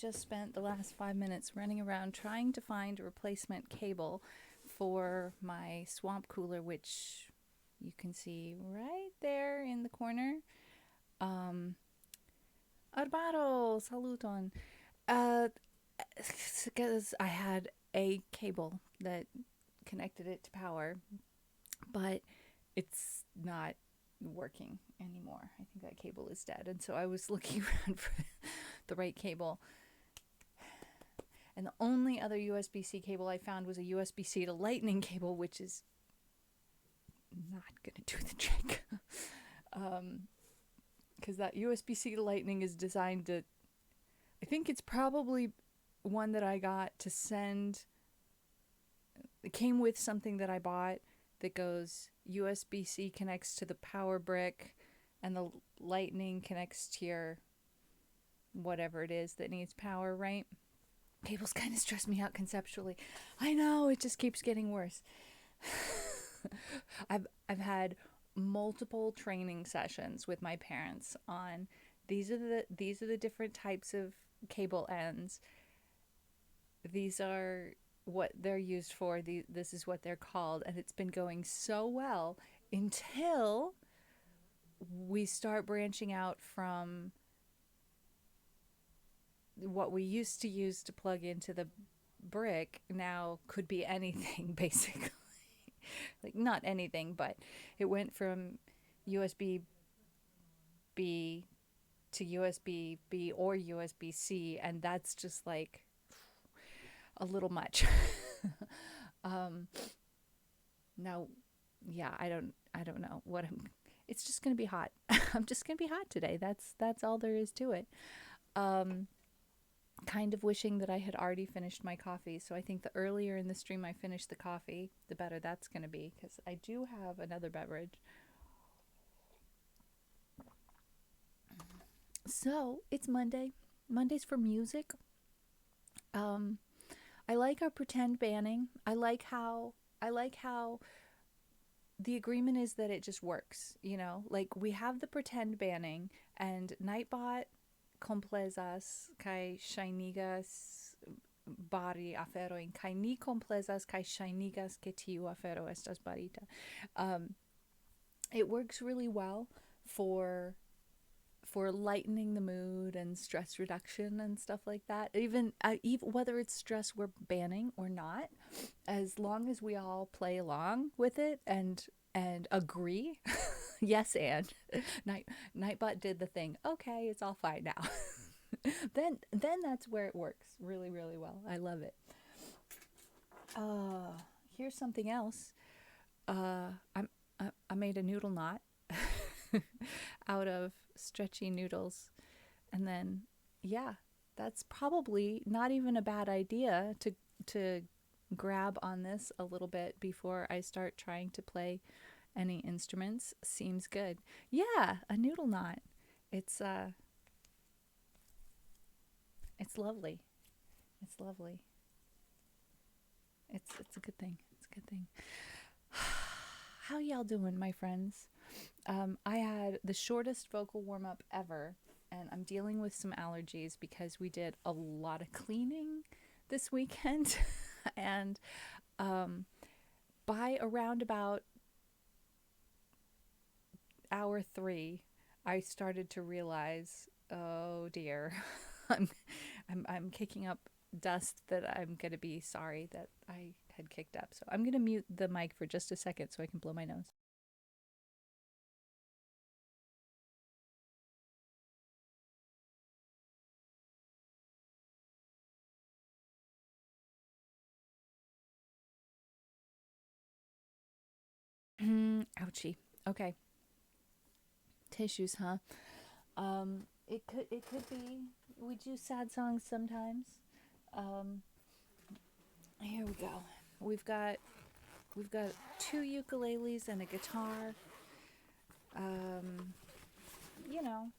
just spent the last 5 minutes running around trying to find a replacement cable for my swamp cooler, which you can see right there in the corner. Um, Arbaro, saluton. Uh, because I had a cable that connected it to power, but it's not working anymore. I think that cable is dead. And so I was looking around for the right cable. And the only other USB-C cable I found was a USB-C to lightning cable, which is not going to do the trick. Because that USB-C to lightning is designed to, I think it's probably one that I got to send. It came with something that I bought that goes USB-C connects to the power brick and the lightning connects to your whatever it is that needs power, right? Cables kind of stress me out conceptually. I know, it just keeps getting worse. I've had multiple training sessions with my parents on these are the different types of cable ends. These are what they're used for. This is what they're called, and it's been going so well until we start branching out from what we used to use to plug into the brick. Now could be anything basically. Like not anything, but it went from USB B to USB B or USB C, and that's just like a little much. Now, yeah, I don't know what it's just gonna be hot. I'm just gonna be hot today. That's all there is to it. Kind of wishing that I had already finished my coffee. So I think the earlier in the stream I finish the coffee, the better that's gonna be, because I do have another beverage. So it's Monday. Monday's for music. I like our pretend banning. I like how the agreement is that it just works, you know? Like we have the pretend banning and Nightbot complezas kai shinigas bari aferoin kai ni complezas kai shinigas ke tiu afero estas barita. It works really well for lightening the mood and stress reduction and stuff like that. Even whether it's stress we're banning or not, as long as we all play along with it and agree. Yes, and Nightbot did the thing. Okay, it's all fine now. then that's where it works really really well. I love it. Here's something else. I made a noodle knot out of stretchy noodles, and then yeah, that's probably not even a bad idea to grab on this a little bit before I start trying to play any instruments. Seems good. Yeah, a noodle knot. It's it's lovely. It's lovely. It's a good thing. It's a good thing. How y'all doing, my friends? I had the shortest vocal warm up ever, and I'm dealing with some allergies because we did a lot of cleaning this weekend. And by around about hour 3, I started to realize, oh dear, I'm kicking up dust that I'm gonna be sorry that I had kicked up. So I'm gonna mute the mic for just a second so I can blow my nose. Ouchie. Okay. Tissues, huh? It could be. We do sad songs sometimes. Um, Here we go. We've got we've got 2 ukuleles and a guitar. Um, you know,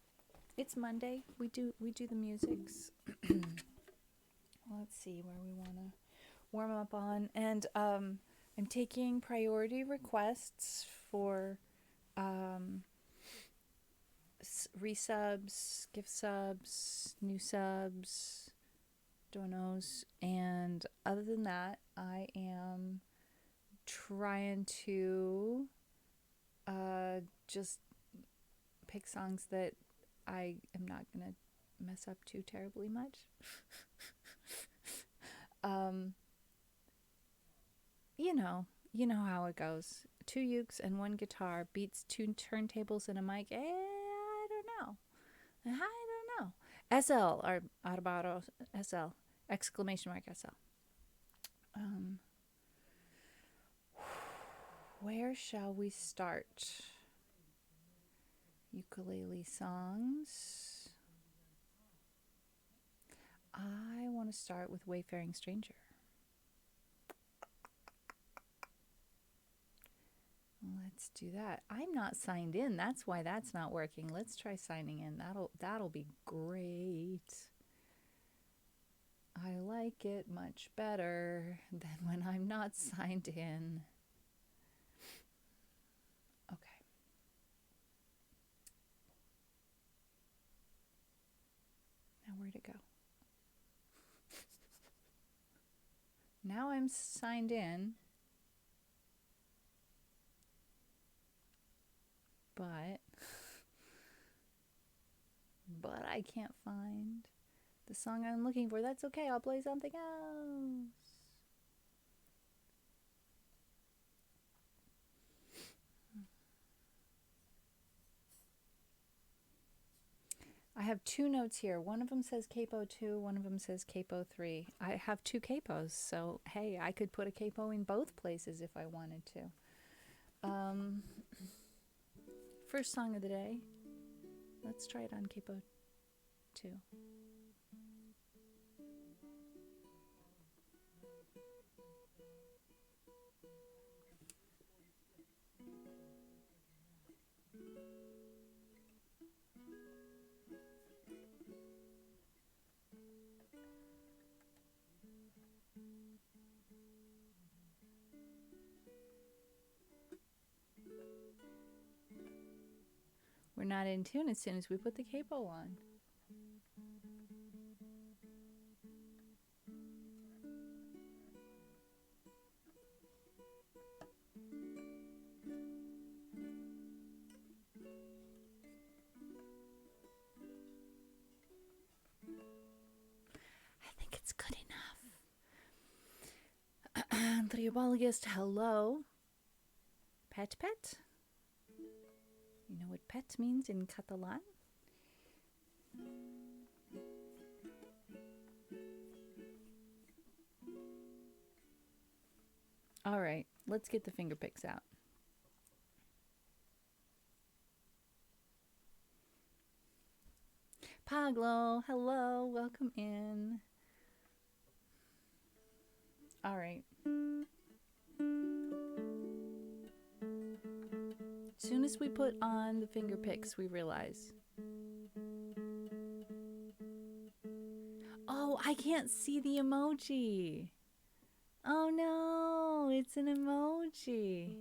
it's Monday. We do the musics. Let's see where we want to warm up on, and I'm taking priority requests for um, resubs, gift subs, new subs, don't knows. And other than that, I am trying to just pick songs that I am not going to mess up too terribly much. You know how it goes. 2 ukes and 1 guitar beats 2 turntables and a mic. I don't know. SL, or Autobaro SL, exclamation mark SL. Where shall we start? Ukulele songs. I want to start with Wayfaring Stranger. Let's do that. I'm not signed in. That's why that's not working. Let's try signing in. That'll be great. I like it much better than when I'm not signed in. Okay. Now where'd it go? Now I'm signed in. But I can't find the song I'm looking for. That's okay. I'll play something else. I have 2 notes here. One of them says capo 2, one of them says capo 3. I have 2 capos, so hey, I could put a capo in both places if I wanted to. First song of the day. Let's try it on capo 2. We're not in tune as soon as we put the capo on. I think it's good enough. Tribologist, hello. Pet? You know what pet means in Catalan? All right, let's get the finger picks out. Paglo, hello, welcome in. All right. As soon as we put on the finger picks, we realize. Oh, I can't see the emoji. Oh no, it's an emoji.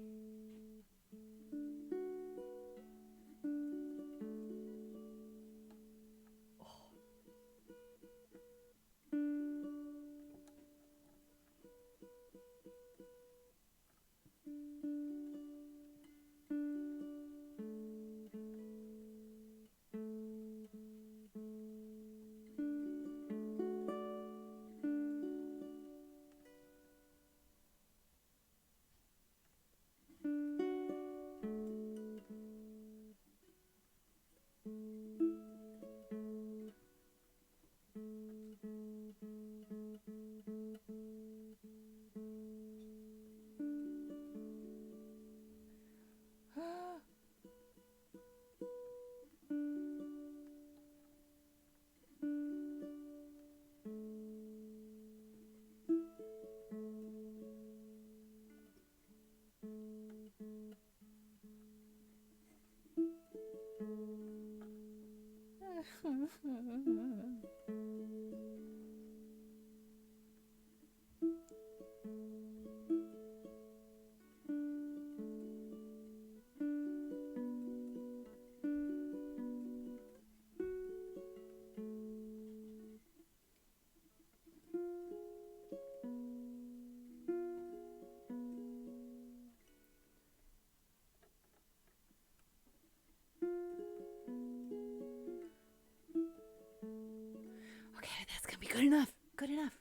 that's gonna be good enough. Good enough.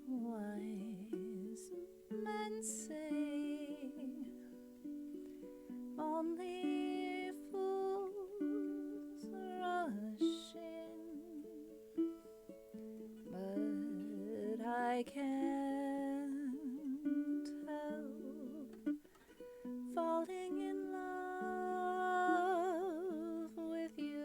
Wise men say only fools rush in, but I can't help falling in love with you.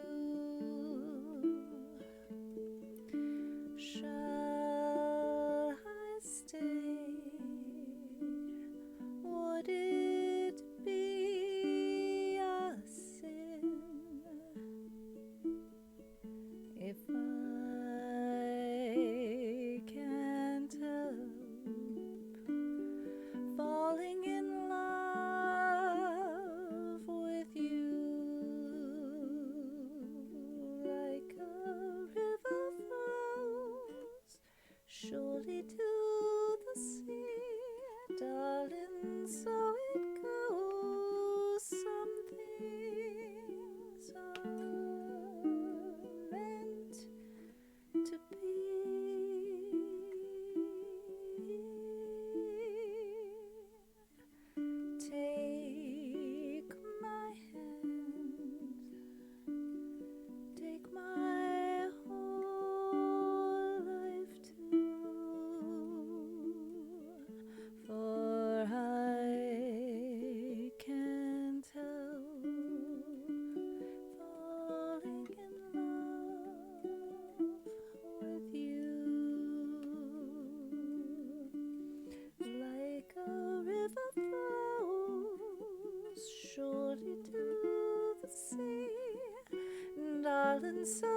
Shall I stay? Would it be a sin if I can't help falling in love with you? Like a river flows surely to the sea, darling, so it goes. Some things are meant to be. Take my hand, take my whole life too, for I can't help falling in love with you. Like a river flows surely to the sea, darling, so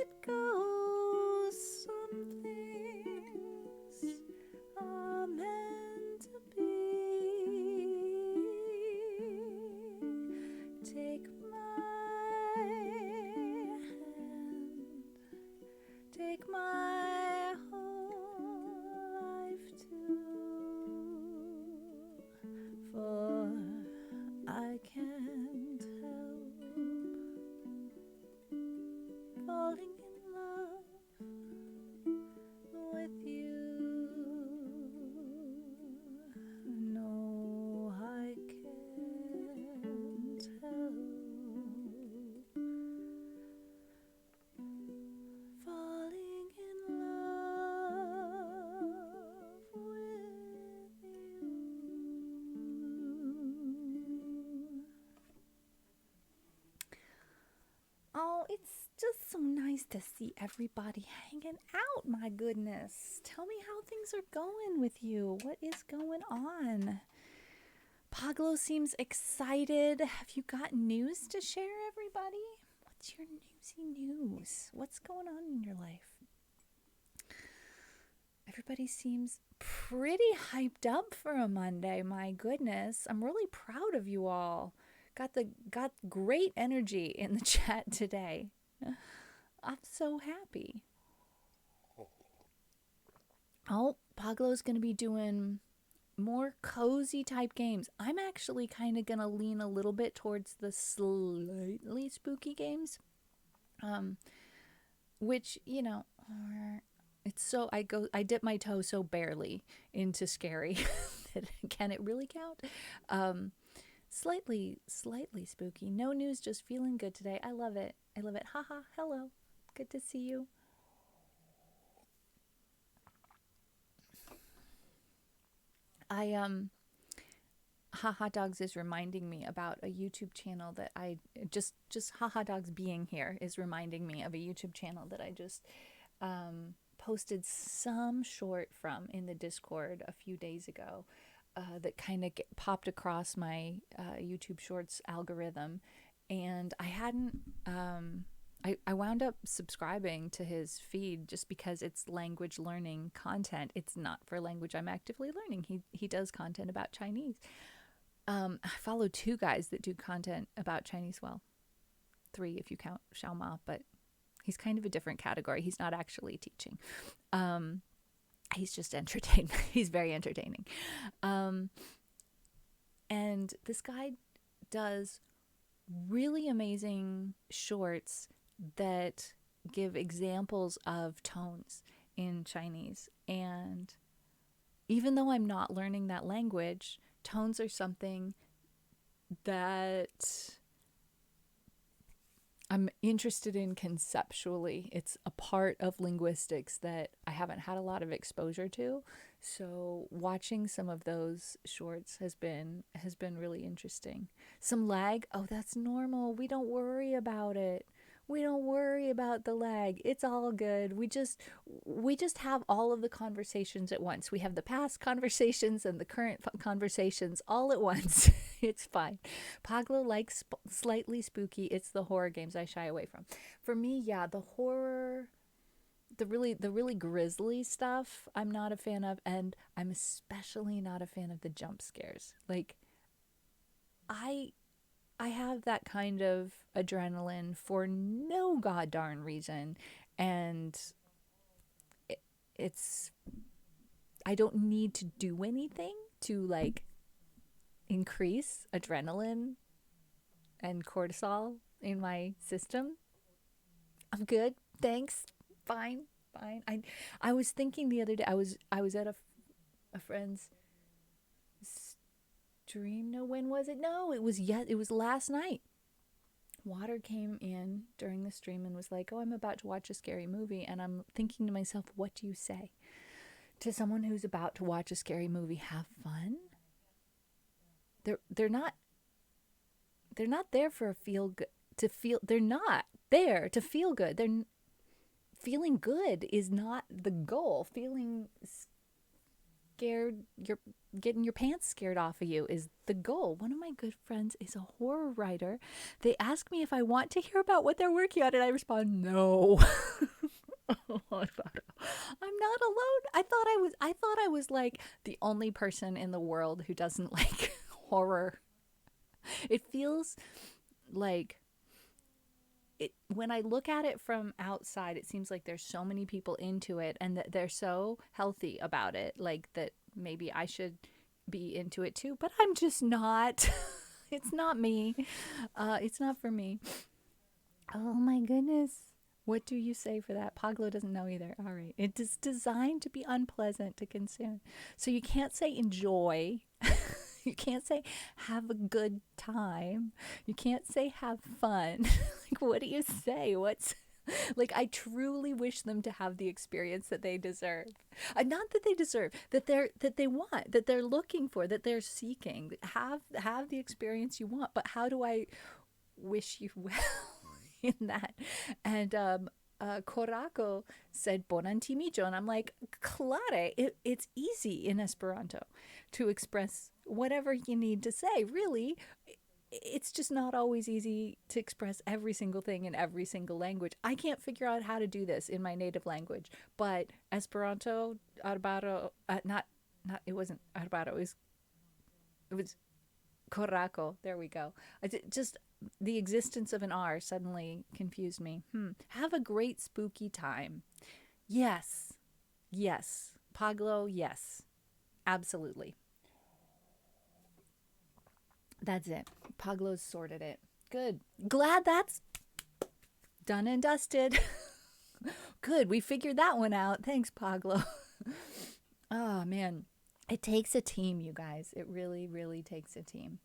it goes. Some things are meant to be. Take my hand, take my whole life too, for I can't help falling in love with you. No, I can't help falling in love with you. Oh, it's just so nice to see everybody hanging out, my goodness. Tell me how things are going with you. What is going on? Paglo seems excited. Have you got news to share, everybody? What's your newsy news? What's going on in your life? Everybody seems pretty hyped up for a Monday. My goodness, I'm really proud of you all. Got great energy in the chat today. I'm so happy. Oh, Paglo's going to be doing more cozy type games. I'm actually kind of going to lean a little bit towards the slightly spooky games. Which, you know, it's so I dip my toe so barely into scary that can it really count? Slightly spooky. No news, just feeling good today. I love it. Haha, hello. Good to see you. Haha Dogs is reminding me about a YouTube channel that I just Haha Dogs being here is reminding me of a YouTube channel that I just posted some short from in the Discord a few days ago. That kind of popped across my YouTube Shorts algorithm, and I I wound up subscribing to his feed just because it's language learning content. It's not for language I'm actively learning. He does content about Chinese. I follow two guys that do content about Chinese. Well, three if you count Xiao Ma, but he's kind of a different category. He's not actually teaching. He's just entertainment. He's very entertaining. And this guy does really amazing shorts that give examples of tones in Chinese. And even though I'm not learning that language, tones are something that I'm interested in conceptually. It's a part of linguistics that I haven't had a lot of exposure to. So watching some of those shorts has been really interesting. Some lag, oh, that's normal. We don't worry about it. We don't worry about the lag. It's all good. We just have all of the conversations at once. We have the past conversations and the current conversations all at once. It's fine. Paglo likes slightly spooky. It's the horror games I shy away from. For me, yeah, the horror, the really grisly stuff I'm not a fan of, and I'm especially not a fan of the jump scares. Like I have that kind of adrenaline for no god darn reason, and it's I don't need to do anything to like increase adrenaline and cortisol in my system. I'm good, thanks, fine. I was thinking the other day, I was at a friend's stream. No, when was it? No, it was last night. Water came in during the stream and was like, "Oh, I'm about to watch a scary movie." And I'm thinking to myself, what do you say to someone who's about to watch a scary movie? Have fun. They're not there for a feel good to feel. They're not there to feel good. They're feeling good is not the goal. Feeling scared, you're getting your pants scared off of you is the goal. One of my good friends is a horror writer. They ask me if I want to hear about what they're working on, and I respond, no. I'm not alone. I thought I was like the only person in the world who doesn't like horror. It feels like when I look at it from outside, it seems like there's so many people into it and that they're so healthy about it, like that maybe I should be into it too, but I'm just not. It's not me. It's not for me. Oh my goodness. What do you say for that? Paglo doesn't know either. All right. It is designed to be unpleasant to consume. So you can't say enjoy. You can't say have a good time. You can't say have fun. Like, what do you say? What's like, I truly wish them to have the experience that they deserve. Not that they deserve, that they want, that they're looking for, that they're seeking. Have the experience you want. But how do I wish you well in that? And Korako said bon antimijo, and I'm like, clare, it's easy in Esperanto to express whatever you need to say. Really, it's just not always easy to express every single thing in every single language. I can't figure out how to do this in my native language, but Esperanto, Arbaro, it wasn't Arbaro, it was Korako. There we go. Just the existence of an R suddenly confused me. Have a great spooky time. Yes. Paglo, yes. Absolutely. That's it. Paglo's sorted it. Good. Glad that's done and dusted. Good. We figured that one out. Thanks, Paglo. Oh, man. It takes a team, you guys. It really, really takes a team.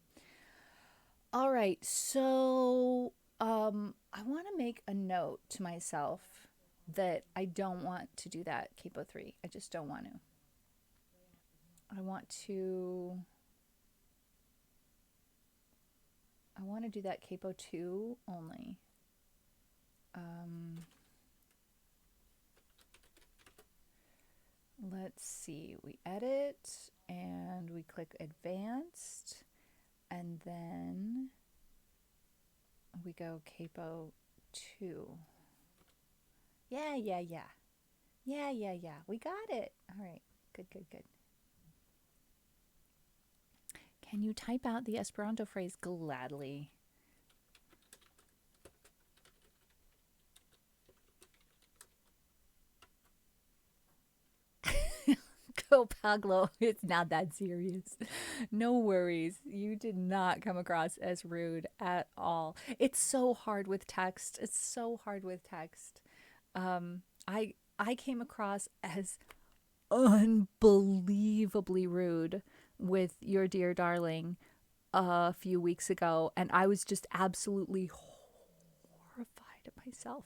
All right. So I want to make a note to myself that I don't want to do that Capo 3. I just don't want to. I want to do that Capo 2 only. Let's see. We edit and we click advanced, and then we go Capo 2. Yeah, yeah, yeah. Yeah, yeah, yeah. We got it. All right. Good, good, good. Can you type out the Esperanto phrase gladly? Go, Pablo. It's not that serious. No worries. You did not come across as rude at all. It's so hard with text. It's so hard with text. I came across as unbelievably rude with your dear darling a few weeks ago, and I was just absolutely horrified at myself.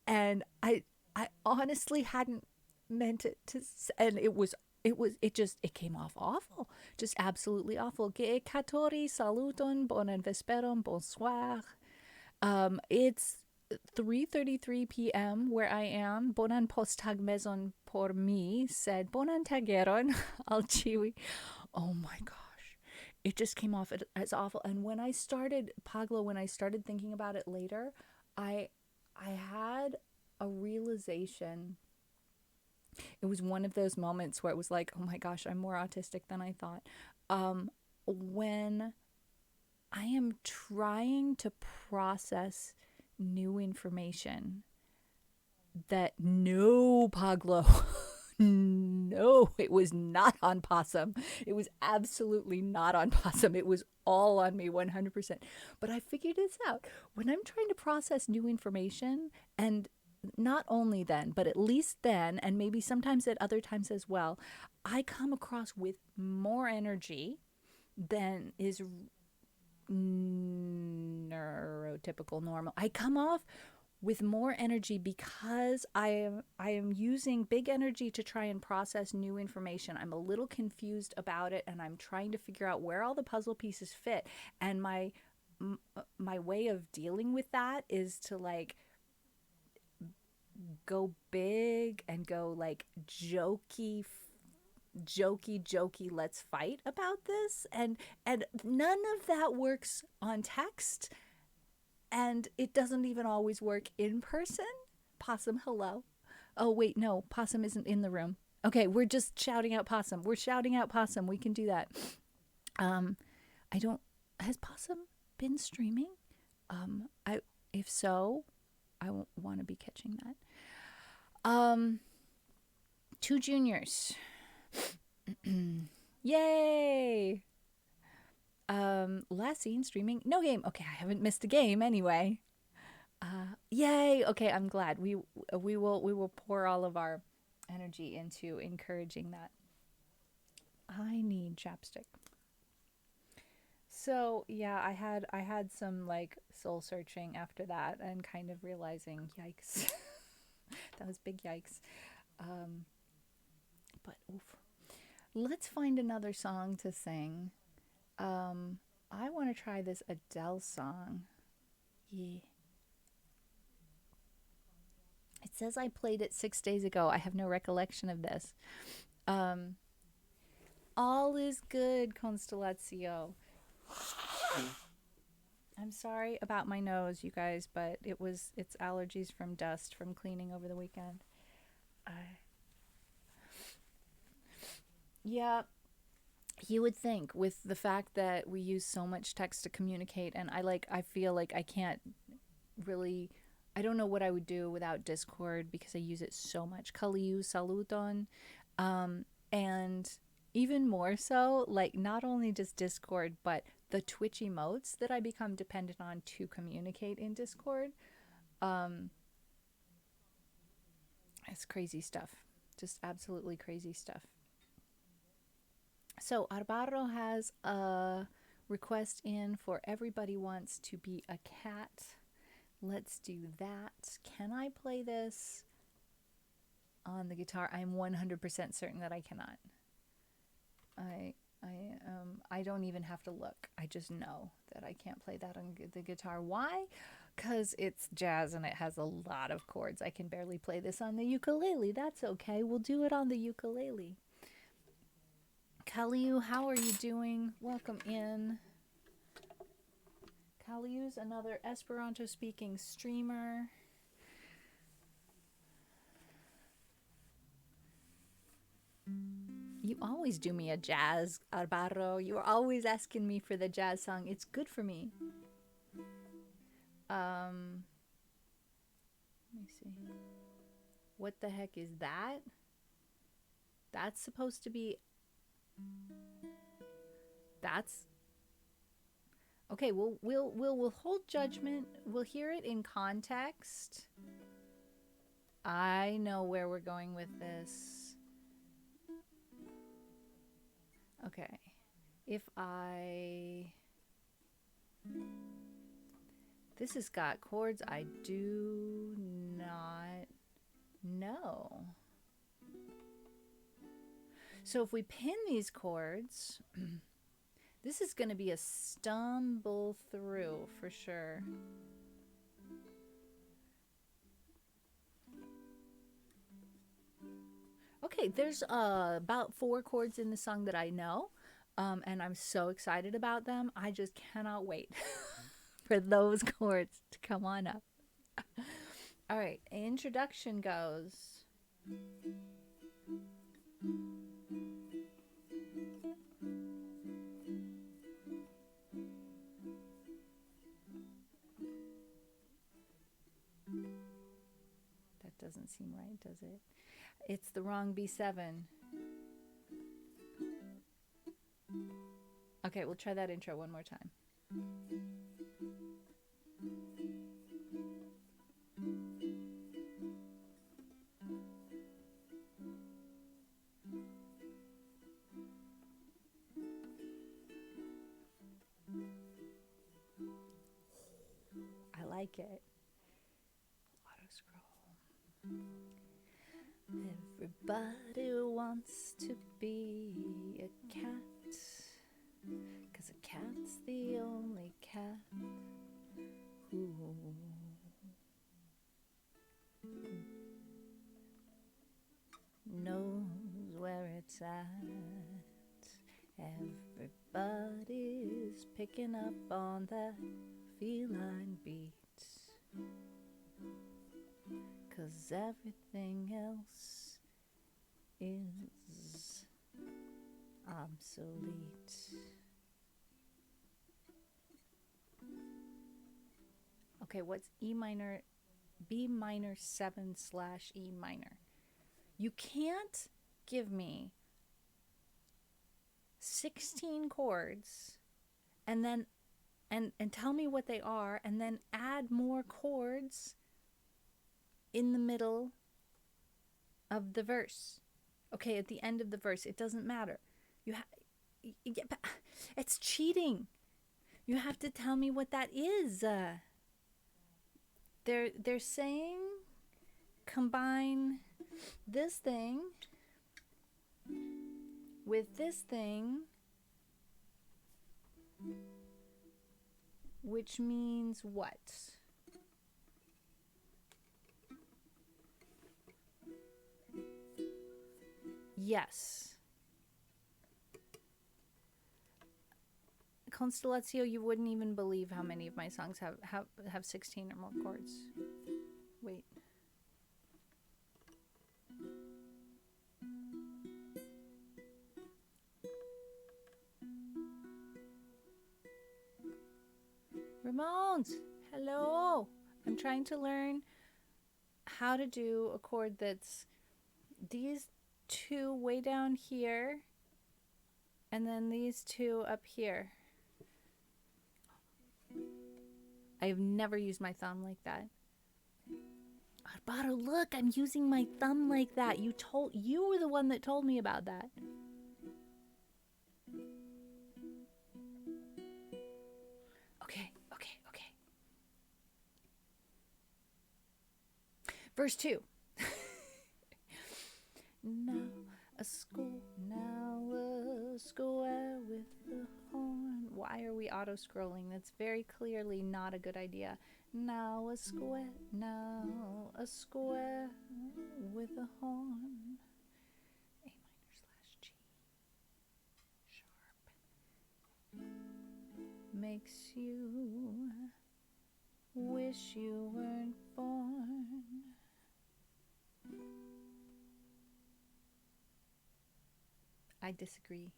And I honestly hadn't meant it to, and it came off awful, just absolutely awful. Que catori saluton, bonan vesperon, bonsoir. It's 3:33 p.m. where I am. Bonan postagmezon por mi, said bonan tageron al chiwi. Oh my gosh. It just came off as awful. And when I started, Paglo, when I started thinking about it later, I had a realization. It was one of those moments where it was like, oh my gosh, I'm more autistic than I thought. When I am trying to process new information that no, Paglo, no, it was not on Possum. It was absolutely not on Possum. It was all on me 100%. But I figured this out. When I'm trying to process new information, and not only then, but at least then, and maybe sometimes at other times as well, I come across with more energy than is neurotypical normal. I come off with more energy because I am using big energy to try and process new information. I'm a little confused about it, and I'm trying to figure out where all the puzzle pieces fit. And my way of dealing with that is to like go big and go like jokey, let's fight about this, and none of that works on text, and it doesn't even always work in person. Possum, hello. Oh wait, no, Possum isn't in the room. Okay, we're just shouting out Possum. We're shouting out Possum. We can do that. I don't, has Possum been streaming? I if so, I want to be catching that. 2 juniors. Yay! Last seen streaming. No game. Okay, I haven't missed a game anyway. Yay! Okay, I'm glad. We will pour all of our energy into encouraging that. I need chapstick. So yeah, I had some like soul searching after that, and kind of realizing, yikes, that was big yikes. But oof. Let's find another song to sing. I want to try this Adele song. Yeah. It says I played it 6 days ago. I have no recollection of this. All is good, Constellatio. I'm sorry about my nose, you guys, but it's allergies from dust from cleaning over the weekend. Yeah, you would think with the fact that we use so much text to communicate, and I feel like I can't really, I don't know what I would do without Discord because I use it so much. Kaliu saluton. And even more so, like not only just Discord, but the Twitch emotes that I become dependent on to communicate in Discord. It's crazy stuff. Just absolutely crazy stuff. So Arbaro has a request in for everybody wants to be a cat. Let's do that. Can I play this on the guitar? I'm 100% certain that I cannot. I don't even have to look. I just know that I can't play that on the guitar. Why? Because it's jazz and it has a lot of chords. I can barely play this on the ukulele. That's okay. We'll do it on the ukulele. Kaliu, how are you doing? Welcome in. I'll use another Esperanto speaking streamer. You always do me a jazz, Alvaro. You are always asking me for the jazz song. It's good for me. Let me see. What the heck is that? That's supposed to be... That's... Okay, we'll hold judgment. We'll hear it in context. I know where we're going with this. Okay. If I... This has got chords I do not know. So if we pin these chords, this is going to be a stumble through for sure. Okay, there's about 4 chords in the song that I know, and I'm so excited about them. I just cannot wait for those chords to come on up. All right, introduction goes. That doesn't seem right, does it? It's the wrong B7. Okay, we'll try that intro one more time. I like it. Auto scroll. Everybody wants to be a cat, 'cause a cat's the only cat who knows where it's at. Everybody's picking up on that feline beat, 'cause everything else is obsolete. Okay, what's E minor? B minor 7 / E minor. You can't give me 16 chords and then and tell me what they are and then add more chords in the middle of the verse. Okay, at the end of the verse, it doesn't matter. Yeah, but it's cheating. You have to tell me what that is. They're saying combine this thing with this thing, which means what? Yes. Constellatio, you wouldn't even believe how many of my songs have 16 or more chords. Wait. Ramones, hello. I'm trying to learn how to do a chord that's these 2 way down here and then these 2 up here. I've never used my thumb like that. Alvaro, look, I'm using my thumb like that. You were the one that told me about that. Okay. Verse 2. Now a square with the horn. Why are we auto-scrolling? That's very clearly not a good idea. Now a square with a horn. A minor / G sharp makes you wish you weren't born. I disagree.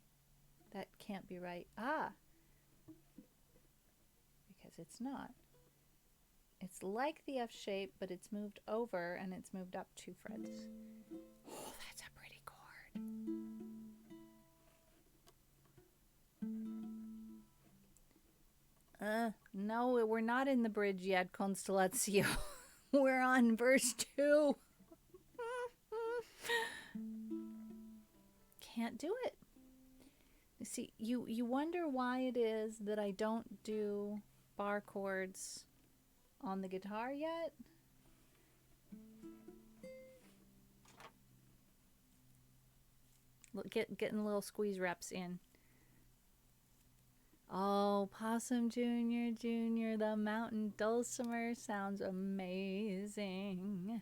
That can't be right. Because it's not. It's like the F shape, but it's moved over and it's moved up 2 frets. Oh, that's a pretty chord. No, we're not in the bridge yet, Constellatio. We're on verse 2. Can't do it. See, you wonder why it is that I don't do bar chords on the guitar yet. Look, getting little squeeze reps in. Oh, Possum Jr., the mountain dulcimer sounds amazing.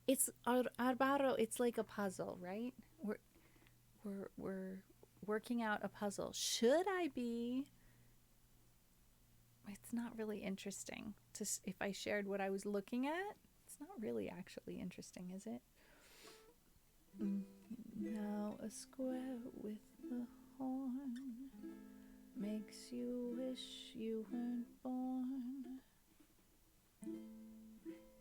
It's arbaro. It's like a puzzle, right? We're working out a puzzle. Should I be? It's not really interesting. If I shared what I was looking at, it's not really actually interesting, is it? Now a square with a horn makes you wish you weren't born.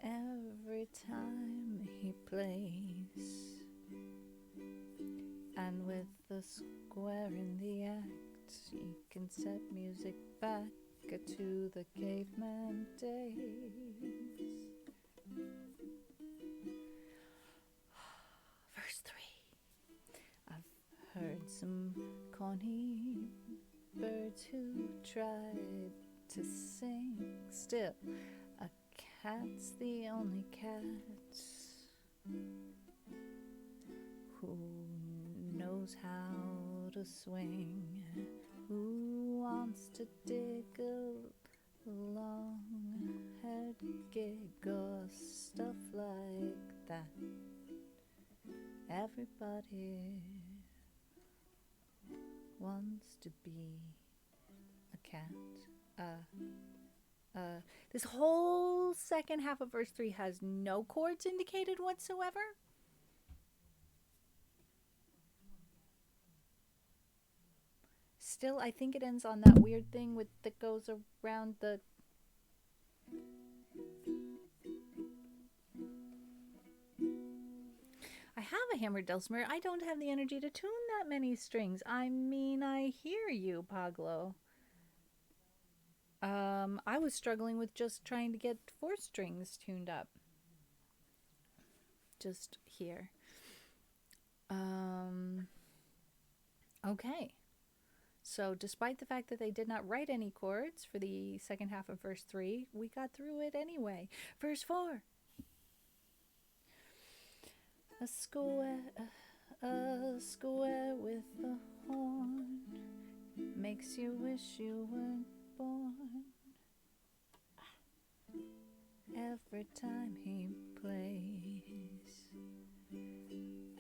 Every time he plays, and with the square in the act, he can set music back to the caveman days. Verse 3. I've heard some corny birds who tried to sing. Still, a cat's the only cat who knows how to swing, who wants to dig along, head gig or stuff like that. Everybody wants to be a cat. This whole second half of verse 3 has no chords indicated whatsoever. Still, I think it ends on that weird thing that goes around the... I have a hammered dulcimer. I don't have the energy to tune that many strings. I mean, I hear you, Paglo. I was struggling with just trying to get 4 strings tuned up. Just here. Okay. So despite the fact that they did not write any chords for the second half of verse 3, we got through it anyway. Verse 4. A square with a horn makes you wish you weren't born. Every time he plays,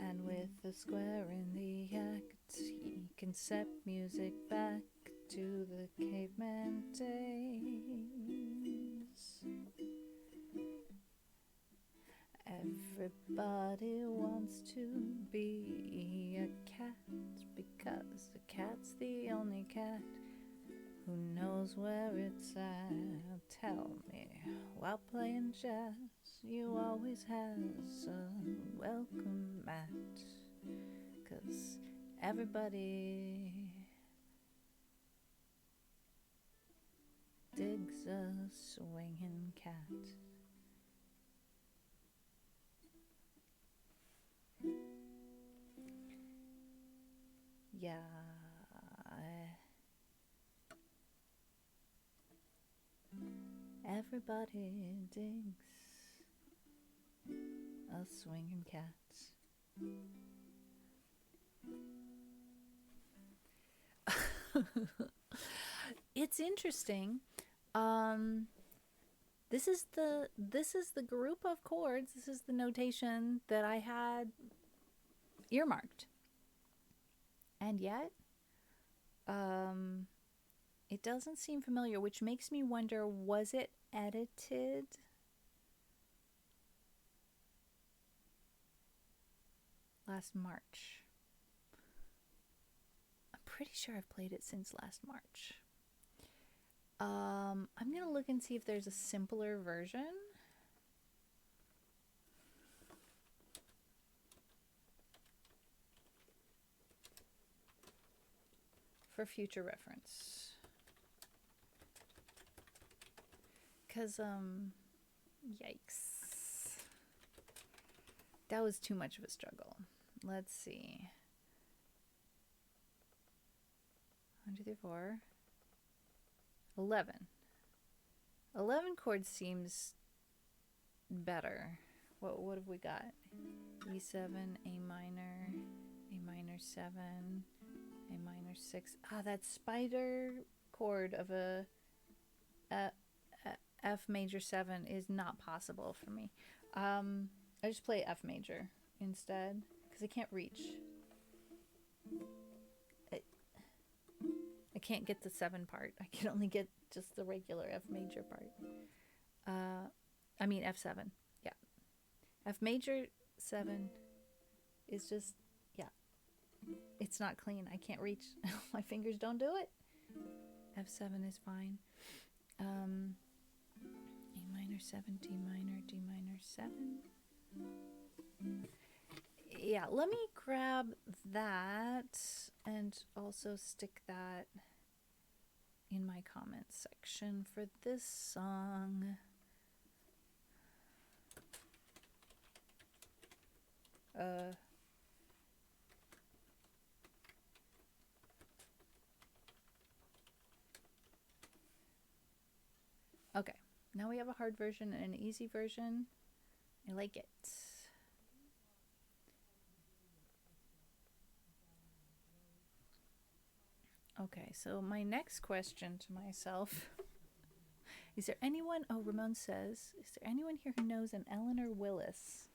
and with a square in the act, he can set music back to the caveman days. Everybody wants to be a cat because the cat's the only cat who knows where it's at. Tell me, while playing jazz, you always has a welcome mat, 'cause everybody digs a swinging cat. Yeah, everybody digs a swinging cat. It's interesting. This is the group of chords. This is the notation that I had earmarked. And yet, It doesn't seem familiar, which makes me wonder, was it edited? Last March. I'm pretty sure I've played it since last March. I'm going to look and see if there's a simpler version. For future reference. Because, yikes. That was too much of a struggle. Let's see. 1, 2, 3, 4. 11. 11 chords seems better. What have we got? E7, A minor, A minor 7, A minor 6. Ah, that spider chord of a F major 7 is not possible for me. I just play F major instead because I can't reach. I can't get the 7 part. I can only get just the regular F major part. I mean F7. Yeah. F major 7 is just, yeah. It's not clean. I can't reach. My fingers don't do it. F7 is fine. A minor 7, D minor, D minor 7. Yeah, let me grab that and also stick that in my comments section for this song. Okay, now we have a hard version and an easy version. I like it. Okay, so my next question to myself, is there anyone, oh, Ramon says, is there anyone here who knows an Eleanor Willis?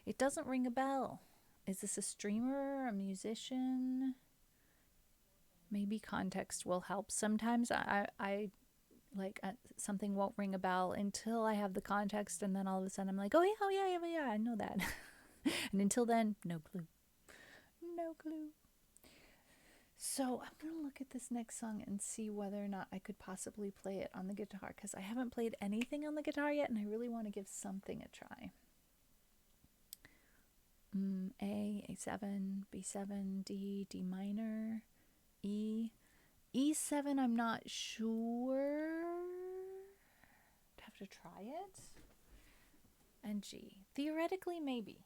It doesn't ring a bell. Is this a streamer, a musician? Maybe context will help. Sometimes I like something won't ring a bell until I have the context, and then all of a sudden I'm like, oh yeah, I know that. And until then, no clue. No clue. So I'm going to look at this next song and see whether or not I could possibly play it on the guitar, because I haven't played anything on the guitar yet and I really want to give something a try. A, A7, B7, D, D minor, E. E7 I'm not sure. I'd have to try it. And G. Theoretically, maybe.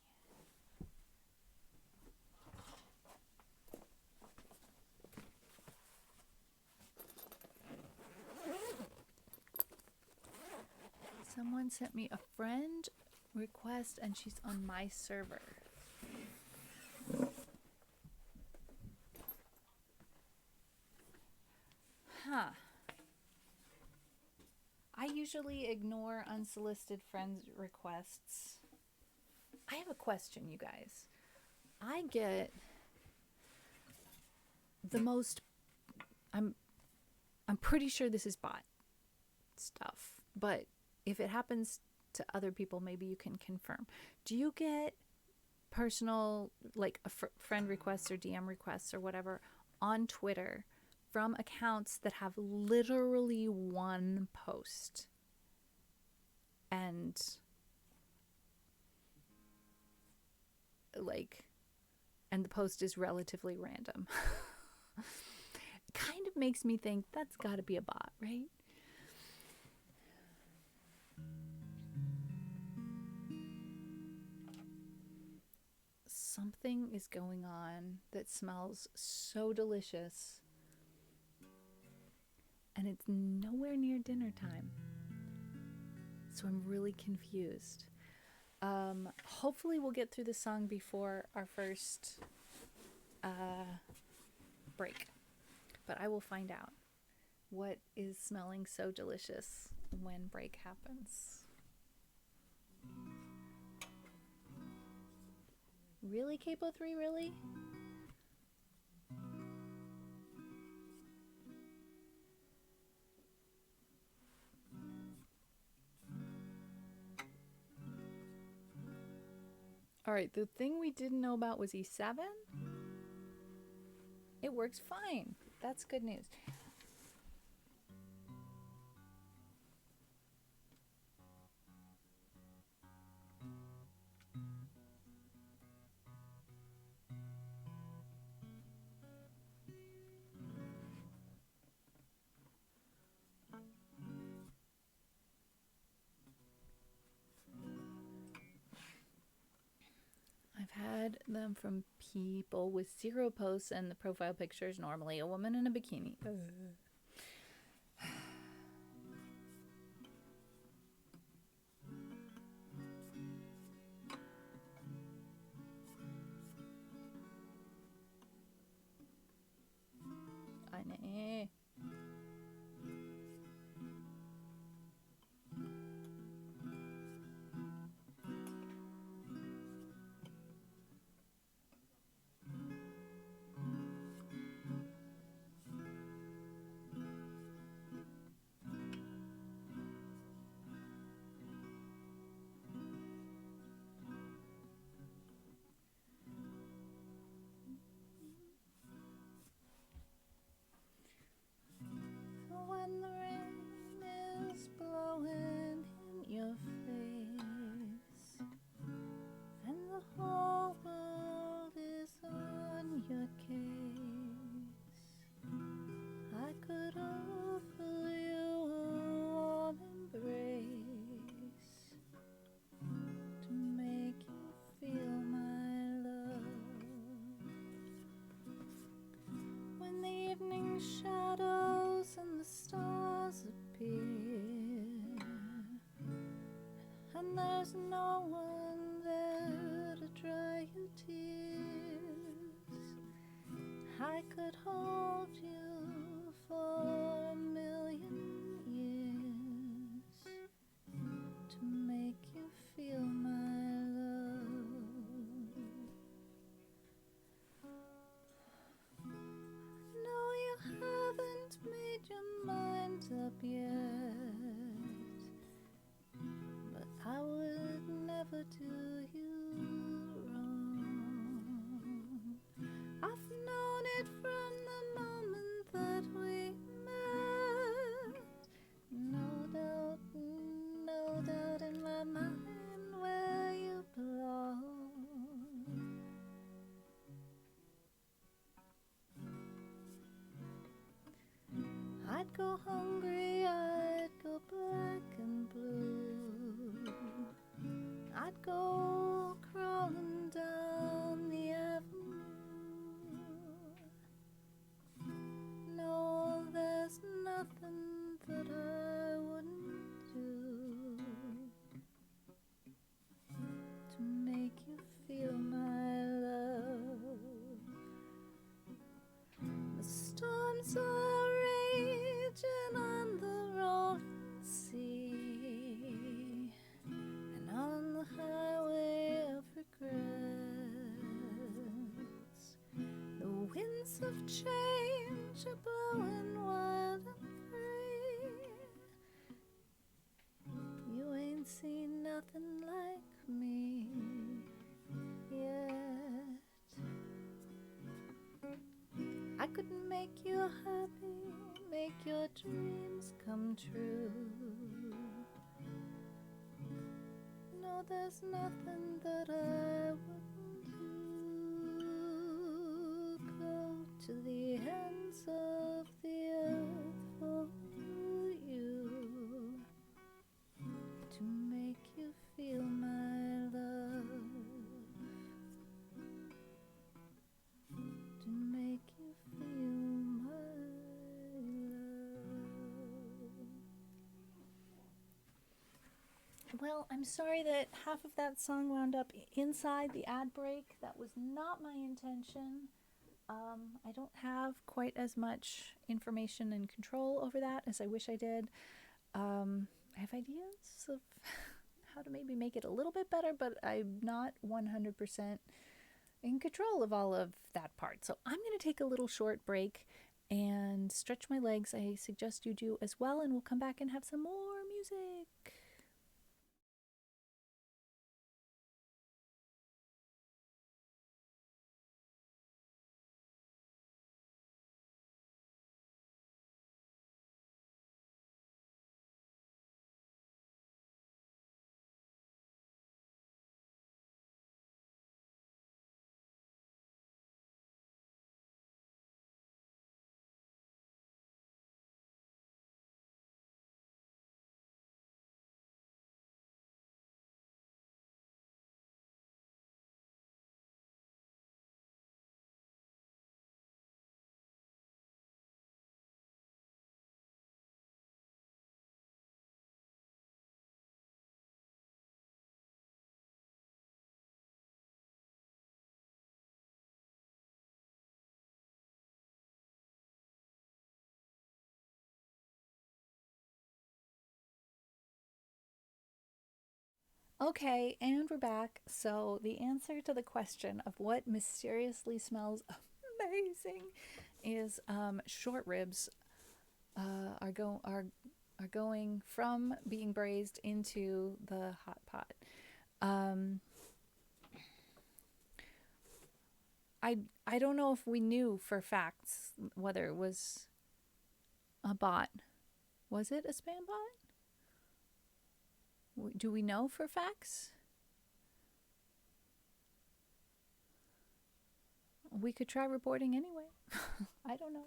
Someone sent me a friend request and she's on my server. Huh. I usually ignore unsolicited friend requests. I have a question, you guys. I get the most, I'm pretty sure this is bot stuff, but if it happens to other people, maybe you can confirm. Do you get personal, like friend requests or DM requests or whatever on Twitter from accounts that have literally one post and the post is relatively random? It kind of makes me think that's got to be a bot, right? Something is going on that smells so delicious, and it's nowhere near dinner time. So I'm really confused. Hopefully we'll get through the song before our first break. But I will find out what is smelling so delicious when break happens. Really, Capo 3? Really? All right, the thing we didn't know about was E7. It works fine. That's good news. I've had them from people with 0 posts, and the profile picture is normally a woman in a bikini. I know. When the rain is blowing in your face and the whole world is on your case, I could offer you a warm embrace to make you feel my love. When the evening shadows and the stars appear, and there's no one there to dry your tears, I could hold you for a million years to make you feel my love. No, you haven't made your mind up yet, but I would never do you wrong. I've known it from the moment that we met. No doubt in my mind where you belong. I'd go hungry, I'd go black and blue, I'd go crawling down the avenue. No, there's nothing that I wouldn't do to make you feel my love. The storms are raging on the rolling sea and on the highway of regrets. The winds of change are blowing wild and free. You ain't seen nothing like me yet. I could make you happy, make your dreams come true. No, there's nothing that I wouldn't do. Go to the ends of the earth for you to make you feel my love, to make you feel my love. Well, I'm sorry that half of that song wound up inside the ad break. That was not my intention. I don't have quite as much information and control over that as I wish I did. I have ideas of how to maybe make it a little bit better, but I'm not 100% in control of all of that part. So I'm going to take a little short break and stretch my legs. I suggest you do as well, and we'll come back and have some more music. Okay, and we're back. So, the answer to the question of what mysteriously smells amazing is short ribs are going from being braised into the hot pot. Um, I don't know if we knew for facts whether it was a bot. Was it a spam bot? Do we know for facts? We could try reporting anyway. I don't know.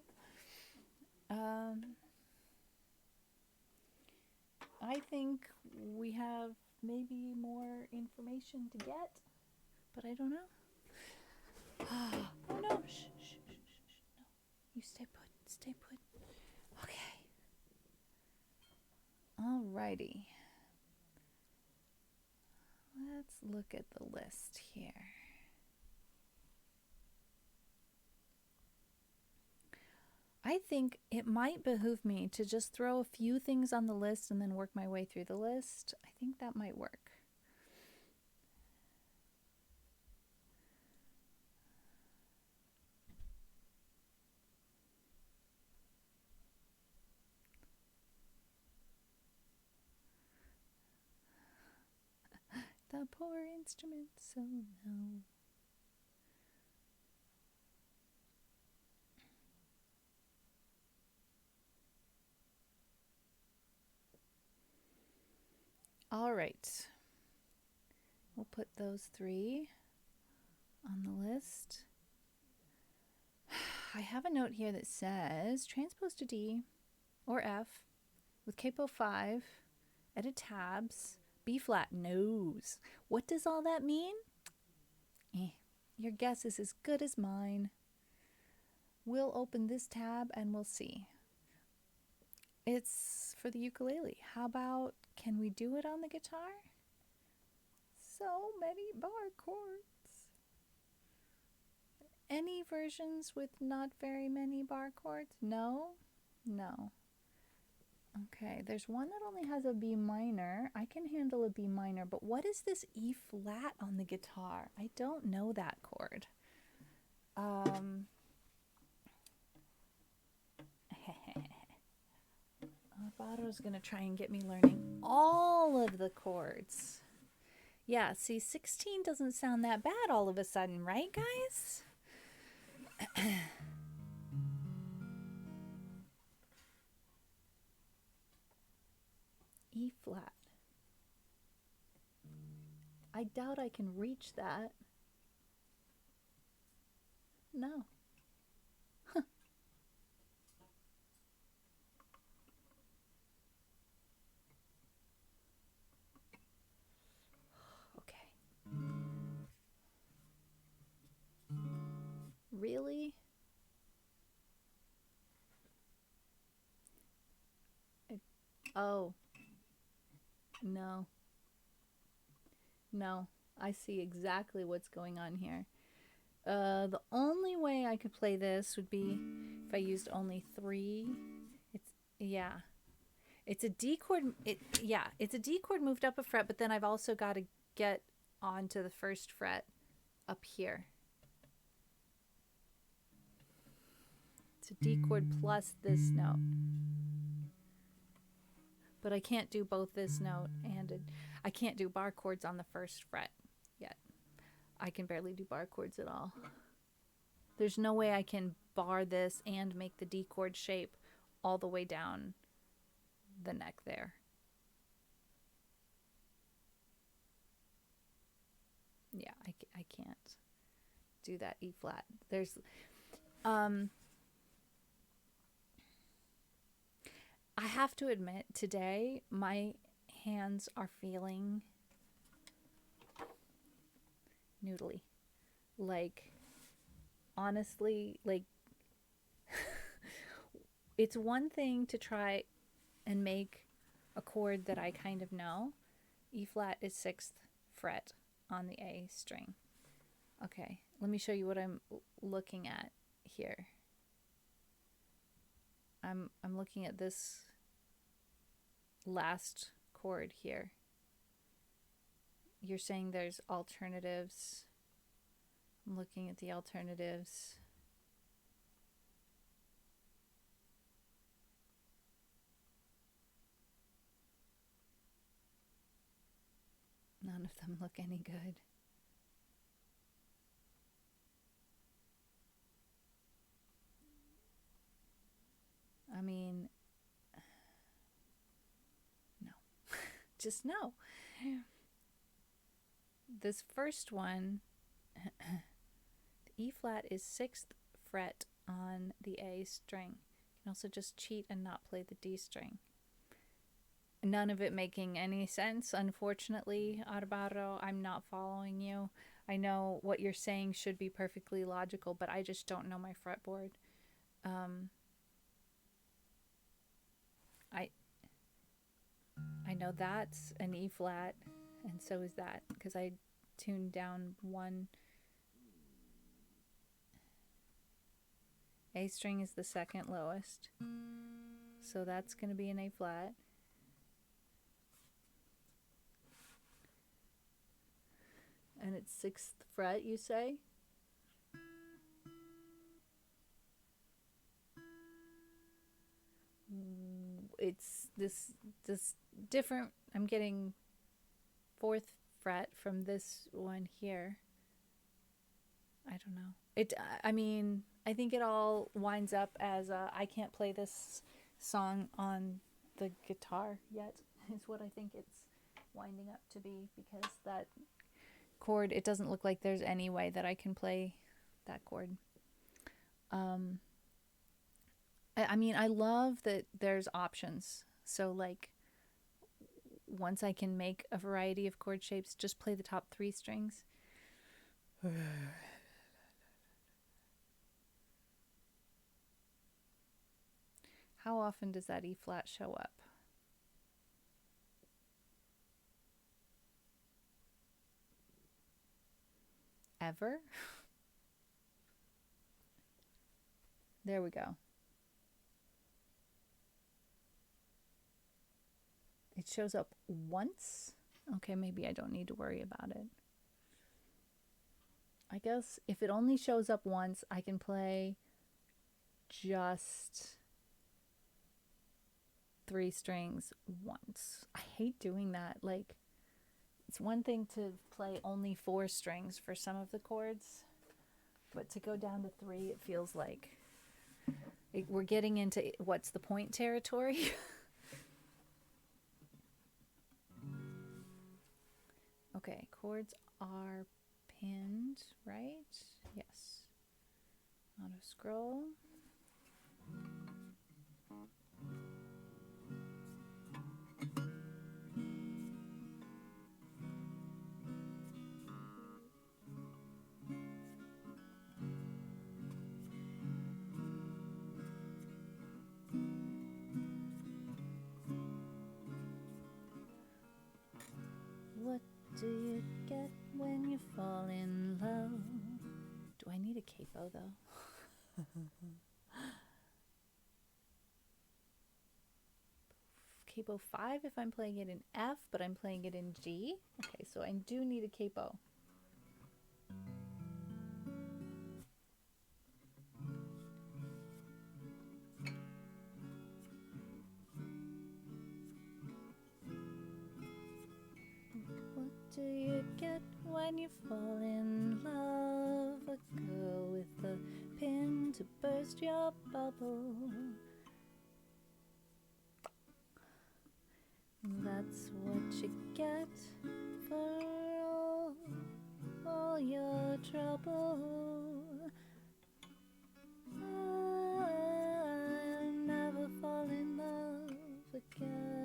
I think we have maybe more information to get, but I don't know. Oh no! Shh, shh, shh, shh, shh. No, you stay put. Stay put. Okay. Alrighty. Let's look at the list here. I think it might behoove me to just throw a few things on the list and then work my way through the list. I think that might work. The poor instrument, so no. All right. We'll put those 3 on the list. I have a note here that says transpose to D or F with capo 5, edit tabs, B flat nose. What does all that mean? Your guess is as good as mine. We'll open this tab and we'll see. It's for the ukulele. How about, can we do it on the guitar? So many bar chords. Any versions with not very many bar chords? No? No. Okay, there's one that only has a B minor. I can handle a B minor, but what is this E flat on the guitar? I don't know that chord. Alvaro's gonna try and get me learning all of the chords. Yeah, see, 16 doesn't sound that bad all of a sudden, right, guys? E flat. I doubt I can reach that. No. Okay. Really? Oh. No. No. I see exactly what's going on here. The only way I could play this would be if I used only 3. Yeah. It's a D chord. It's a D chord moved up a fret, but then I've also got to get onto the first fret up here. It's a D chord plus this note. But I can't do both this note and I can't do bar chords on the first fret yet. I can barely do bar chords at all. There's no way I can bar this and make the D chord shape all the way down the neck there. Yeah, I can't do that E flat. There's I have to admit, today my hands are feeling noodly. Like, honestly, like, it's one thing to try and make a chord that I kind of know. E flat is 6th fret on the A string. Okay, let me show you what I'm looking at here. I'm looking at this last chord here. you're saying there's alternatives. I'm looking at the alternatives. None of them look any good. I mean, no. Just no. This first one, the E flat is 6th fret on the A string. You can also just cheat and not play the D string. None of it making any sense, unfortunately, Arbaro. I'm not following you. I know what you're saying should be perfectly logical, but I just don't know my fretboard. I know that's an E flat, and so is that, because I tuned down one. A string is the second lowest, so that's going to be an A flat. And it's 6th fret, you say? It's this different. I'm getting 4th fret from this one here. I don't know. I mean, I think it all winds up as I can't play this song on the guitar yet, is what I think it's winding up to be, because that chord, it doesn't look like there's any way that I can play that chord. I mean, I love that there's options. So, like, once I can make a variety of chord shapes, just play the top 3 strings. How often does that E flat show up? Ever? There we go. It shows up once? Okay, maybe I don't need to worry about it. I guess if it only shows up once, I can play just 3 strings once. I hate doing that. Like, it's one thing to play only 4 strings for some of the chords, but to go down to 3, it feels like we're getting into what's the point territory. Okay, chords are pinned, right? Yes. Auto scroll. What do you get when you fall in love? Do I need a capo though? Capo 5 if I'm playing it in F, but I'm playing it in G. Okay, so I do need a capo. What do you get when you fall in love? A girl with a pin to burst your bubble. That's what you get for all your trouble. I'll never fall in love again.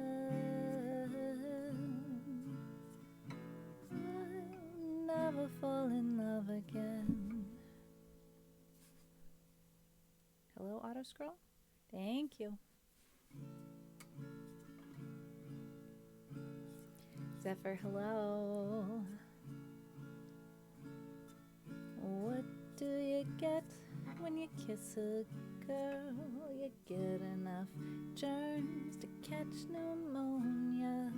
I'll never fall in love again. Hello, auto scroll? Thank you. Zephyr, hello. What do you get when you kiss a girl? You get enough germs to catch pneumonia.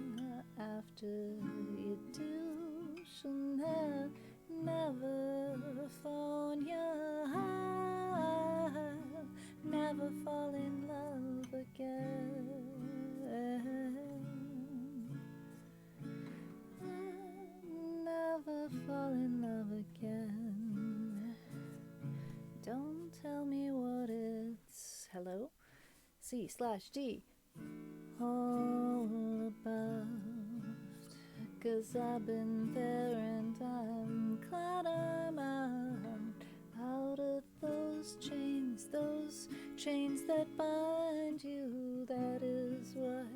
After you do, shall never phone you. I'll never fall in love again. I'll never fall in love again. Don't tell me what it's hello C/D all about, 'cause I've been there and I'm glad I'm out of those chains that bind you. That is why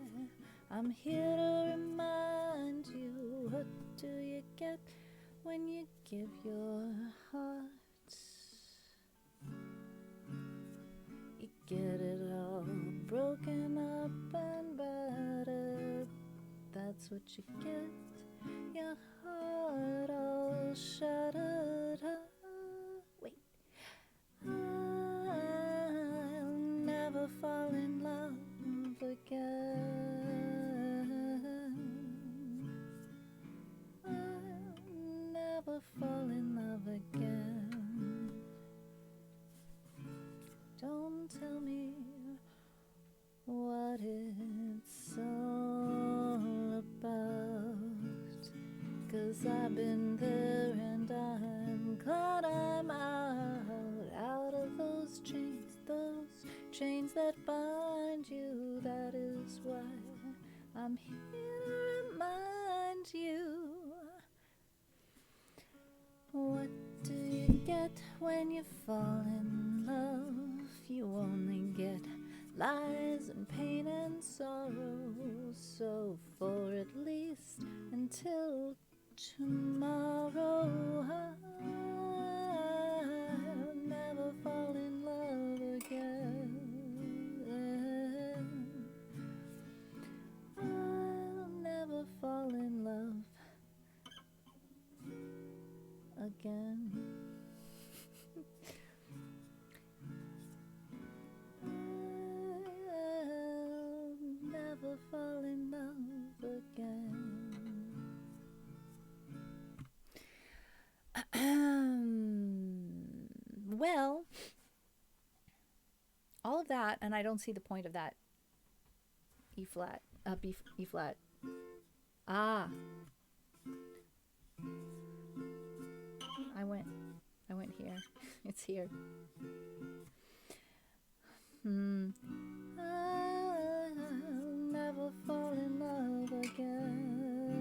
I'm here to remind you. What do you get when you give your heart? You get it all broken up and battered. That's what you get. Your heart all shattered. Wait. I'll never fall in love again. I'll never fall in love again. Don't tell me what it's all about, 'cause I've been there and I'm glad I'm out of those chains that bind you. That is why I'm here to remind you. What do you get when you fall in love? You only get lies and pain and sorrow. So for at least until tomorrow, I'll never fall in love again. I'll never fall in love again. I'll never fall in love again. Well, all of that, and I don't see the point of that E flat, E flat. Ah, I went here. It's here. I'll never fall in love again.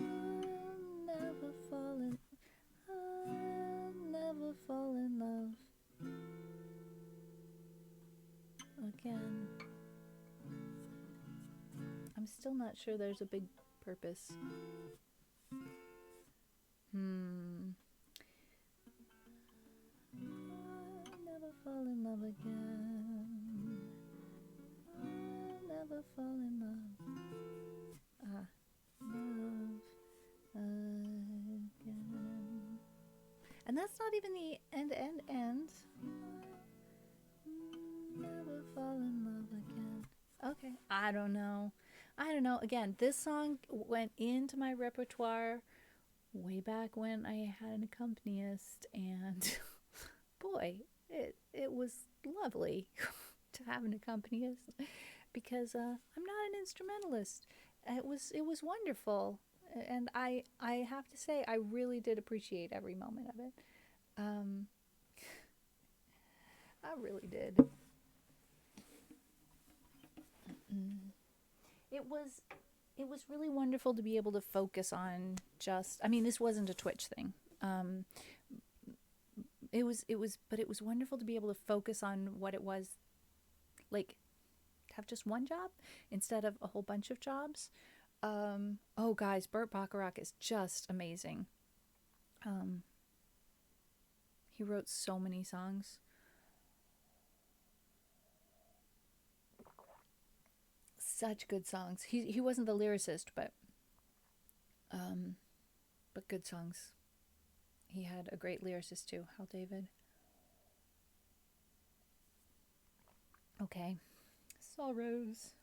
I'll never fall in love again. I'm still not sure there's a big purpose. I'll never fall in love again. I'll never fall in love. Love again. And that's not even the end. Never fall in love again. Okay, I don't know. Again, this song went into my repertoire way back when I had an accompanist, and boy, it was lovely to have an accompanist, because I'm not an instrumentalist. It was wonderful, and I have to say I really did appreciate every moment of it. I really did. It was really wonderful to be able to focus on this wasn't a Twitch thing. It was wonderful to be able to focus on what it was like, have just one job instead of a whole bunch of jobs. Oh guys, Burt Bacharach is just amazing. He wrote so many songs. Such good songs. He wasn't the lyricist, but good songs. He had a great lyricist too, Hal David. Okay. Sorrows.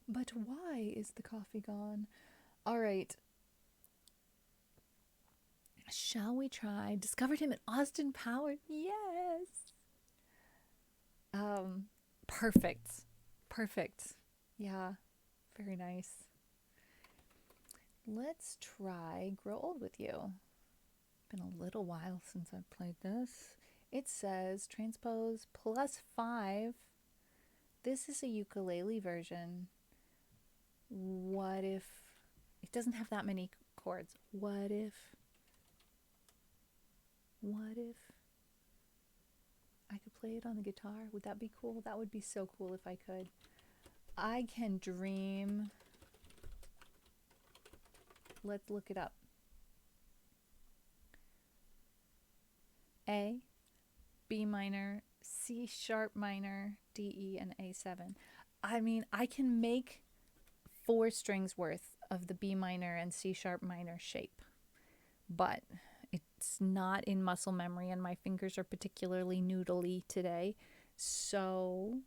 But why is the coffee gone? All right. Shall we try? Discovered him at Austin Power. Yes. Um, perfect. Perfect. Yeah, very nice. Let's try Grow Old With You. Been a little while since I've played this. It says transpose +5. This is a ukulele version. What if it doesn't have that many chords? What if I could play it on the guitar? Would that be cool? That would be so cool if I could. I can dream. Let's look it up. A, B minor, C sharp minor, D, E, and A7. I mean, I can make 4 strings worth of the B minor and C sharp minor shape, but it's not in muscle memory and my fingers are particularly noodly today. So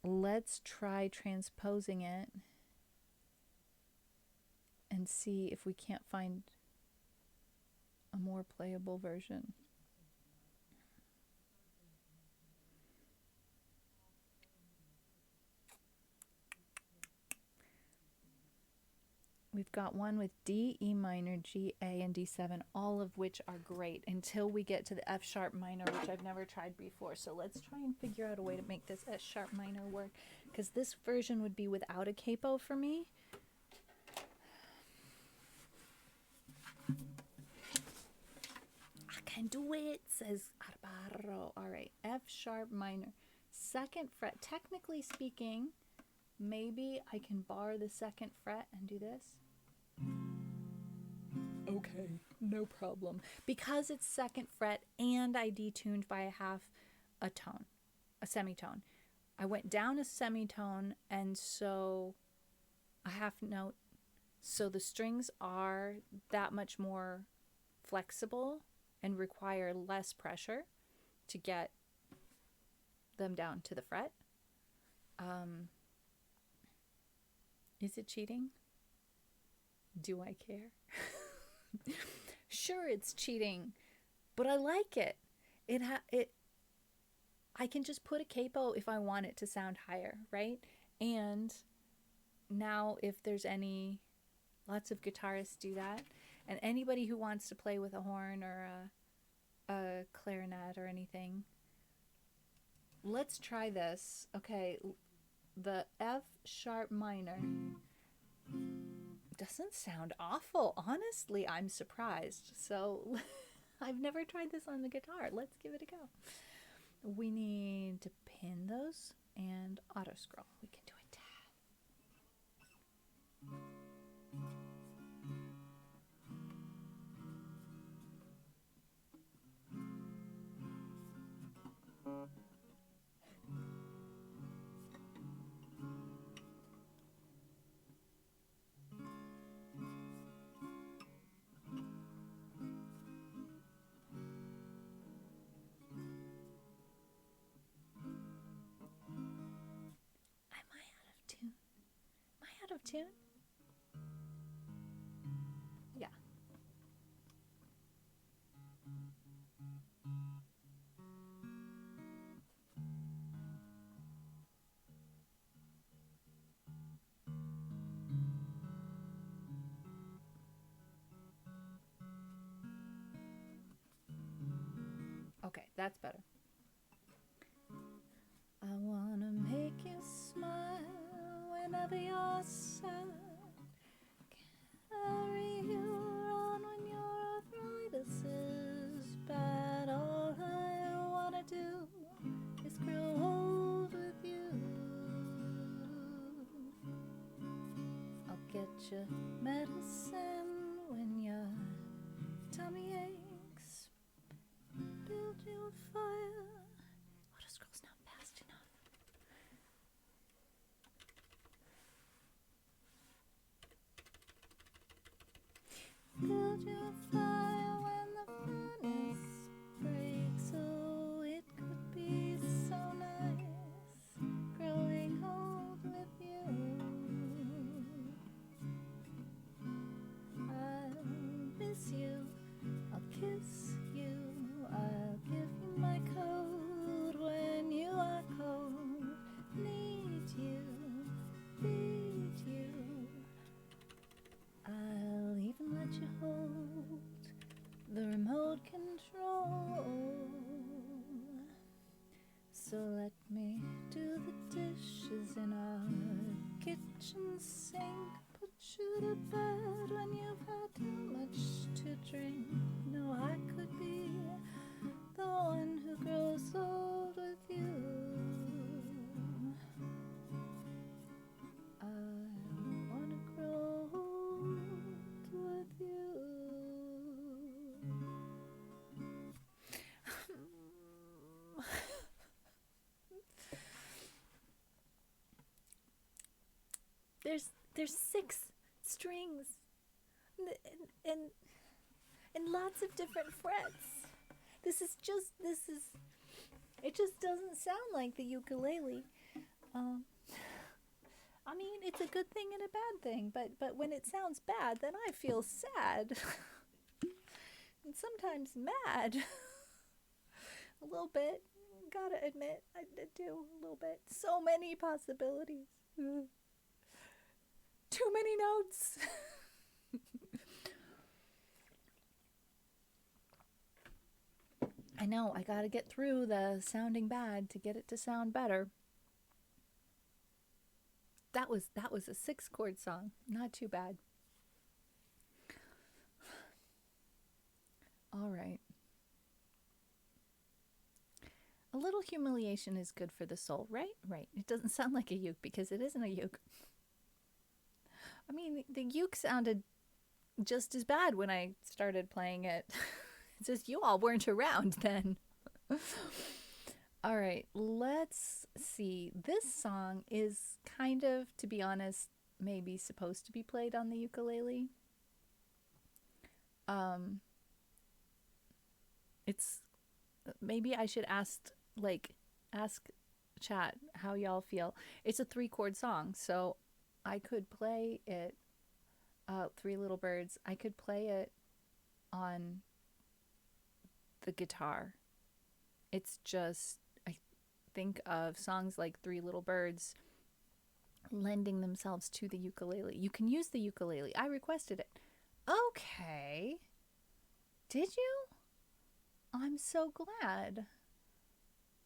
let's try transposing it and see if we can't find a more playable version. We've got one with D, E minor, G, A, and D7, all of which are great until we get to the F sharp minor, which I've never tried before. So let's try and figure out a way to make this F sharp minor work, because this version would be without a capo for me. I can do it, says Arbaro. All right, F sharp minor, 2nd fret. Technically speaking, maybe I can bar the 2nd fret and do this. Okay, no problem. Because it's 2nd fret and I detuned by a tone, a semitone. I went down a semitone, and so a half note. So the strings are that much more flexible and require less pressure to get them down to the fret. Is it cheating? Do I care? Sure, it's cheating, but I like it. I can just put a capo if I want it to sound higher, right? And now if there's lots of guitarists do that, and anybody who wants to play with a horn or a clarinet or anything, let's try this. Okay, the F sharp minor doesn't sound awful. Honestly, I'm surprised. So I've never tried this on the guitar. Let's give it a go. We need to pin those and auto scroll. We can do it. Am I out of tune? Am I out of tune? Yeah. Okay, that's better. I wanna make you smile whenever you're sad. Carry you around when your arthritis is bad. All I wanna do is grow old with you. I'll get you medicine when your tummy aches. Build you a fire. Auto scroll's not fast enough. Build you a fire when the furnace breaks. Oh, it could be so nice growing old with So let me do the dishes in our kitchen sink. Put you to bed when you've had too much to drink. No, I could be the one who grows old with you. I wanna grow old with you. There's 6 strings and lots of different frets. It just doesn't sound like the ukulele. I mean, it's a good thing and a bad thing, but when it sounds bad, then I feel sad. And sometimes mad. A little bit. Gotta admit, I do a little bit. So many possibilities. Too many notes. I know, I gotta get through the sounding bad to get it to sound better. That was a 6-chord song. Not too bad. All right. A little humiliation is good for the soul, right? Right. It doesn't sound like a uke because it isn't a uke. I mean, the uke sounded just as bad when I started playing it. It's just you all weren't around then. All right, let's see. This song is kind of, to be honest, maybe supposed to be played on the ukulele. It's maybe I should ask chat how y'all feel. It's a 3-chord song, so I could play it. 3 Little Birds. I could play it on the guitar. It's just, I think of songs like 3 Little Birds lending themselves to the ukulele. You can use the ukulele. I requested it. Okay. Did you? I'm so glad.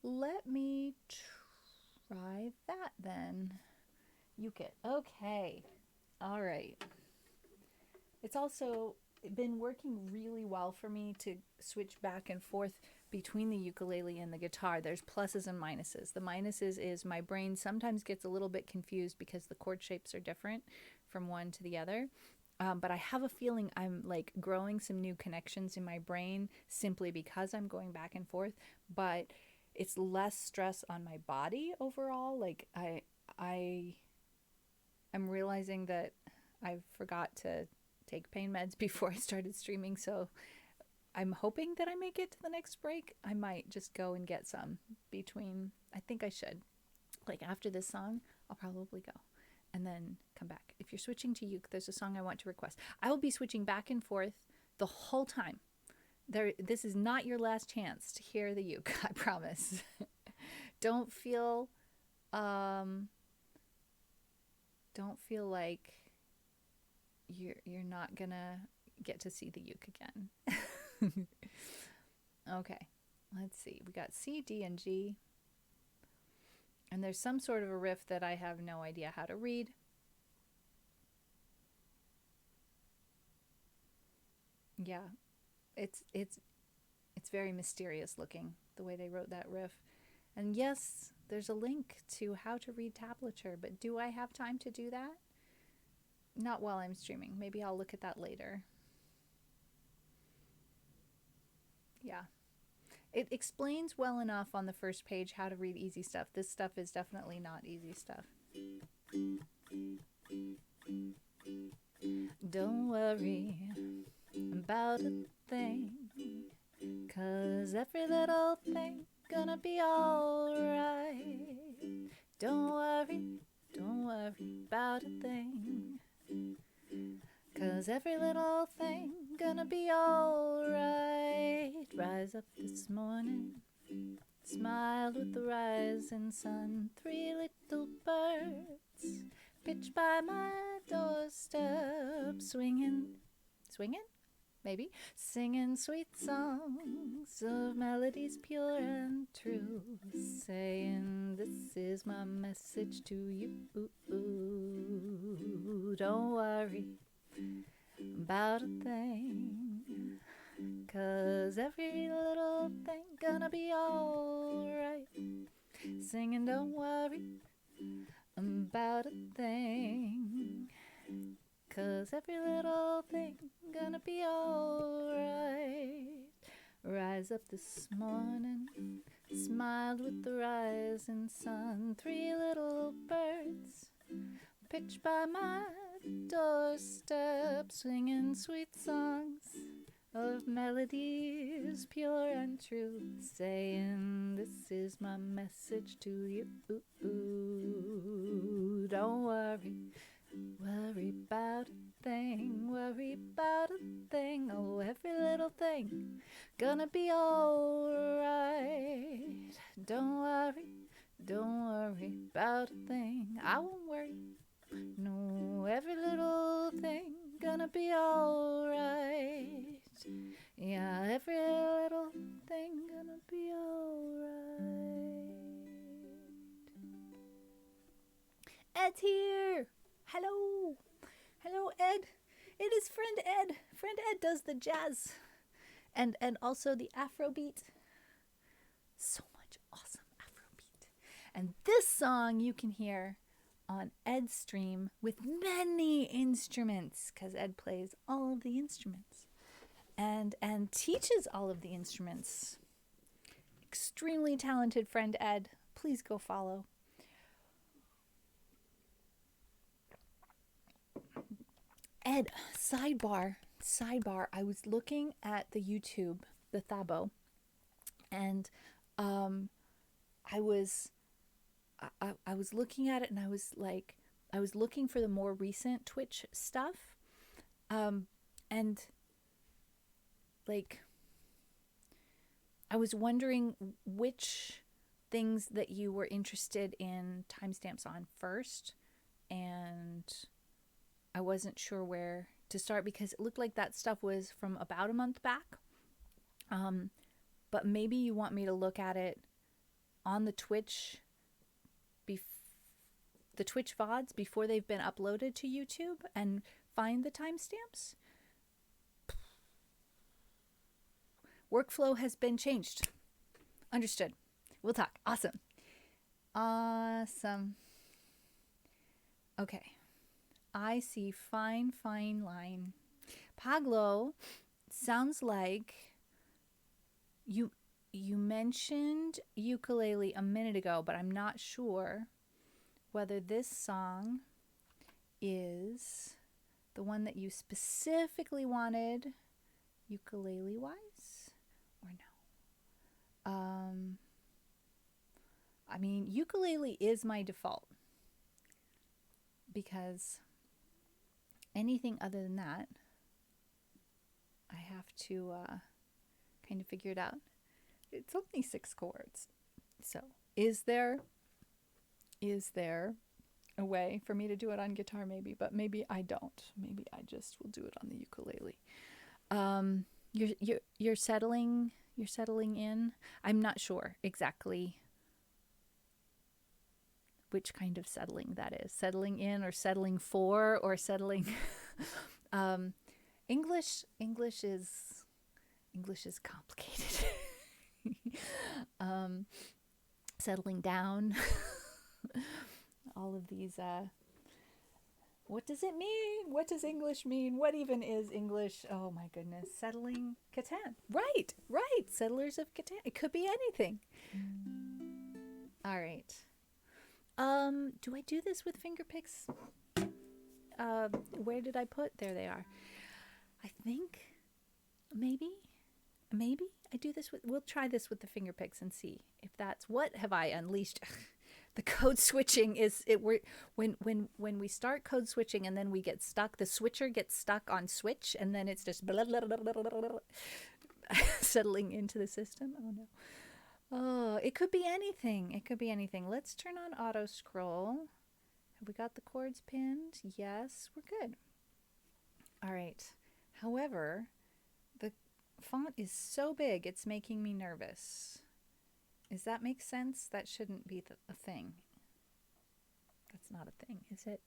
Let me try that then. Uke it. Okay. All right. It's also been working really well for me to switch back and forth between the ukulele and the guitar. There's pluses and minuses. The minuses is my brain sometimes gets a little bit confused because the chord shapes are different from one to the other. But I have a feeling I'm like growing some new connections in my brain simply because I'm going back and forth. But it's less stress on my body overall. Like I'm realizing that I forgot to take pain meds before I started streaming, so I'm hoping that I make it to the next break. I might just go and get some between, I think I should. Like after this song, I'll probably go and then come back. If you're switching to uke, there's a song I want to request. I will be switching back and forth the whole time. This is not your last chance to hear the uke, I promise. Don't feel like you're not gonna get to see the uke again. Okay, let's see. We got C, D, and G. And there's some sort of a riff that I have no idea how to read. Yeah, it's very mysterious looking, the way they wrote that riff. And yes, there's a link to how to read tablature, but do I have time to do that? Not while I'm streaming. Maybe I'll look at that later. Yeah. It explains well enough on the first page how to read easy stuff. This stuff is definitely not easy stuff. Don't worry about a thing, 'cause every little thing gonna be alright. Don't worry about a thing, 'cause every little thing gonna be alright. Rise up this morning, smiled with the rising sun. 3 little birds pitched by my doorstep, swinging? maybe. Singing sweet songs of melodies pure and true, saying this is my message to you. Don't worry about a thing, 'cause every little thing gonna be alright. Singing don't worry about a thing, 'cause every little thing gonna be alright. Rise up this morning, smiled with the rising sun. 3 little birds pitched by my doorstep, singing sweet songs of melodies pure and true, saying this is my message to you. Don't worry about a thing, worry about a thing. Oh, every little thing gonna be alright. Don't worry about a thing. I won't worry. No, every little thing gonna be alright. Yeah, every little thing gonna be alright. Ed's here! Hello! Hello, Ed! It is friend Ed! Friend Ed does the jazz and also the Afrobeat. So much awesome Afrobeat. And this song you can hear on Ed's stream with many instruments, because Ed plays all of the instruments and teaches all of the instruments. Extremely talented friend Ed. Please go follow. Ed, sidebar. I was looking at the YouTube, the Thabo, and I was looking at it, and I was looking for the more recent Twitch stuff, and I was wondering which things that you were interested in timestamps on first, and I wasn't sure where to start because it looked like that stuff was from about a month back. But maybe you want me to look at it on the Twitch, the Twitch VODs before they've been uploaded to YouTube and find the timestamps. Workflow has been changed. Understood. We'll talk. Awesome. Okay. I see fine line. Paglo, sounds like you mentioned ukulele a minute ago, but I'm not sure whether this song is the one that you specifically wanted ukulele-wise or no. I mean, ukulele is my default because anything other than that, I have to kind of figure it out. It's only 6 chords. So, is there a way for me to do it on guitar? Maybe, but maybe I don't. Maybe I just will do it on the ukulele. You're settling in. I'm not sure exactly which kind of settling that is. Settling in or settling for or settling. English is complicated. Settling down. All of these. What does it mean? What does English mean? What even is English? Oh my goodness. Settling Catan. Right. Settlers of Catan. It could be anything. All right. Do I do this with finger picks? Where did I put? There they are. I think maybe I do this with, we'll try this with the finger picks and see if that's, what have I unleashed? The code switching is it. When we start code switching and then we get stuck, the switcher gets stuck on switch, and then it's just blah, blah, blah, blah, blah, blah, settling into the system. Oh no. Oh, it could be anything. Let's turn on auto scroll. Have we got the chords pinned? Yes, we're good. All right. However, font is so big, it's making me nervous. Does that make sense? That shouldn't be a thing. That's not a thing, is it?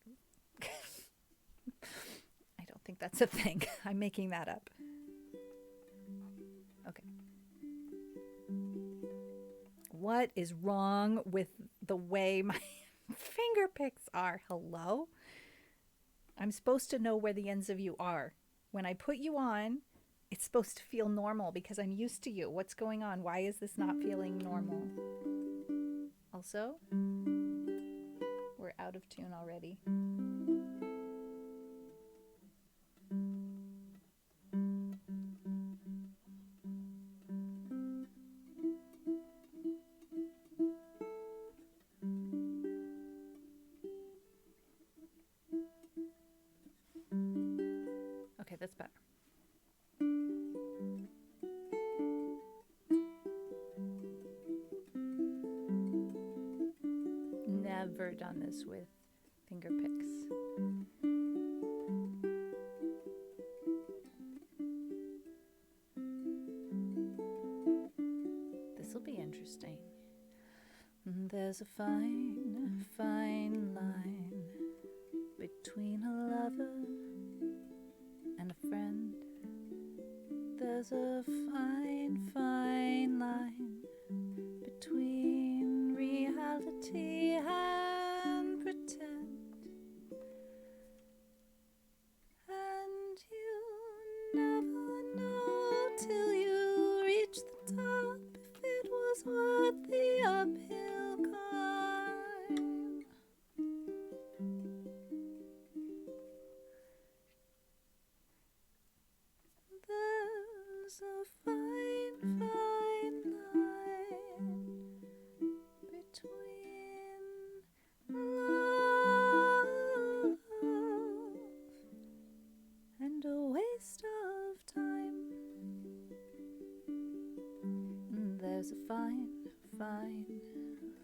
I don't think that's a thing. I'm making that up. Okay. What is wrong with the way my finger picks are? Hello? I'm supposed to know where the ends of you are. When I put you on, it's supposed to feel normal because I'm used to you. What's going on? Why is this not feeling normal? Also, we're out of tune already. Okay, that's better. Never done this with finger picks. This will be interesting. There's a fine, fine line between a lover and a friend. There's a fine, fine line between reality and pretend. And you never know till you reach the top if it was worth the uphill climb. There's a fine, fine line between love and a waste of time. There's a fine, fine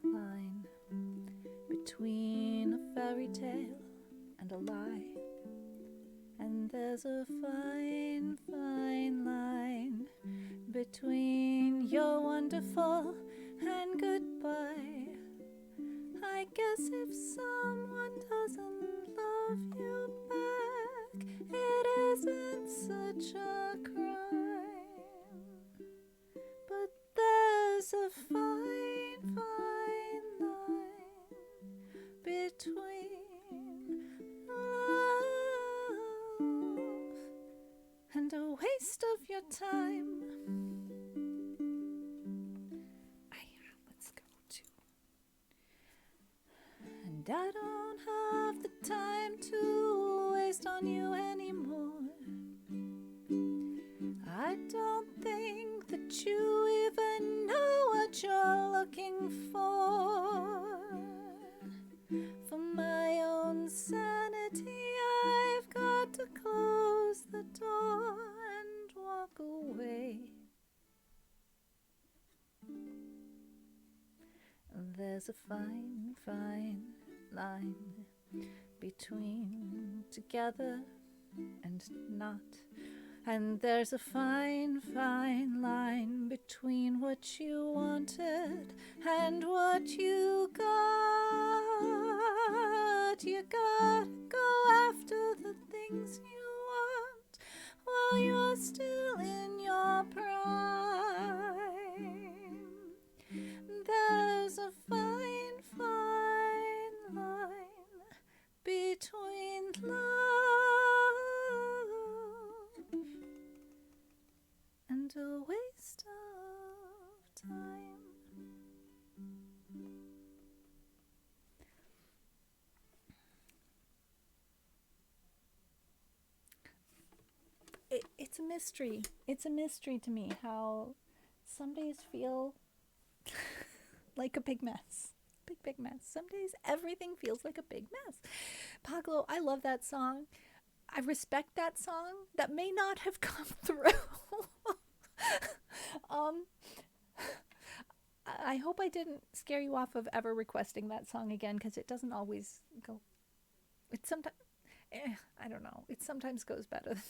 line between a fairy tale and a lie. And there's a fine, fine line between you're wonderful and goodbye. I guess if someone doesn't love you back, it isn't such a crime. But there's a fine, fine line between love and a waste of your time. Let's go to. And I don't have the time to waste on you anymore. I don't think that you even know what you're looking for. For my own sanity, I've got to close the door and walk away. There's a fine, fine line between together and not. And there's a fine, fine line between what you wanted and what you got. You gotta go after the things you want while you're still in your prime. There's a fine, fine line between love and a waste of time. It's a mystery. It's a mystery to me how some days feel like a big mess. Big mess. Some days everything feels like a big mess. Paglo, I love that song. I respect that song. That may not have come through. I hope I didn't scare you off of ever requesting that song again, because it doesn't always go. It sometimes, I don't know. It sometimes goes better than that.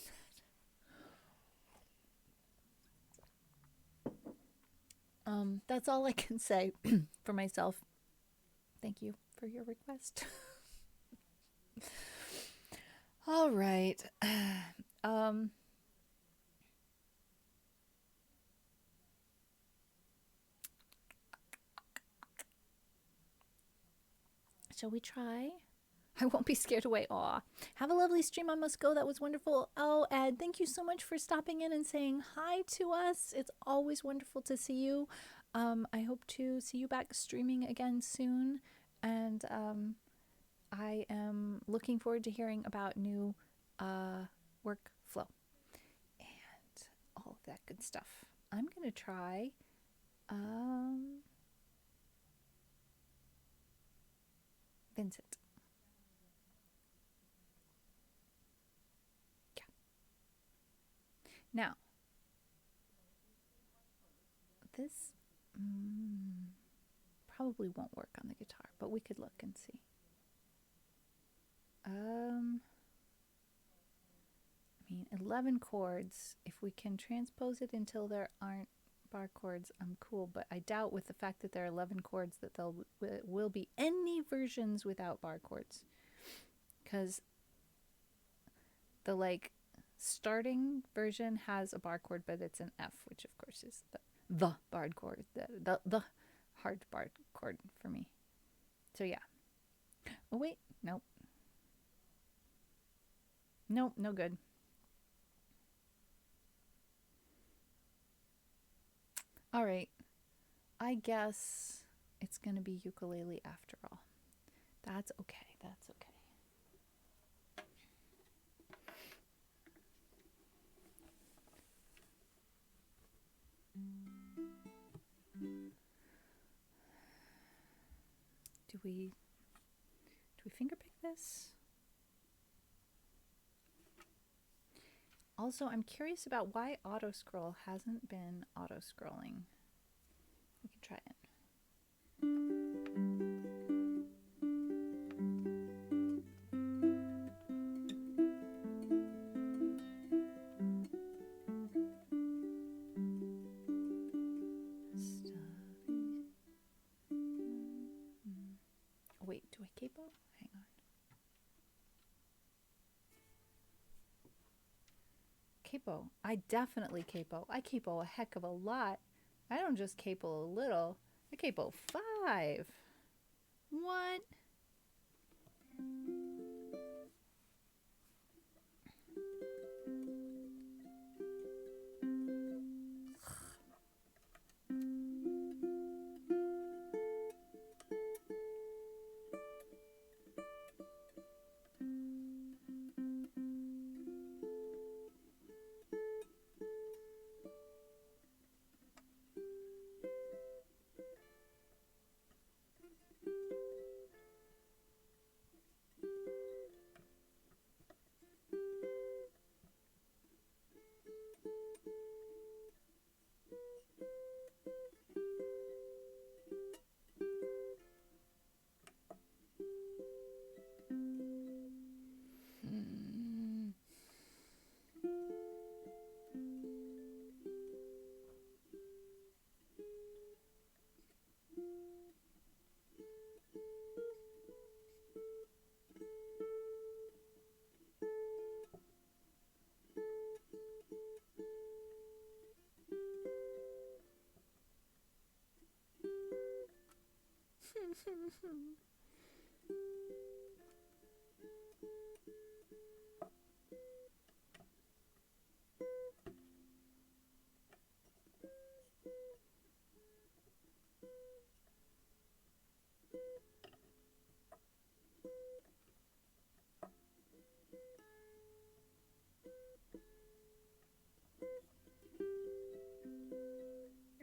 That's all I can say for myself. Thank you for your request. All right. Um, shall we try? I won't be scared away. Aw. Have a lovely stream. I must go. That was wonderful. Oh, Ed, thank you so much for stopping in and saying hi to us. It's always wonderful to see you. I hope to see you back streaming again soon. And I am looking forward to hearing about new workflow and all of that good stuff. I'm going to try Vincent. Yeah. Now, this probably won't work on the guitar, but we could look and see. I mean, 11 chords. If we can transpose it until there aren't bar chords, I'm cool. But I doubt with the fact that there are 11 chords that there will be any versions without bar chords. Because the starting version has a bar chord, but it's an F, which of course is the barred chord, the hard barred chord for me. So yeah. Oh wait, nope. Nope, no good. All right. I guess it's going to be ukulele after all. That's okay. That's okay. Do we fingerpick this? Also, I'm curious about why auto scroll hasn't been auto scrolling. We can try it. Wait, do I capo? Hang on. Capo. I definitely capo. I capo a heck of a lot. I don't just capo a little. I capo 5. What?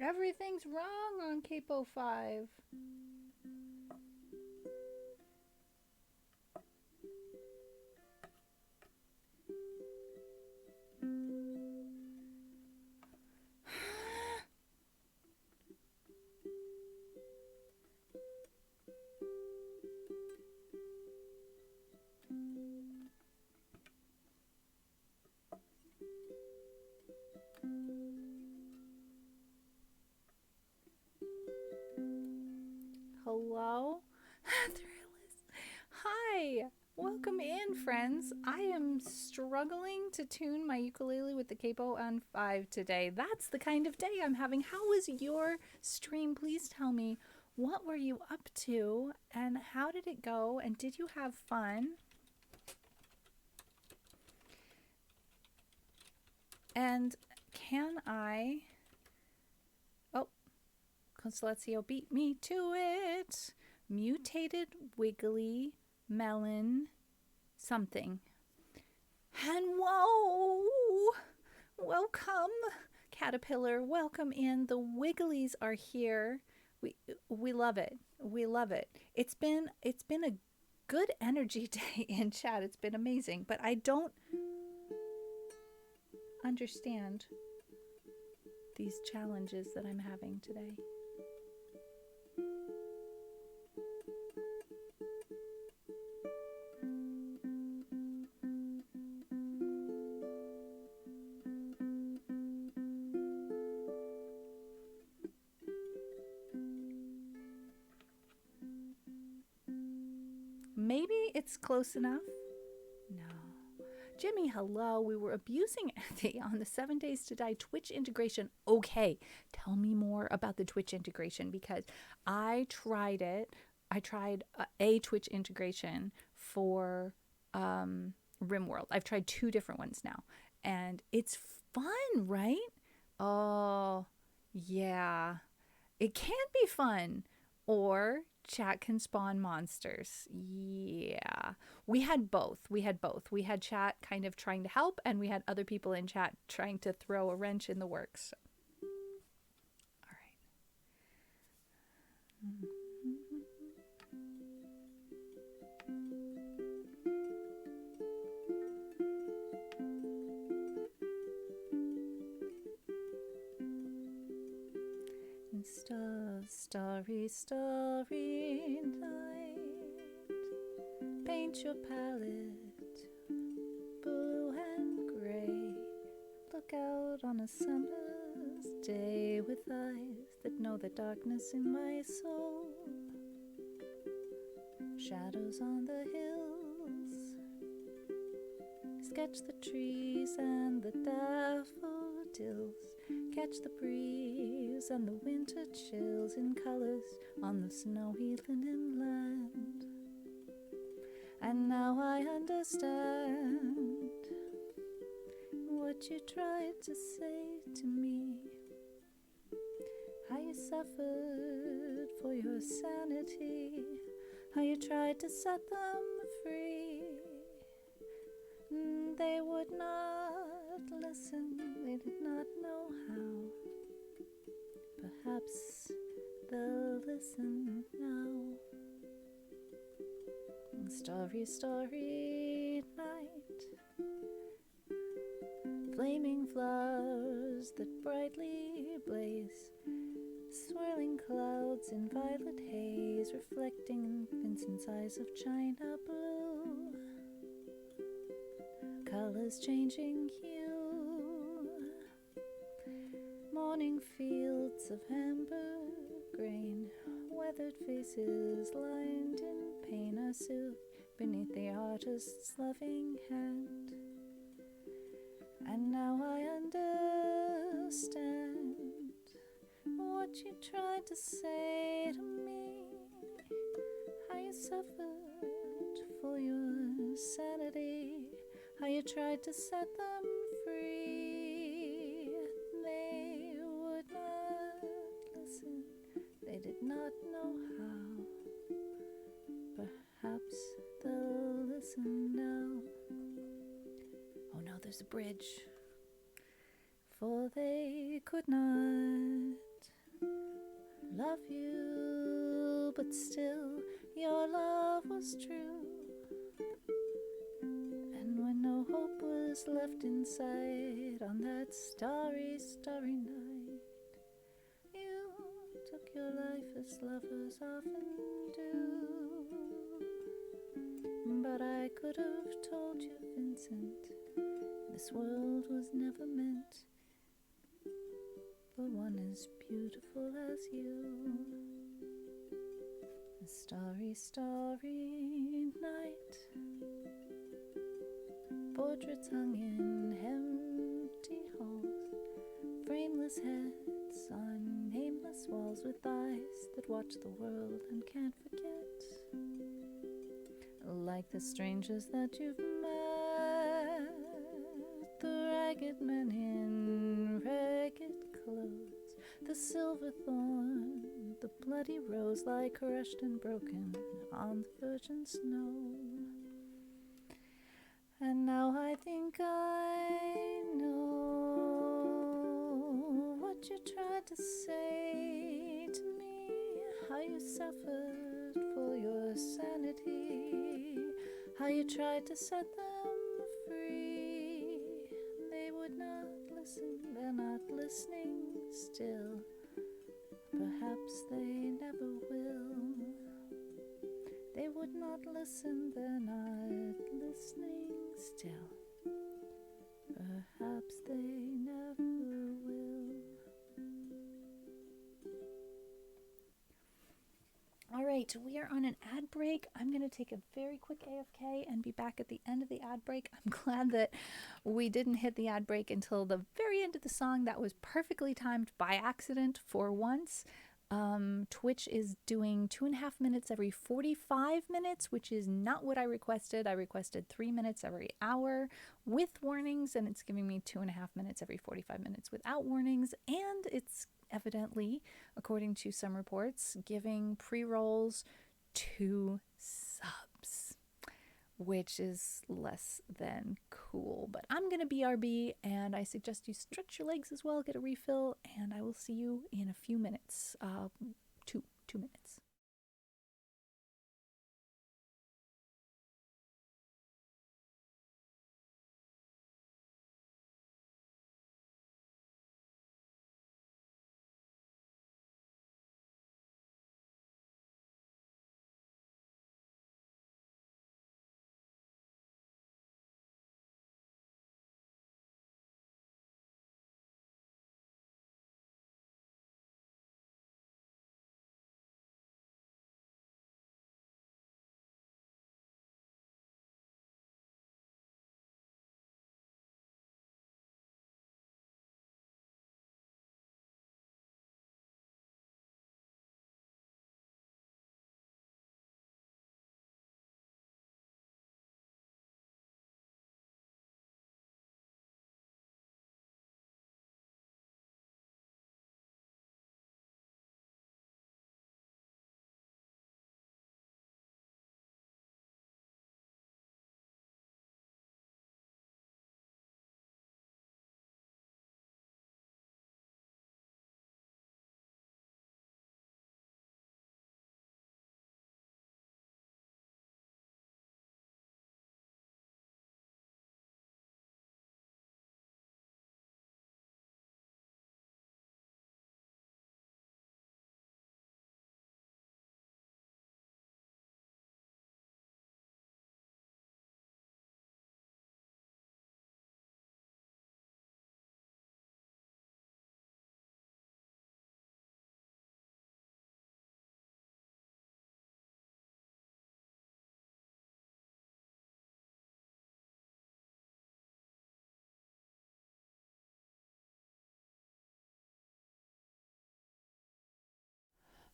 Everything's wrong on capo 5. hello. Hi. Welcome in, friends. I am struggling to tune my ukulele with the capo on 5 today. That's the kind of day I'm having. How was your stream? Please tell me. What were you up to and how did it go? And did you have fun? And can I... Oh, Constellazio beat me to it. Mutated wiggly melon something. And whoa! Welcome, caterpillar. Welcome in. The wigglies are here. We love it. We love it. It's been a good energy day in chat. It's been amazing, but I don't understand these challenges that I'm having today. Maybe it's close enough. No. Jimmy, hello. We were abusing Ethy on the 7 Days to Die Twitch integration. Okay, tell me more about the Twitch integration because I tried it. I tried a Twitch integration for RimWorld. I've tried 2 different ones now. And it's fun, right? Oh, yeah. It can be fun. Or chat can spawn monsters. Yeah. We had both. We had chat kind of trying to help, and we had other people in chat trying to throw a wrench in the works. All right. Starry, starry night, paint your palette blue and gray. Look out on a summer's day with eyes that know the darkness in my soul. Shadows on the hills, sketch the trees and the daffodils. Catch the breeze and the winter chills in colors on the snowy linen land. And now I understand what you tried to say to me. How you suffered for your sanity. How you tried to set them free. They would not listen, they did not know how. Perhaps they'll listen now. Starry, starry night, flaming flowers that brightly blaze, swirling clouds in violet haze, reflecting Vincent's eyes of china blue. Colors changing hue, morning fields of amber grain, weathered faces lined in pain are soothed beneath the artist's loving hand. And now I understand what you tried to say to me, how you suffered for your sanity. How you tried to set them free. They would not listen. They did not know how. Perhaps they'll listen now. Oh no, there's a bridge. For they could not love you, but still your love was true. When no hope was left inside on that starry, starry night, you took your life as lovers often do. But I could have told you, Vincent, this world was never meant for one as beautiful as you. Starry, starry night, portraits hung in empty halls, frameless heads on nameless walls, with eyes that watch the world and can't forget. Like the strangers that you've met, the ragged men in ragged clothes, the silver thorn, the bloody rose, lie crushed and broken on the virgin snow. And now I think I know what you tried to say to me, how you suffered for your sanity, how you tried to set them free. They would not listen, they're not listening still. Perhaps they never will. They would not listen, they're not listening still. Perhaps they never will. All right, we are on an ad break. I'm going to take a very quick AFK and be back at the end of the ad break. I'm glad that we didn't hit the ad break until the very end of the song. That was perfectly timed by accident for once. Twitch is doing 2.5 minutes every 45 minutes, which is not what I requested. I requested 3 minutes every hour with warnings, and it's giving me 2.5 minutes every 45 minutes without warnings. And it's evidently, according to some reports, giving pre-rolls 2 subs, which is less than cool. But I'm going to BRB, and I suggest you stretch your legs as well, get a refill, and I will see you in a few minutes. 2 minutes.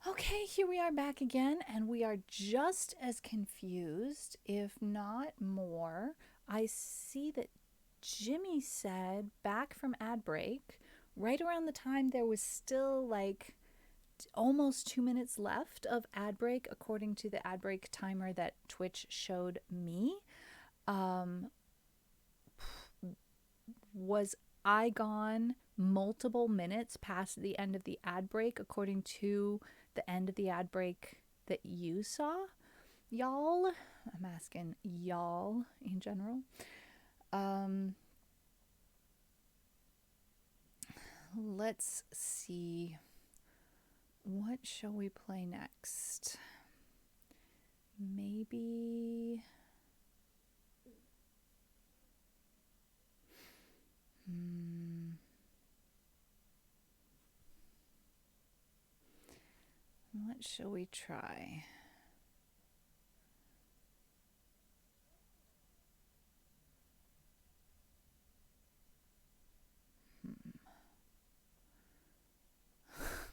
Okay, here we are back again, and we are just as confused, if not more. I see that Jimmy said back from ad break, right around the time there was still like almost 2 minutes left of ad break, according to the ad break timer that Twitch showed me. Was I gone multiple minutes past the end of the ad break, according to the end of the ad break that you saw? Y'all? I'm asking y'all in general. Let's see. What shall we play next? Maybe... What shall we try?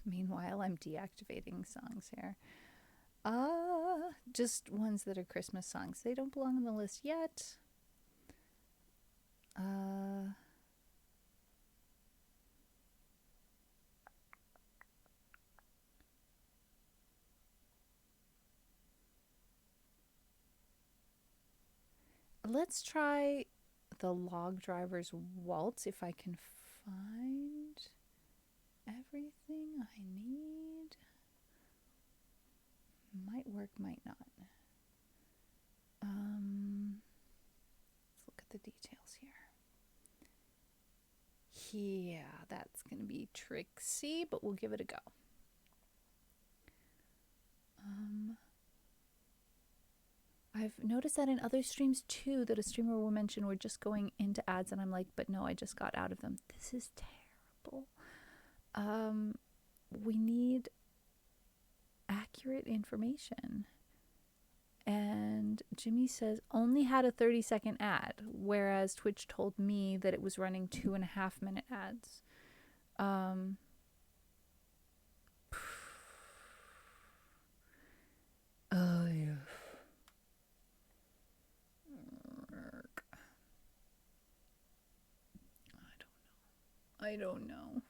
Meanwhile, I'm deactivating songs here. Just ones that are Christmas songs. They don't belong on the list yet. Let's try the Log Driver's Waltz if I can find everything I need. Might work, might not. Let's look at the details here. Yeah, that's going to be tricksy, but we'll give it a go. I've noticed that in other streams too, that a streamer will mention we're just going into ads, and I'm like, but no, I just got out of them. This is terrible. We need accurate information. And Jimmy says only had a 30-second ad, whereas Twitch told me that it was running 2.5-minute ads. Oh, yeah. I don't know.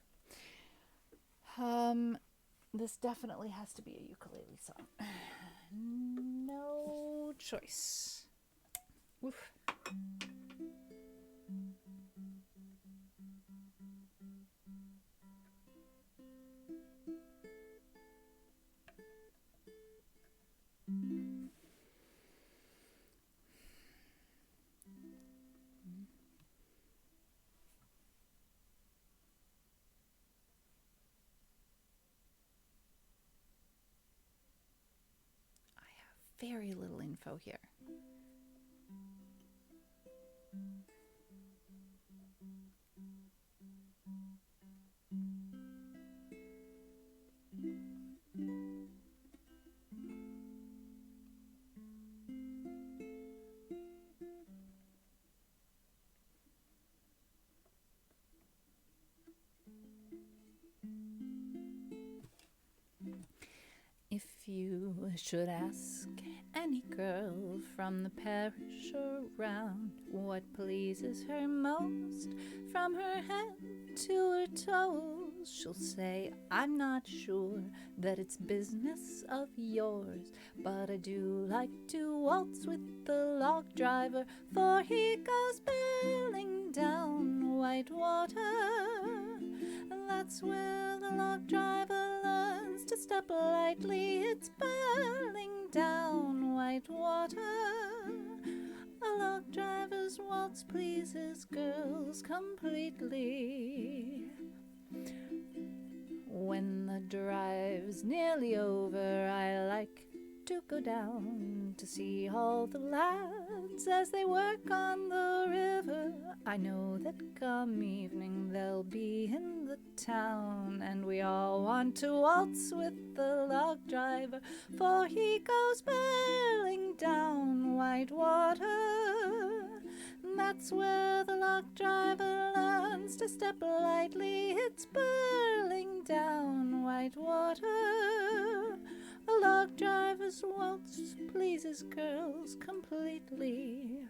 This definitely has to be a ukulele song. No choice. Oof. Very little info here. If you should ask any girl from the parish around what pleases her most, from her head to her toes, she'll say, I'm not sure that it's business of yours, but I do like to waltz with the log driver, for he goes barreling down Whitewater. That's where the log driver learns to step lightly. It's barreling down Whitewater. A log driver's waltz pleases girls completely. When the drive's nearly over, I like to go down to see all the lads as they work on the river. I know that come evening they'll be in the town, and we all want to waltz with the log driver, for he goes barreling down Whitewater. That's where the log driver learns to step lightly. It's barreling down Whitewater. A log driver's waltz pleases girls completely.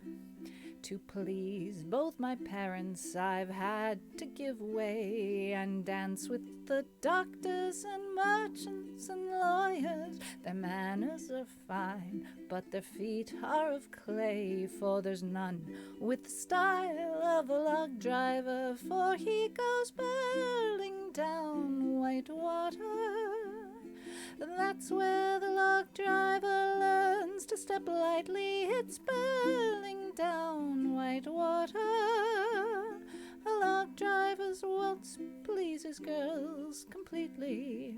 To please both my parents, I've had to give way and dance with the doctors and merchants and lawyers. Their manners are fine, but their feet are of clay, for there's none with the style of a log driver, for he goes barreling down Whitewater. That's where the log driver learns to step lightly. It's barreling down Whitewater. A log driver's waltz pleases girls completely.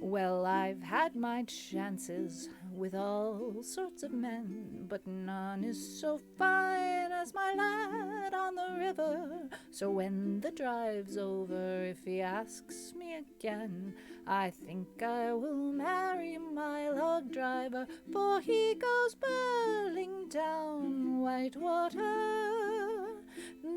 Well, I've had my chances with all sorts of men, but none is so fine as my lad on the river. So when the drive's over, if he asks me again, I think I will marry my log driver, for he goes barreling down Whitewater.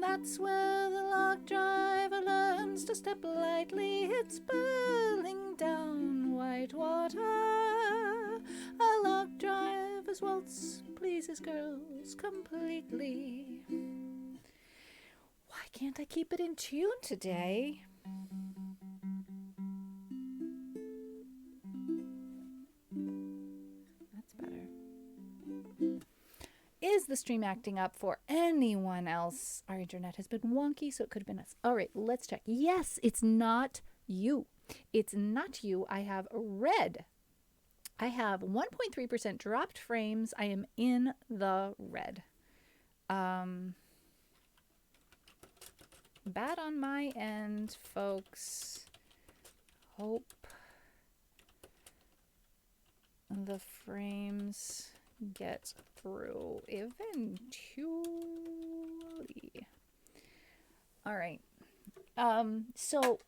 That's where the log driver learns to step lightly. It's spilling down white water. A log driver's waltz pleases girls completely. Why can't I keep it in tune today? That's better. Is the stream acting up for anyone else? Our internet has been wonky, so it could have been us. All right, let's check. Yes, it's not you. It's not you. I have red. I have 1.3% dropped frames. I am in the red. Bad on my end, folks. Hope the frames get through eventually. All right. So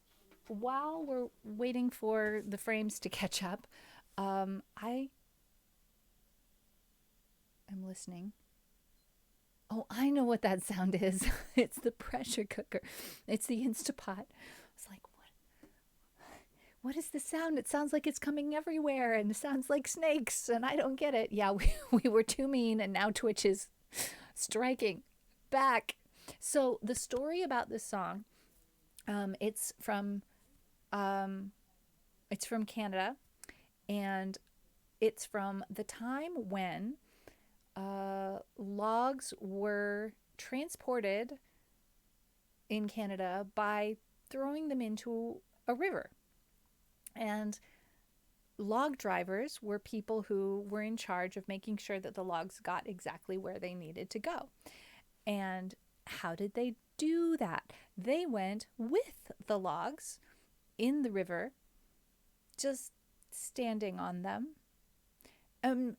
while we're waiting for the frames to catch up, I am listening. Oh, I know what that sound is. It's the pressure cooker. It's the Instapot. It's like, what is the sound? It sounds like it's coming everywhere, and it sounds like snakes, and I don't get it. Yeah, we were too mean, and now Twitch is striking back. So the story about this song, it's from Canada, and it's from the time when logs were transported in Canada by throwing them into a river. And log drivers were people who were in charge of making sure that the logs got exactly where they needed to go. And how did they do that? They went with the logs in the river, just standing on them,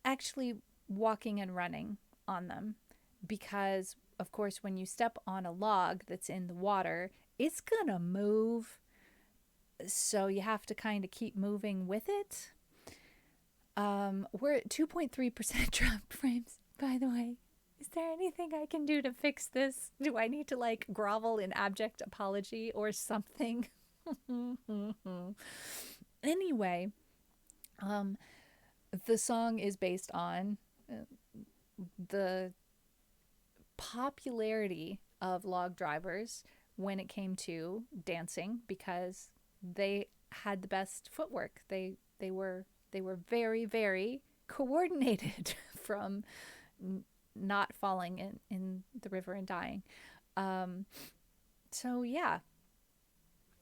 actually walking and running on them, because of course when you step on a log that's in the water, it's gonna move. So you have to kind of keep moving with it. We're at 2.3% dropped frames, by the way. Is there anything I can do to fix this? Do I need to like grovel in abject apology or something? Anyway, the song is based on the popularity of log drivers when it came to dancing, because they had the best footwork. They were very, very coordinated from not falling in the river and dying. So yeah,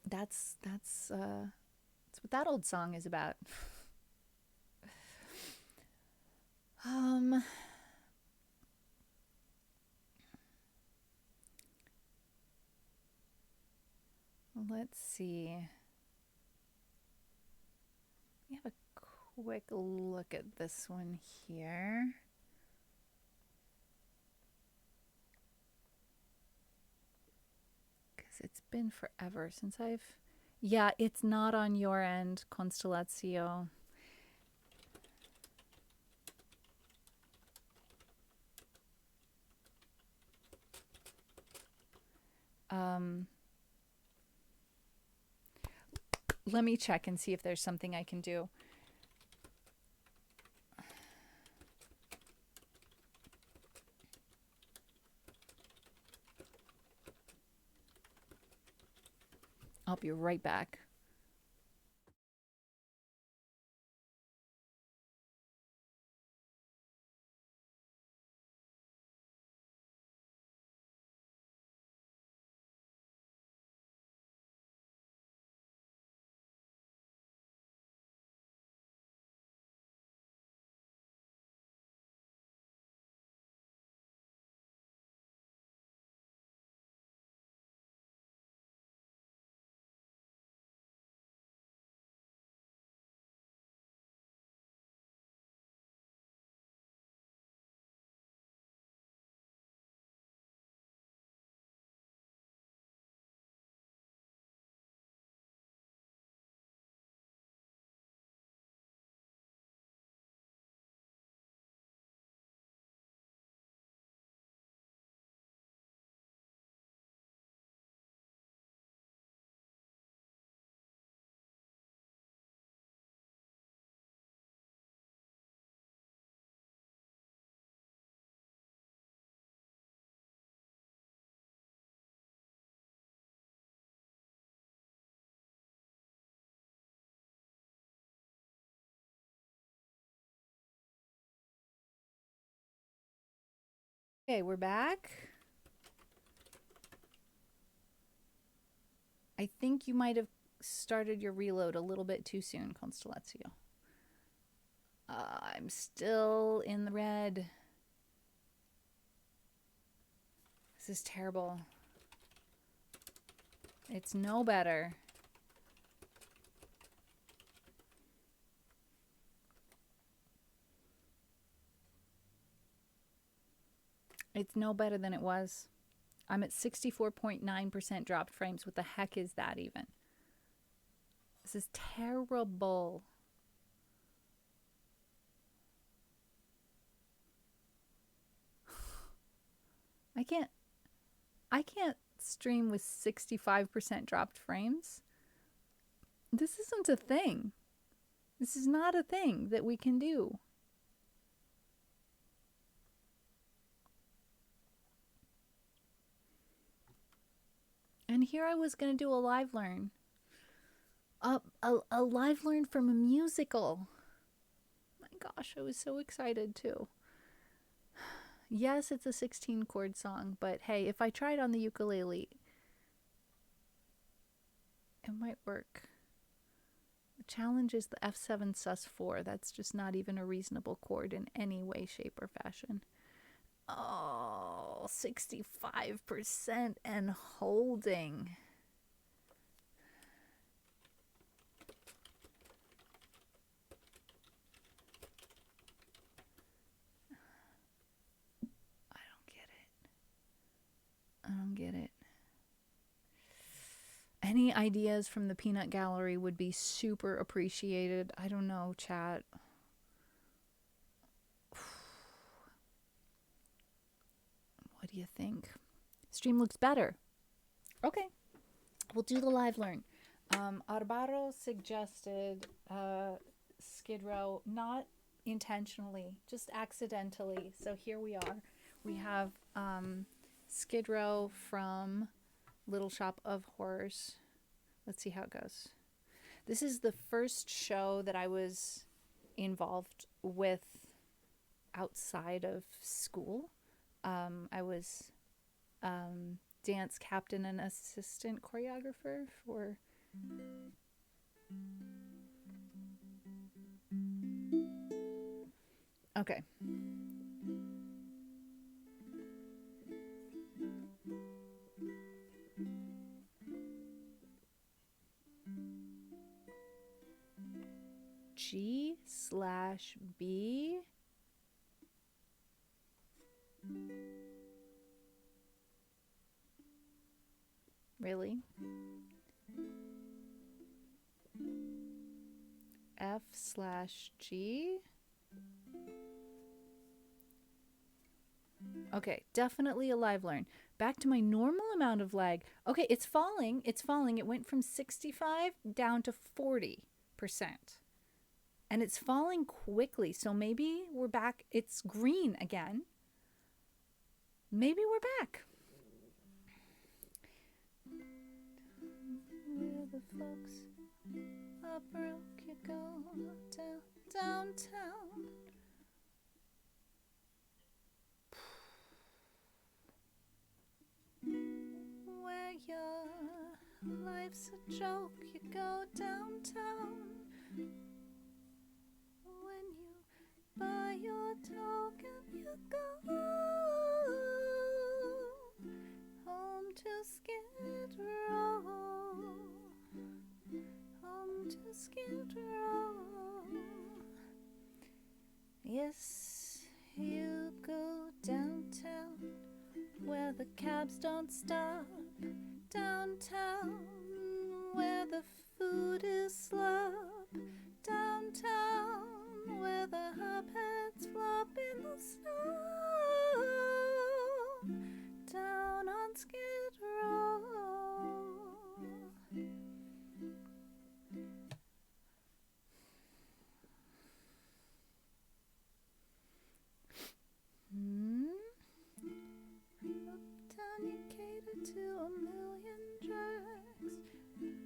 that's what that old song is about. Let's see. We have a quick look at this one here. Because it's been forever since I've... Yeah, it's not on your end, Constellatio. Let me check and see if there's something I can do. I'll be right back. Okay, we're back. I think you might have started your reload a little bit too soon, Constellatio. I'm still in the red. This is terrible. It's no better. It's no better than it was. I'm at 64.9% dropped frames. What the heck is that even? This is terrible. I can't stream with 65% dropped frames. This isn't a thing. This is not a thing that we can do. And here I was going to do a live learn. A live learn from a musical. My gosh, I was so excited too. Yes, it's a 16 chord song, but hey, if I tried on the ukulele, it might work. The challenge is the F7 sus4. That's just not even a reasonable chord in any way, shape, or fashion. Oh, 65% and holding. I don't get it. Any ideas from the peanut gallery would be super appreciated. I don't know, chat. What do you think? Stream looks better. Okay, we'll do the live learn. Arbaro suggested Skid Row, not intentionally, just accidentally. So here we are. We have Skid Row from Little Shop of Horrors. Let's see how it goes. This is the first show that I was involved with outside of school. I was dance captain and assistant choreographer for okay. G/B. Really? F/G. Okay, definitely a live learn. Back to my normal amount of lag. Okay, it's falling. It's falling. It went from 65 down to 40%. And it's falling quickly. So maybe we're back. It's green again. Maybe we're back. Where the folks are broke, you go downtown. Where your life's a joke, you go downtown. When you buy your token, you go home to Skid Row. Home to Skid Row. Yes, you go downtown where the cabs don't stop. Downtown where the food is slop. Downtown where the hubheads flop in the snow. Down on Skid Row. Uptown you cater to a million drugs.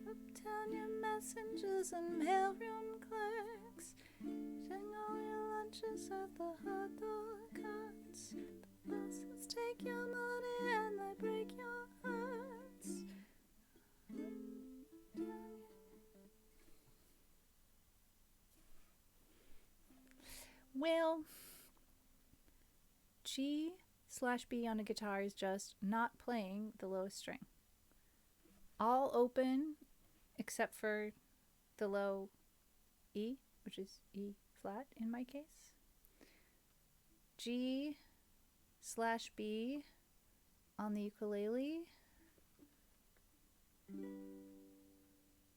Uptown your messengers and mailroom clerks. Sing all your lunches at the hot dog carts. The buses take your money and they break your hearts. Well, G/B on a guitar is just not playing the lowest string. All open except for the low E, which is E flat in my case. G/B on the ukulele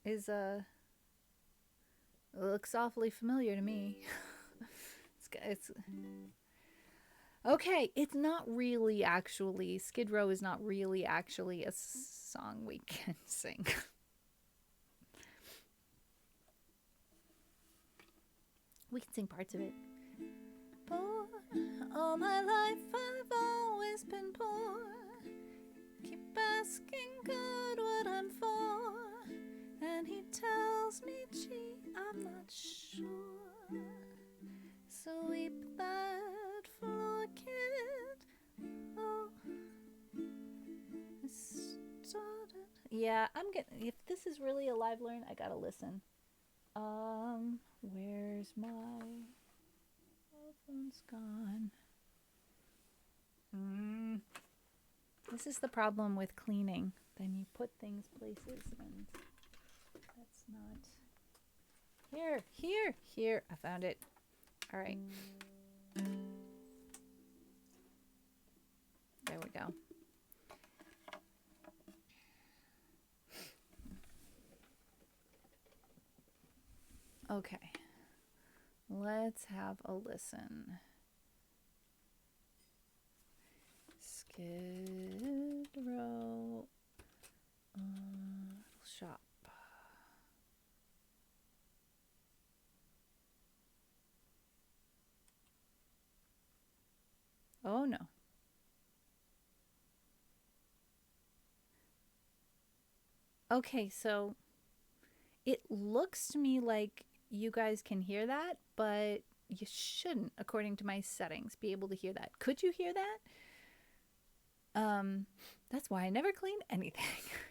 is looks awfully familiar to me. it's okay. It's not really actually. Skid Row is not really actually a song we can sing. We can sing parts of it. Poor, all my life I've always been poor. Keep asking God what I'm for, and he tells me, gee, I'm not sure. So weep that floor, kid. Oh, I started. Yeah, I'm getting. If this is really a live learn, I gotta listen. Where's my phone's gone? This is the problem with cleaning. Then you put things places and that's not... Here. I found it. All right. There we go. Okay. Let's have a listen. Skid Row shop. Oh no. Okay, so it looks to me like you guys can hear that, but you shouldn't, according to my settings, be able to hear that. Could you hear that? That's why I never clean anything.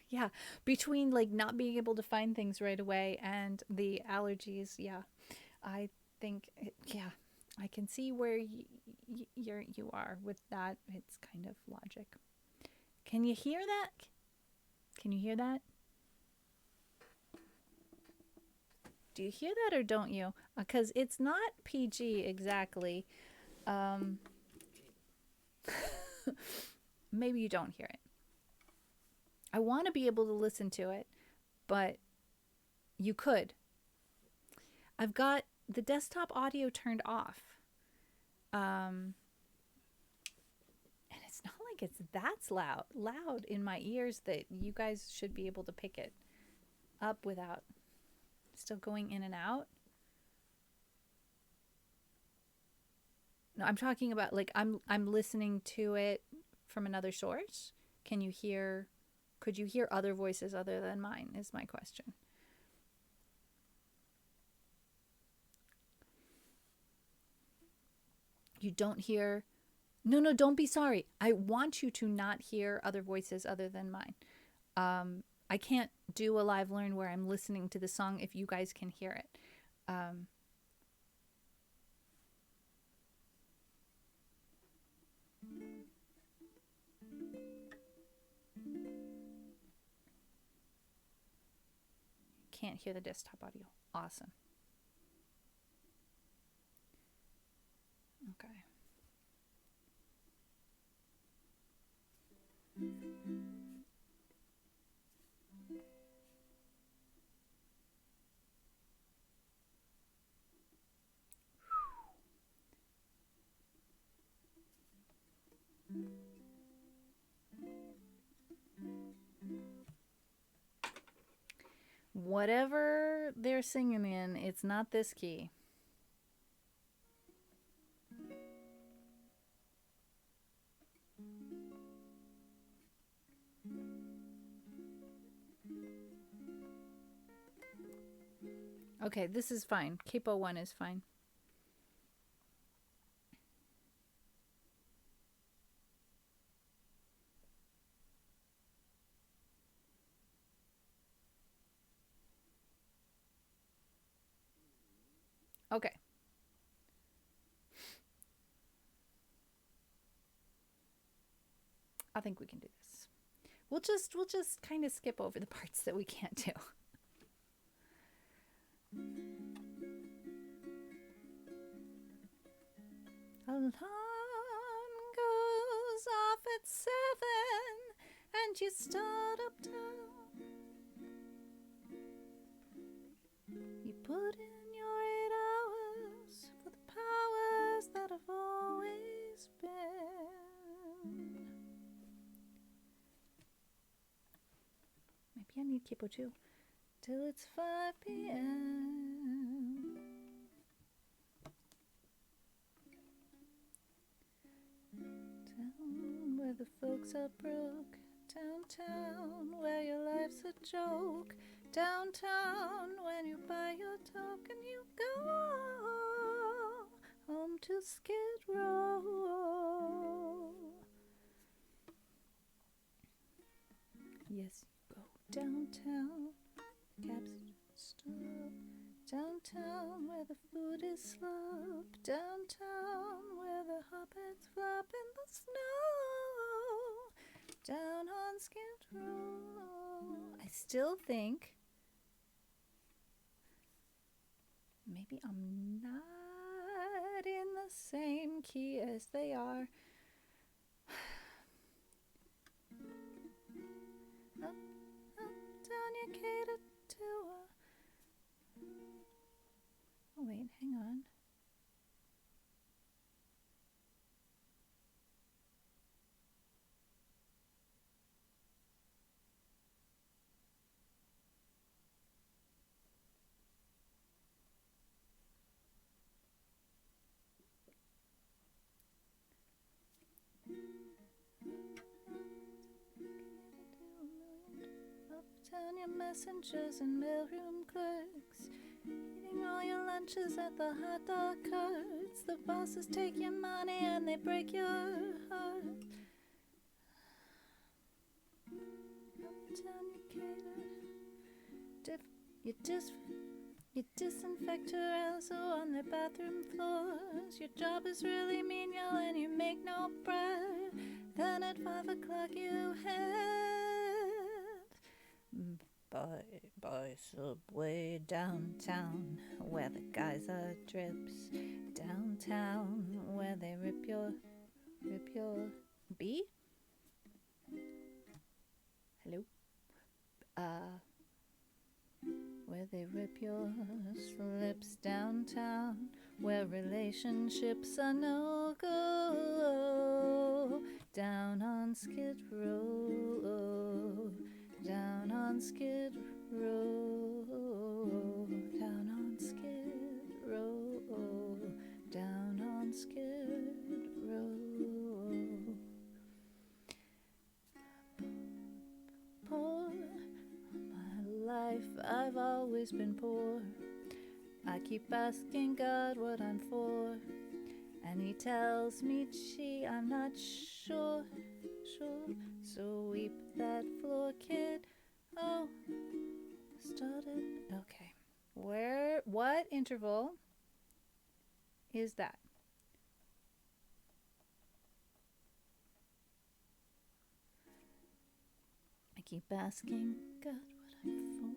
Yeah, between like not being able to find things right away and the allergies, yeah, I think, yeah, I can see where you are with that. It's kind of logic. Can you hear that? Can you hear that? Do you hear that or don't you? Because it's not PG exactly. Maybe you don't hear it. I want to be able to listen to it, but you could. I've got the desktop audio turned off. And it's not like it's that loud in my ears that you guys should be able to pick it up without still going in and out. No, I'm talking about like I'm listening to it from another source. Could you hear other voices other than mine is my question. You don't hear... No, don't be sorry. I want you to not hear other voices other than mine. I can't do a live learn where I'm listening to the song if you guys can hear it. Can't hear the desktop audio. Awesome. Okay. Whatever they're singing in, it's not this key. Okay, this is fine. Capo 1 is fine. Okay. I think we can do this. We'll just kind of skip over the parts that we can't do. Alarm goes off at 7 and you start uptown. You put in your 8 hours for the powers that have always been. Maybe I need capo too. Till it's 5 p.m. Down where the folks are broke. Downtown where your life's a joke. Downtown when you buy your token you go home to Skid Row. Yes, you go downtown. Cabs stop. Downtown where the food is slop. Downtown where the hobbits flop in the snow. Down on Skid Row. I still think maybe I'm not in the same key as they are. Up, down you cater to a... Oh wait, hang on. Uptown your messengers and mailroom clerks, eating all your lunches at the hot dog carts. The bosses take your money and they break your heart. Uptown you cater, you disinfect terrazzo on their bathroom floors. Your job is really menial and you make no bread. Then at 5 o'clock you head by subway downtown where the guys are drips. Downtown where they rip your B? Hello? Where they rip your slips. Downtown where relationships are no go. Down on Skid Row. Down on Skid Row. Down on Skid Row. Down on Skid Row. Poor my life, I've always been poor. I keep asking God what I'm for, and he tells me, gee, I'm not sure. So weep that floor, kid. Oh, started. Okay. What interval is that? I keep asking God what I'm for,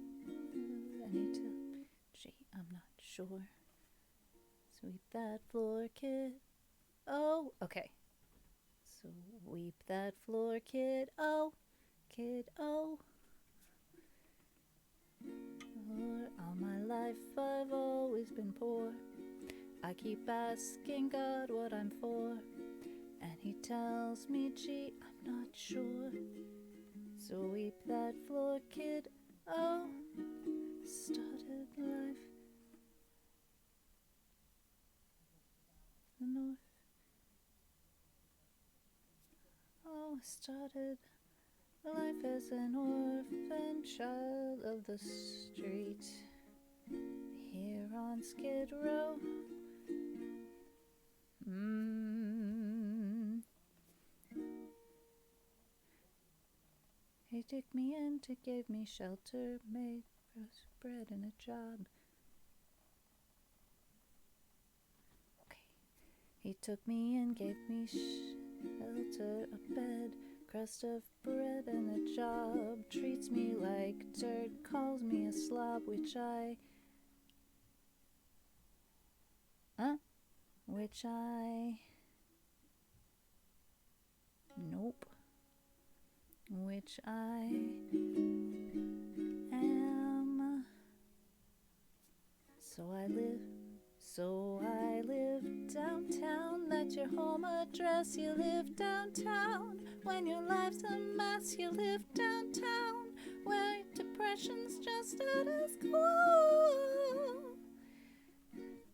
and he tells me, gee, I'm not sure. Sweep that floor, kid. Oh, okay. So weep that floor, kid. Oh, kid. Oh. All my life I've always been poor. I keep asking God what I'm for, and he tells me, gee, I'm not sure. So weep that floor, kid. Oh, started life the north. Oh, started life as an orphan child of the street here on Skid Row. He took me in to give me shelter, made bread and a job. He took me and gave me shelter, a bed, crust of bread and a job. Treats me like dirt, calls me a slob, which I nope, which I am. So I live downtown. That's your home address. You live downtown. When your life's a mess, you live downtown. Where depression's just out of school.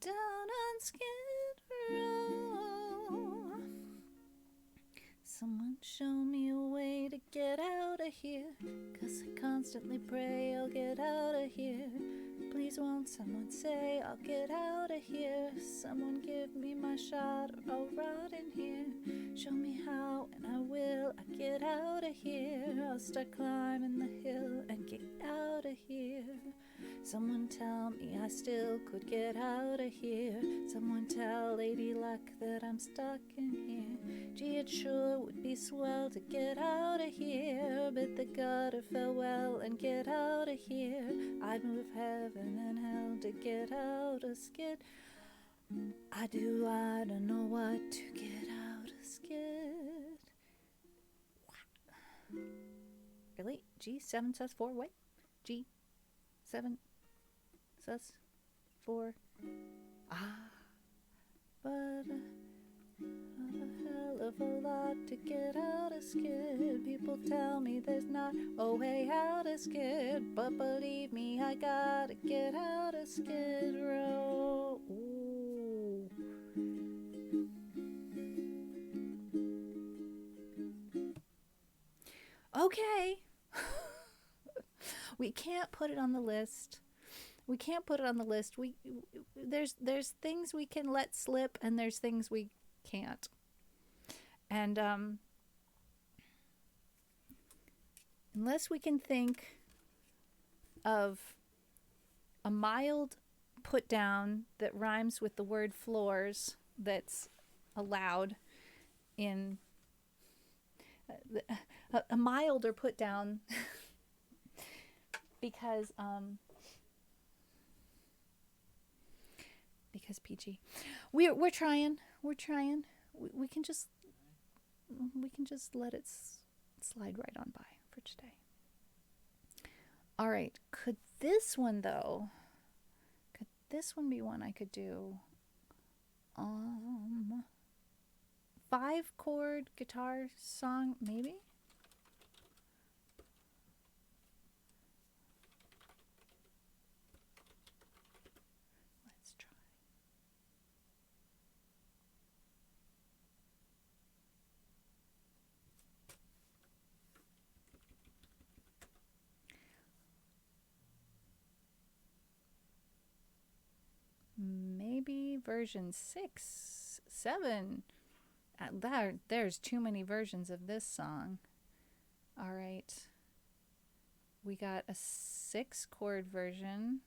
Down on Skid Row. Someone show me a way to get out of here, 'cause I constantly pray I'll get out of here. Please won't someone say I'll get out of here. Someone give me my shot or I'll rot in here. Show me how and I will. I get out of here. I'll start climbing the hill and get out of here. Someone tell me I still could get out of here. Someone tell Lady Luck that I'm stuck in here. Gee, it sure would be swell to get out of here. Bid the gutter farewell and get out of here. I'd move heaven and hell to get out of Skid. I don't know what to get out of Skid. Really? G7 sus 4, wait. G7 sus 4. But a hell of a lot to get out of Skid. People tell me there's not a way out of Skid, but believe me, I gotta get out of Skid Row. Ooh. Okay. We can't put it on the list. There's things we can let slip, and there's things we can't. And unless we can think of a mild put down that rhymes with the word floors that's allowed in a milder put down because PG. We're trying. We can just let it slide right on by for today. All right. Could this one be one I could do? 5-chord guitar song, maybe? Let's try. Maybe version 6, 7. There's too many versions of this song. All right. We got a 6-chord version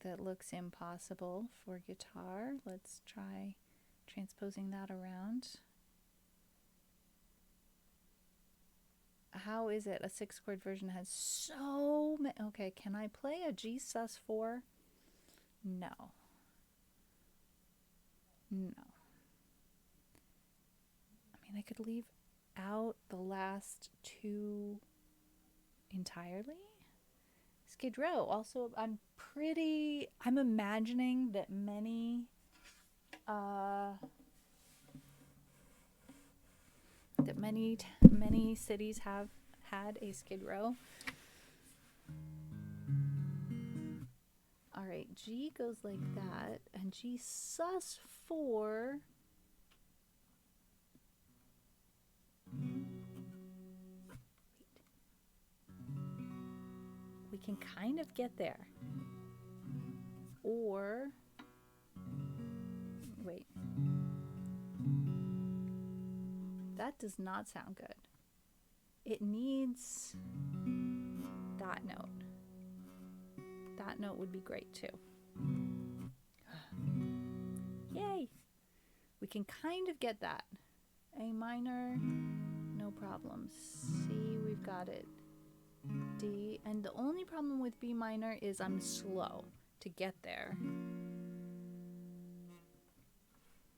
that looks impossible for guitar. Let's try transposing that around. How is it? A 6-chord version has so many. Okay, can I play a G sus 4? No. I could leave out the last 2 entirely. Skid Row. Also, I'm imagining that many cities have had a Skid Row. All right, G goes like that, and G sus 4. We can kind of get there. Or, wait. That does not sound good. It needs that note. That note would be great too. Yay! We can kind of get that. A minor, no problem. C, we've got it. D, and the only problem with B minor is I'm slow to get there.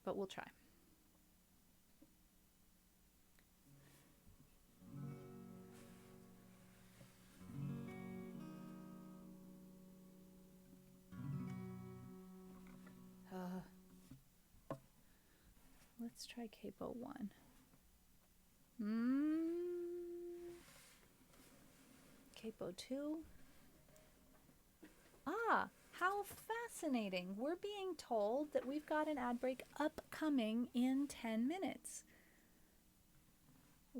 But we'll try. Let's try capo 1. Capo 2. Ah, how fascinating. We're being told that we've got an ad break upcoming in 10 minutes.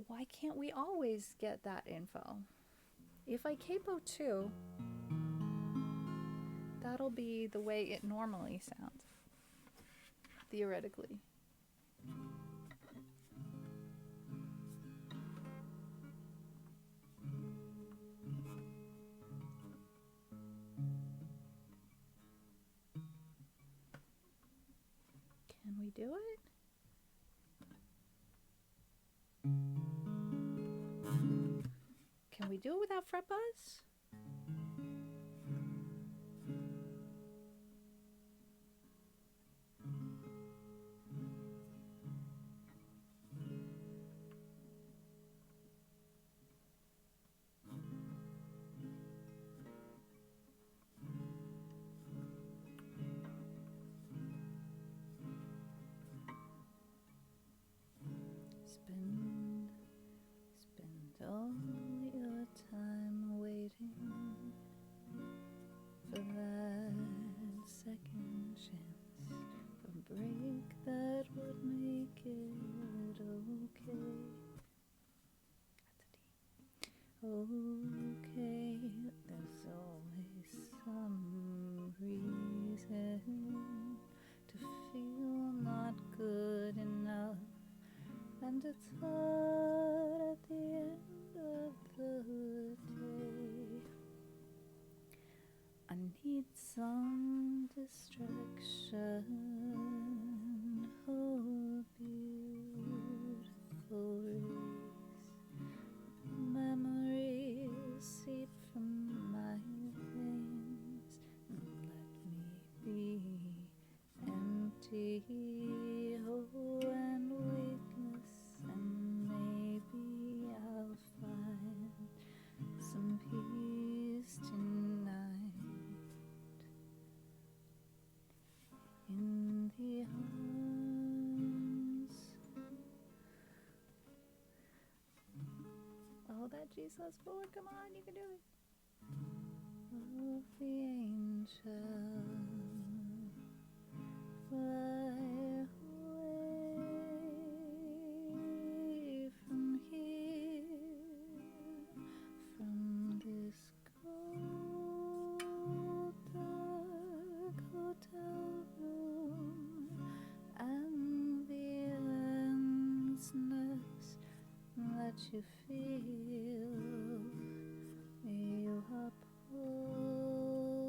Why can't we always get that info? If I capo 2, that'll be the way it normally sounds, theoretically. Can we do it? Can we do it without fret buzz? Spend all your time waiting for that second chance, for a break that would make it okay. Okay, there's always some reason to feel not good enough, and it's hard at the end of the day. I need some distraction, oh beautiful race. Memories seep from my veins and let me be empty, oh, and weightless, and maybe I'll find some peace tonight in the arms. Oh, that G sus 4, come on, you can do it. Of the angel, fly away from here, from this cold, dark hotel room, and the endlessness that you feel. You are pulled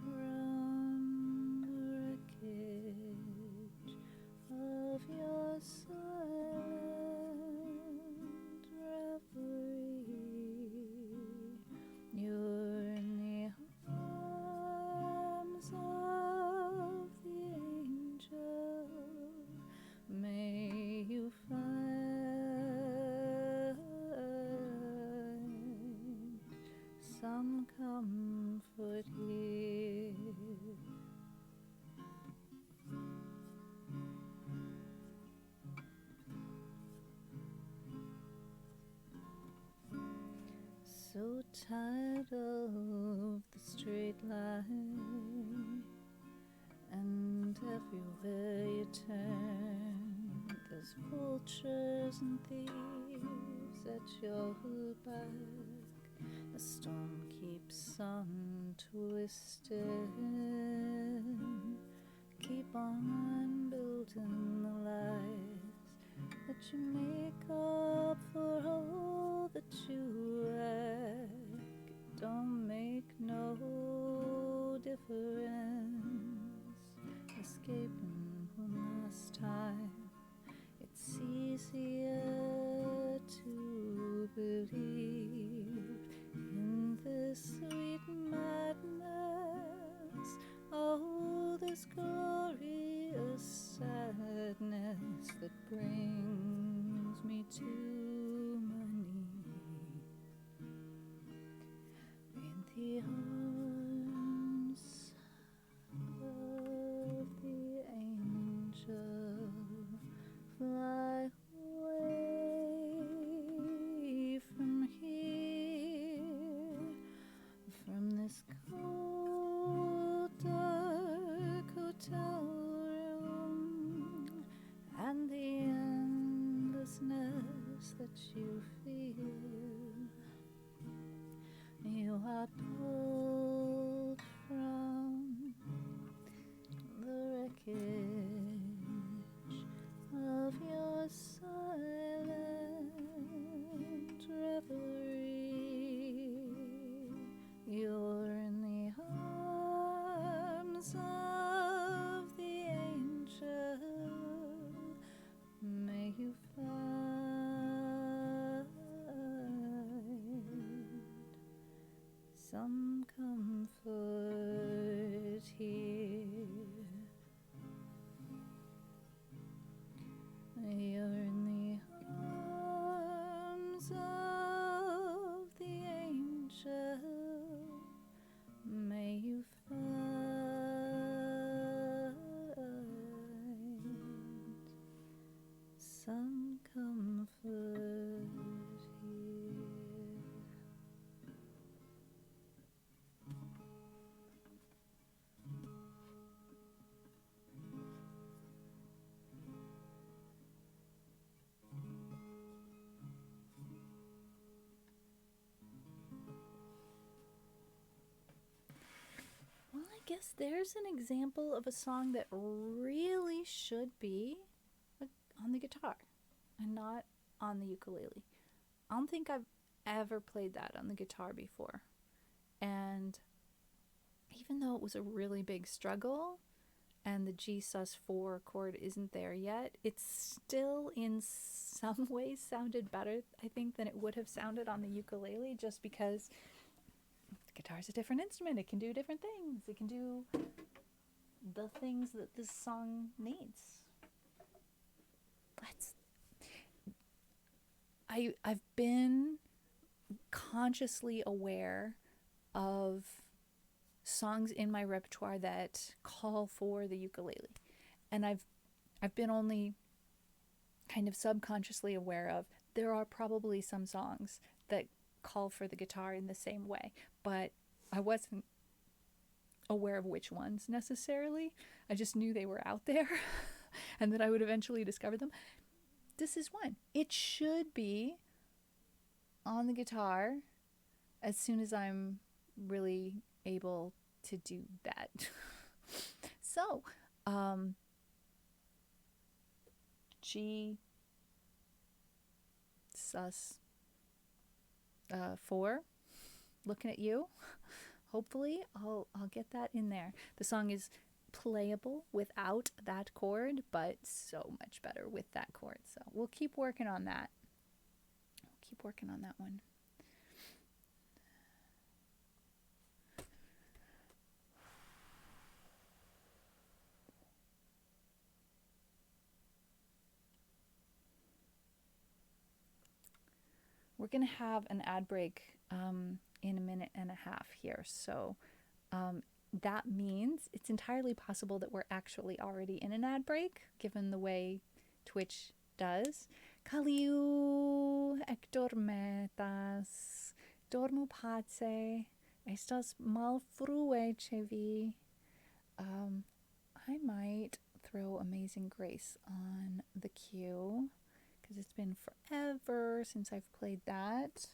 from the wreckage of your silent reverie. You're in the arms of the angel. May you find some comfort here. So tired of the straight line, and everywhere you turn, there's vultures and thieves at your back. The storm keeps on twisting. Keep on building the lies that you make up for all that you lack. Don't make no difference. Escaping one last time. You're in the arms of the angel. May you find some comfort here. Well, I guess there's an example of a song that really should be on the guitar and not on the ukulele. I don't think I've ever played that on the guitar before. And even though it was a really big struggle and the G sus4 chord isn't there yet, it still in some ways sounded better, I think, than it would have sounded on the ukulele, just because the guitar's a different instrument. It can do different things. It can do the things that this song needs. I've been consciously aware of songs in my repertoire that call for the ukulele, and I've been only kind of subconsciously aware of there are probably some songs that call for the guitar in the same way, but I wasn't aware of which ones necessarily. I just knew they were out there and that I would eventually discover them. This is one. It should be on the guitar as soon as I'm really able to do that. So, G sus 4, looking at you. Hopefully I'll get that in there. The song is playable without that chord, but so much better with that chord. So we'll keep working on that. One. We're going to have an ad break in a minute and a half here. So that means it's entirely possible that we're actually already in an ad break, given the way Twitch does. Kaliu ek dormetas, dormu pace, estas mal frue chevi. I might throw Amazing Grace on the queue, because it's been forever since I've played that.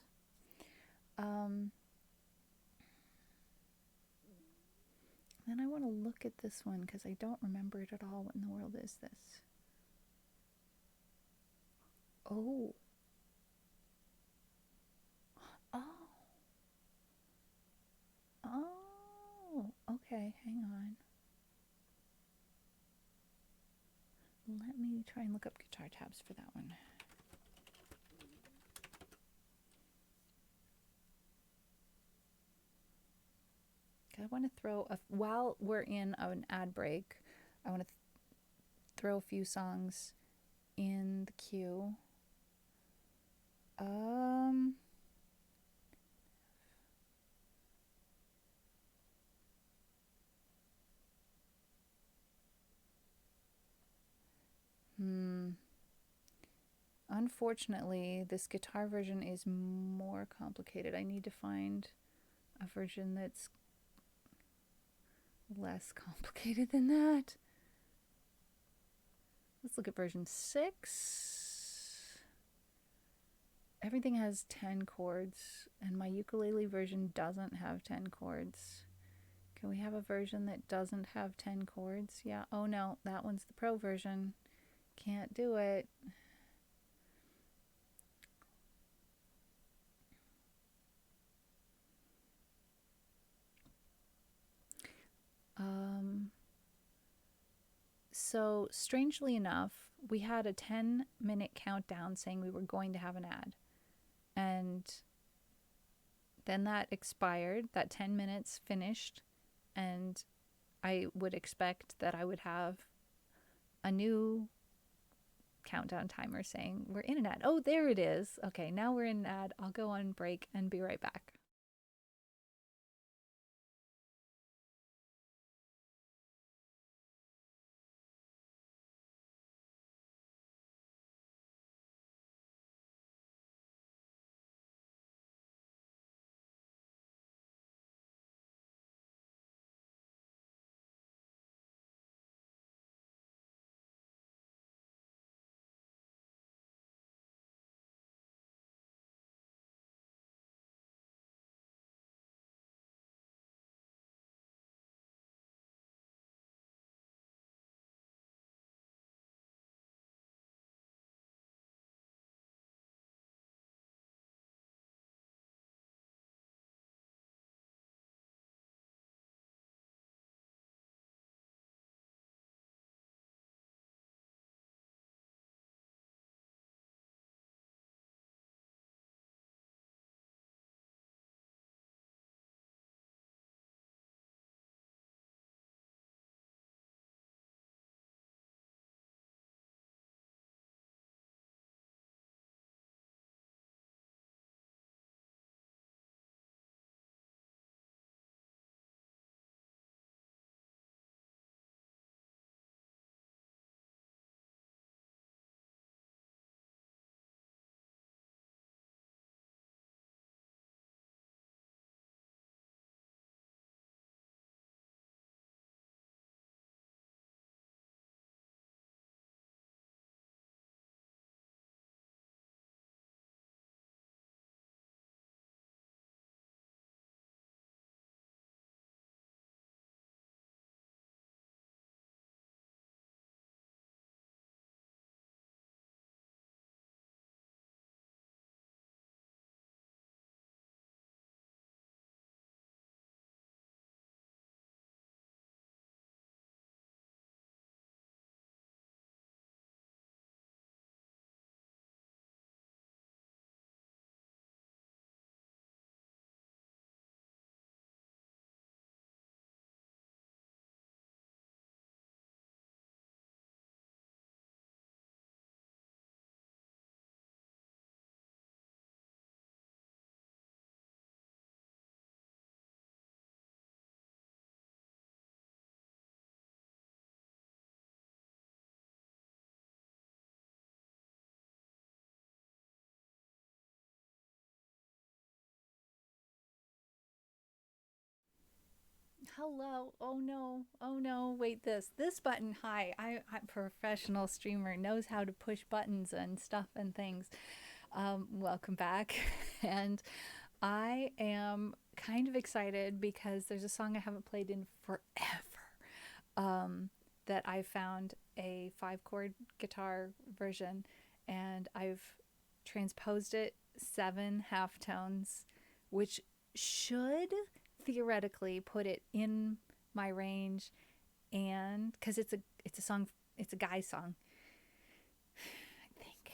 Then I want to look at this one, because I don't remember it at all. What in the world is this? Oh. Okay, hang on. Let me try and look up guitar tabs for that one. I want to throw, while we're in an ad break, I want to throw a few songs in the queue. Unfortunately, this guitar version is more complicated. I need to find a version that's less complicated than that. Let's look at version 6. Everything has 10 chords, and my ukulele version doesn't have 10 chords. Can we have a version that doesn't have 10 chords? Yeah. Oh no, that one's the pro version. Can't do it. So strangely enough, we had a 10-minute countdown saying we were going to have an ad. And then that expired, that 10 minutes finished, and I would expect that I would have a new countdown timer saying we're in an ad. Oh, there it is. Okay, now we're in an ad. I'll go on break and be right back. Hello. Oh no. Oh no. Wait, this button. Hi. I'm a professional streamer, knows how to push buttons and stuff and things. Welcome back. And I am kind of excited because there's a song I haven't played in forever. That I found a 5 chord guitar version, and I've transposed it 7 halftones, which should theoretically put it in my range, and because it's a song, it's a guy song, I think,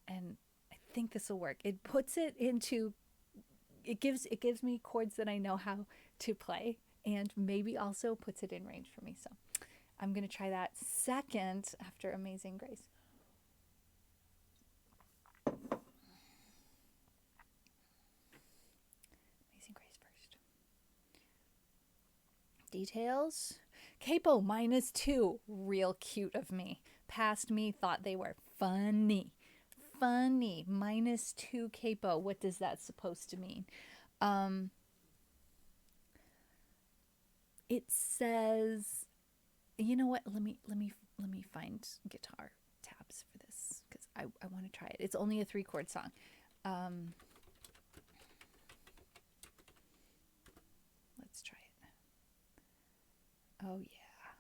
and I think this will work. It puts it into, it gives me chords that I know how to play, and maybe also puts it in range for me. So I'm gonna try that second after Amazing Grace. Amazing Grace first. Details. Capo -2. Real cute of me. Past me thought they were funny. Funny. -2 capo. What does that supposed to mean? It says, you know what? Let me find guitar tabs for this because I want to try it. It's only a 3 chord song. Let's try it. Oh yeah.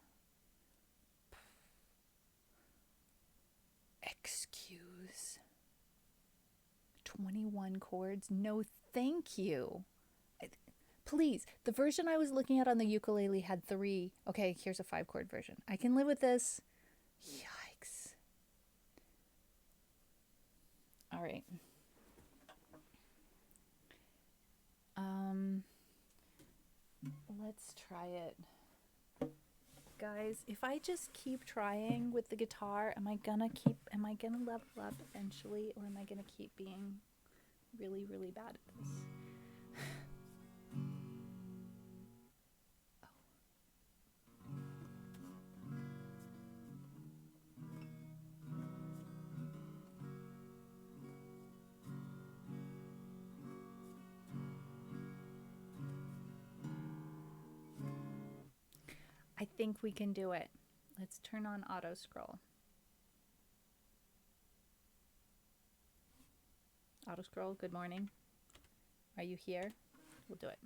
Excuse. 21 chords? No, thank you. Please, the version I was looking at on the ukulele had 3. Okay, here's a 5 chord version. I can live with this. Yikes. All right. Let's try it. Guys, if I just keep trying with the guitar, am I gonna level up eventually, or am I gonna keep being really, really bad at this? I think we can do it. Let's turn on auto scroll. Auto scroll, good morning. Are you here? We'll do it.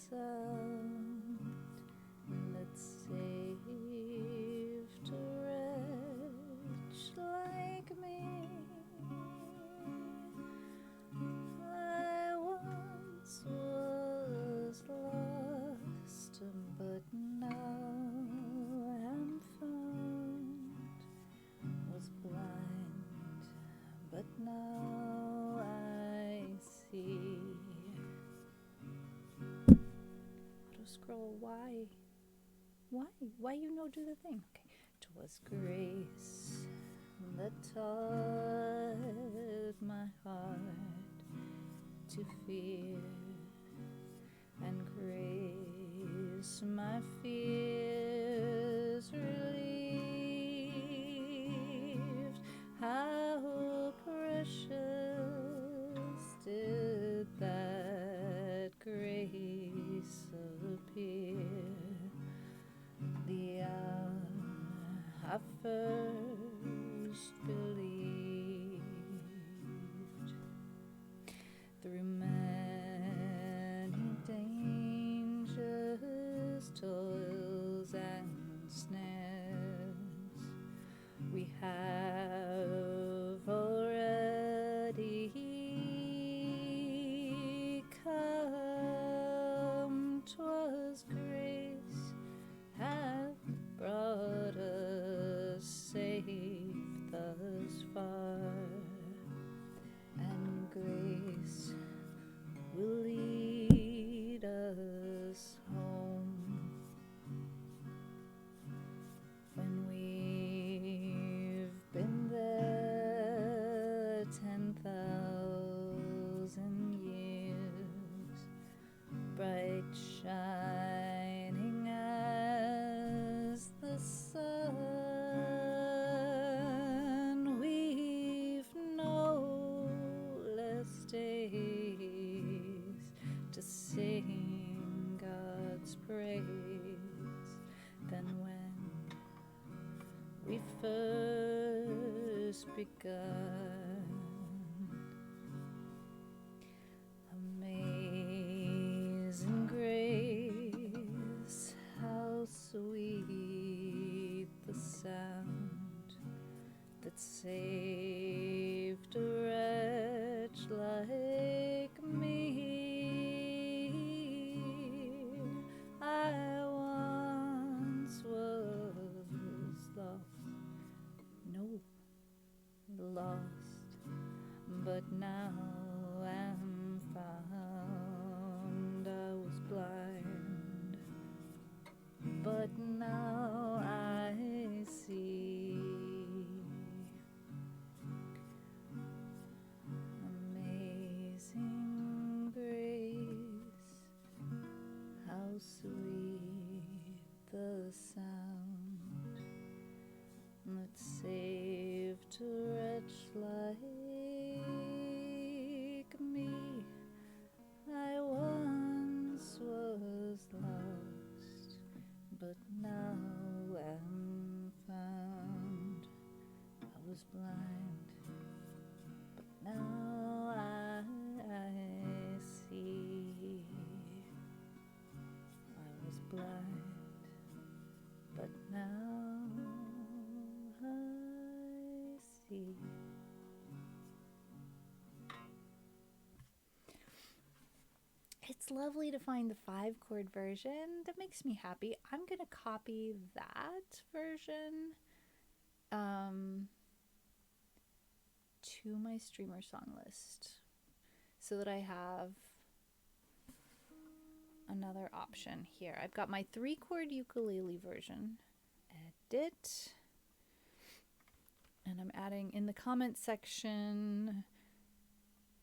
Sound that saved a wretch like me. I once was lost, but now am found. Was blind, but now I see. Scroll, why you no do the thing? Okay. 'Twas grace that taught my heart to fear, and grace my fears relieved. How precious did that grace appear the hour I first believed. Through many dangers, toils, and snares, we have already come. 'Twas grace hath brought us safe thus far, and grace will lead us home. When we've been there 10,000 years, bright shining as the sun, we've no less days to sing God's praise than when we first begun. Amazing grace, how sweet the sound that saved a wretch like me. I once was lost, no, lost it's lovely to find the 5-chord version. That makes me happy. I'm going to copy that version to my streamer song list so that I have another option here. I've got my 3-chord ukulele version. Edit. And I'm adding in the comment section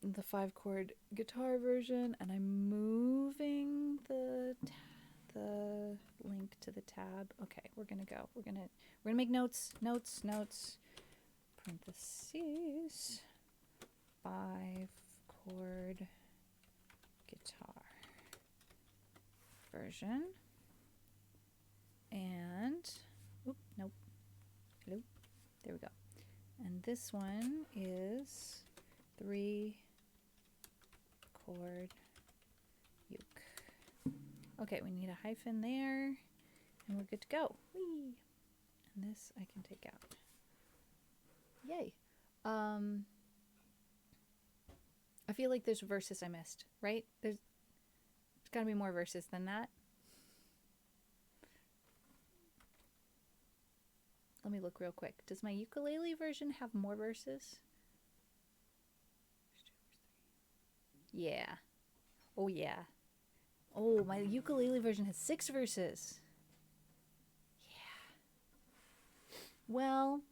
the 5-chord guitar version, and I'm moving the link to the tab. Okay, we're gonna go. We're gonna make notes. Parentheses 5-chord guitar version. And nope. Hello. There we go. And this one is 3-chord uke. Okay, we need a hyphen there, and we're good to go. Whee! And this I can take out. Yay. I feel like there's verses I missed, right? There's gotta be more verses than that. Let me look real quick. Does my ukulele version have more verses? Yeah. Oh, yeah. Oh, my ukulele version has 6 verses. Yeah. Well,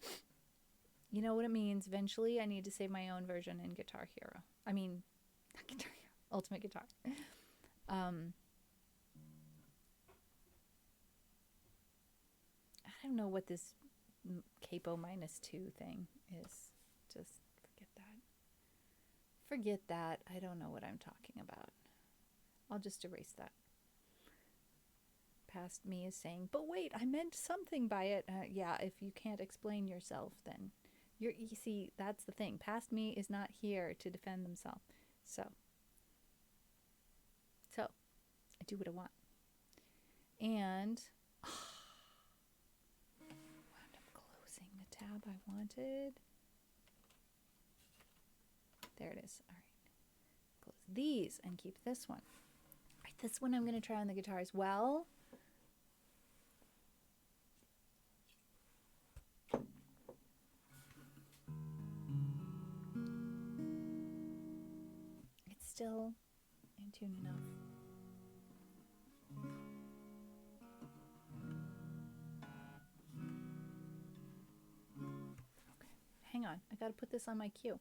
you know what it means. Eventually, I need to save my own version in Guitar Hero. I mean, not Guitar Hero, Ultimate Guitar. I don't know what this capo -2 thing is. Just forget that. Forget that. I don't know what I'm talking about. I'll just erase that. Past me is saying, but wait, I meant something by it. Yeah, if you can't explain yourself, then you see, that's the thing. Past me is not here to defend themselves. So I do what I want. And wound up closing the tab I wanted. There it is. All right. Close these and keep this one. All right, this one I'm going to try on the guitar as well. It's still in tune enough. Okay, hang on. I got to put this on my cue.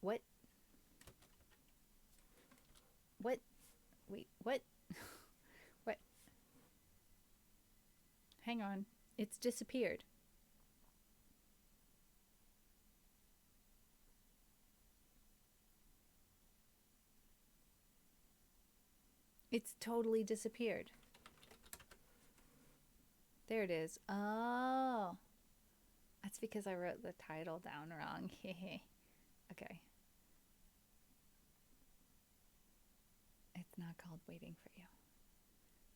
What? What? Wait, what? What? Hang on. It's disappeared. It's totally disappeared. There it is. Oh. That's because I wrote the title down wrong. Okay. It's not called Waiting for You.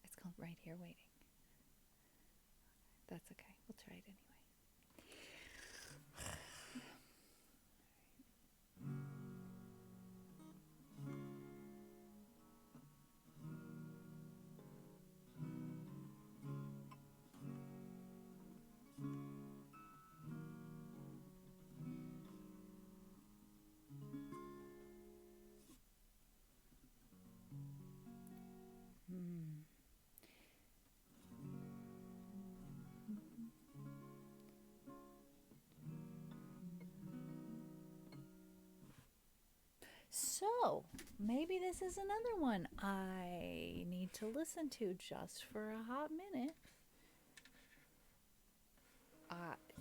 It's called Right Here Waiting. That's okay. We'll try it anyway. So, maybe this is another one I need to listen to just for a hot minute.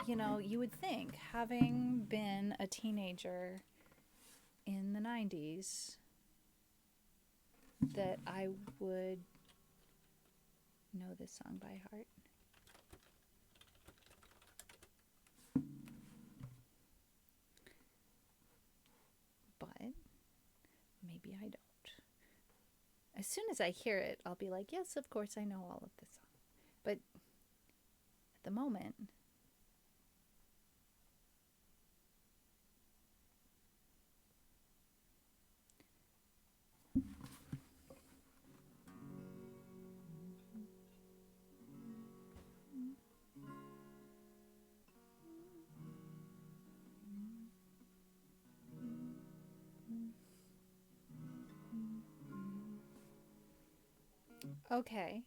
You know, you would think, having been a teenager in the 90s, that I would know this song by heart. But maybe I don't. As soon as I hear it, I'll be like, yes, of course I know all of this song. But at the moment, okay.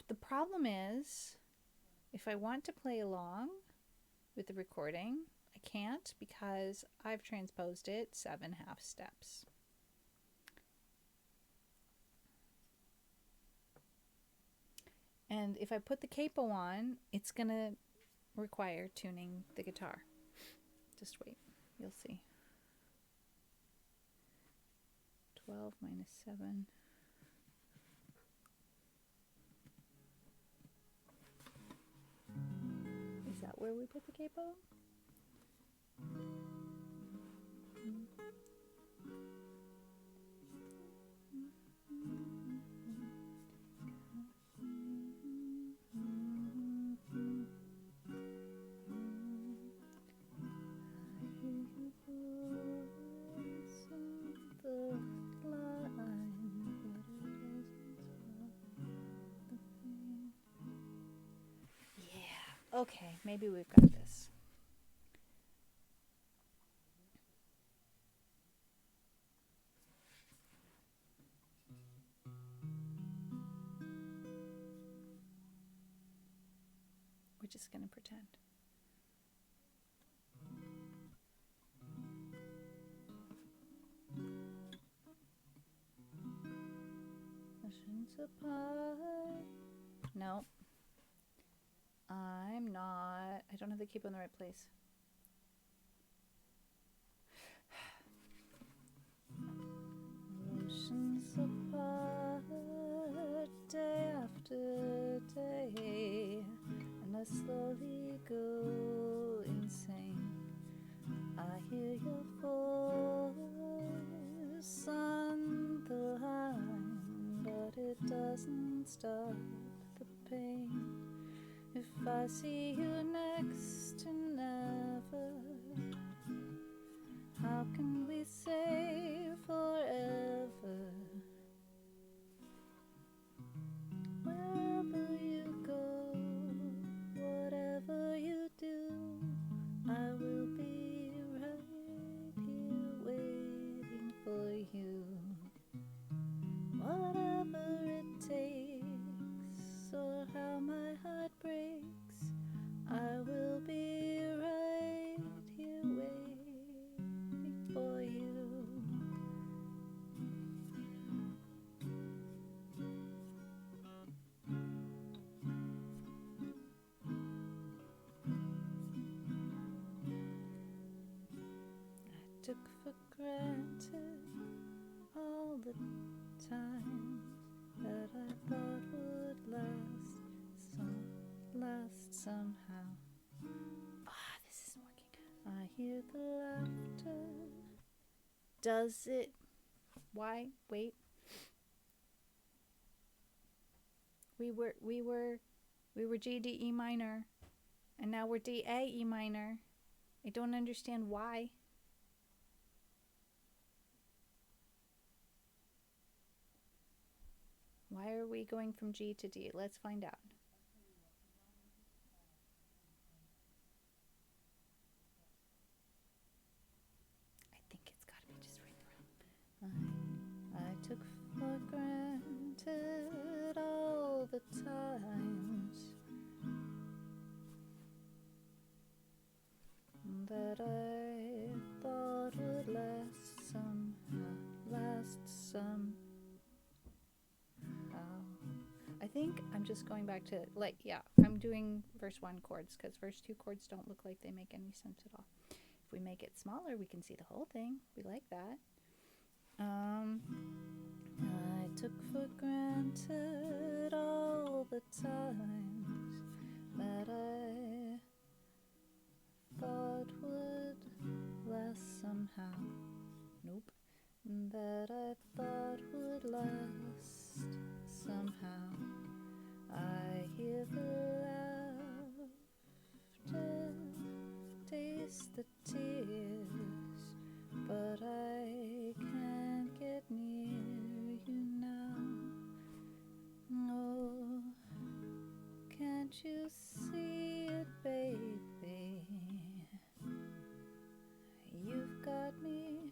The problem is, if I want to play along with the recording, I can't because I've transposed it 7 half steps. And if I put the capo on, it's going to require tuning the guitar. Just wait, you'll see. 12 minus 7. Is that where we put the capo? Okay, maybe we've got this. We're just going to pretend. No. I'm not. I don't have the capo in the right place. Oceans apart, day after day, and I slowly go insane. I hear your voice on the line, but it doesn't stop the pain. If I see you next to never, how can we say forever? Wherever you go, whatever you do, I will be right here waiting for you. Whatever it takes, or how my heart breaks, I will be right here waiting for you. I took for granted all the time that I thought would last somehow. This isn't working. I hear the laughter. Does it? Why? Wait. We were G, D, E minor, and now we're D, A, E minor. I don't understand why. Why are we going from G to D? Let's find out. I think it's got to be just right around. I took for granted all the times that I thought would last somehow. I think I'm just going back to, I'm doing verse 1 chords because verse 2 chords don't look like they make any sense at all. If we make it smaller, we can see the whole thing. We like that. I took for granted all the times that I thought would last somehow. Nope. that I thought would last. Somehow I hear the laughter, taste the tears, but I can't get near you now. Oh, can't you see it, baby? You've got me,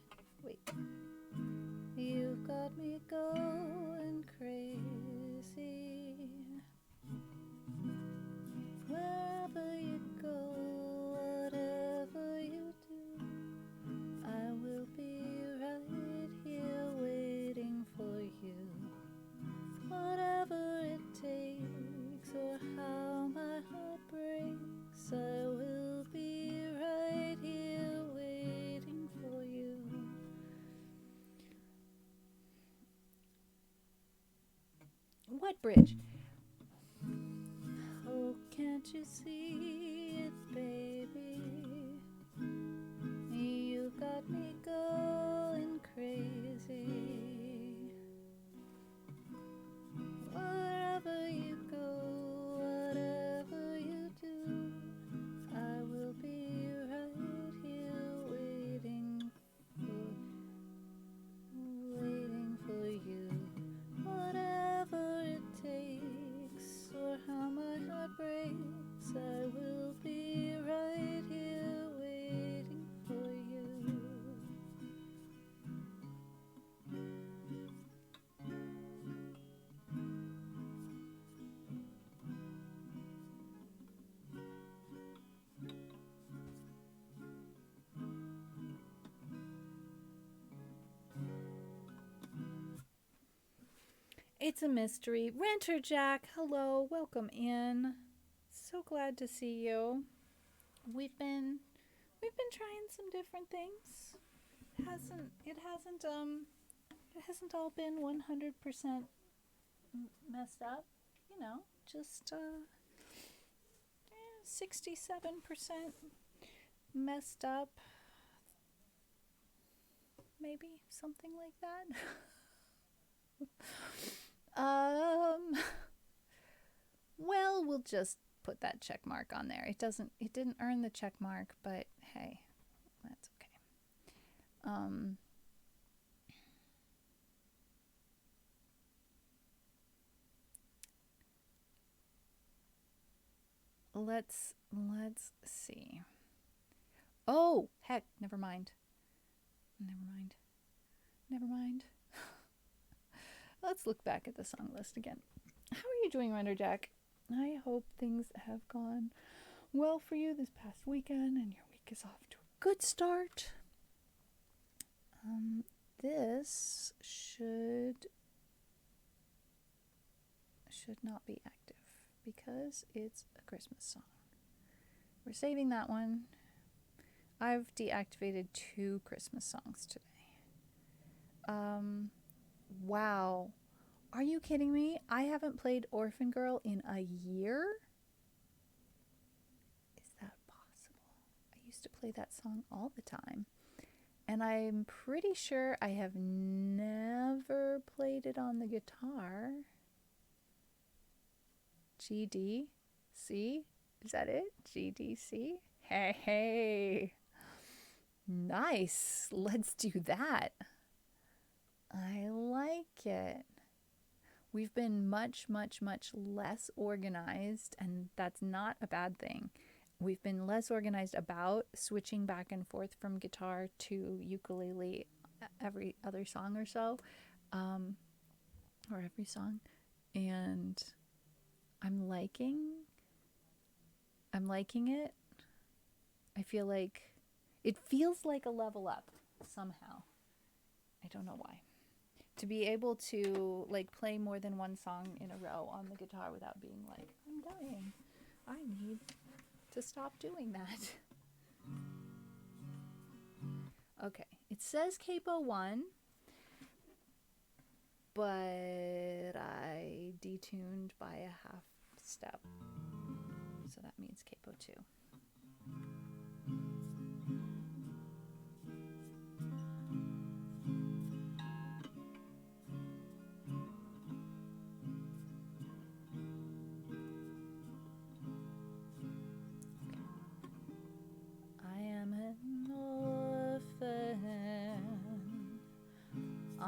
you've got me going crazy. Wherever you go, whatever you do, I will be right here waiting for you. Whatever it takes or how my heart breaks, I will be right here waiting for you. What bridge? Oh, can't you see it, baby? You got me going crazy. Wherever you go, whatever you do, I will be right here waiting for you. Whatever it takes or how my heart breaks, I will be right here waiting for you. It's a mystery. Renter Jack, hello, welcome in. So glad to see you. We've been trying some different things. It hasn't all been 100% messed up, you know, just 67% messed up. Maybe something like that. Well, we'll just put that check mark on there. It didn't earn the check mark, but hey, that's okay. Let's see. Oh, heck, never mind. Let's look back at the song list again. How are you doing, Render Jack? I hope things have gone well for you this past weekend and your week is off to a good start. This should not be active because it's a Christmas song. We're saving that one. I've deactivated 2 Christmas songs today. Wow. Are you kidding me? I haven't played Orphan Girl in a year? Is that possible? I used to play that song all the time. And I'm pretty sure I have never played it on the guitar. G, D, C? Is that it? G, D, C? Hey. Nice. Let's do that. I like it. We've been much less organized, and that's not a bad thing. We've been less organized about switching back and forth from guitar to ukulele every other song or so, or every song, and I'm liking it. I feel like it feels like a level up somehow. I don't know why. To be able to like play more than one song in a row on the guitar without being like, I'm dying. I need to stop doing that. Okay, it says capo 1, but I detuned by a half step. So that means capo 2.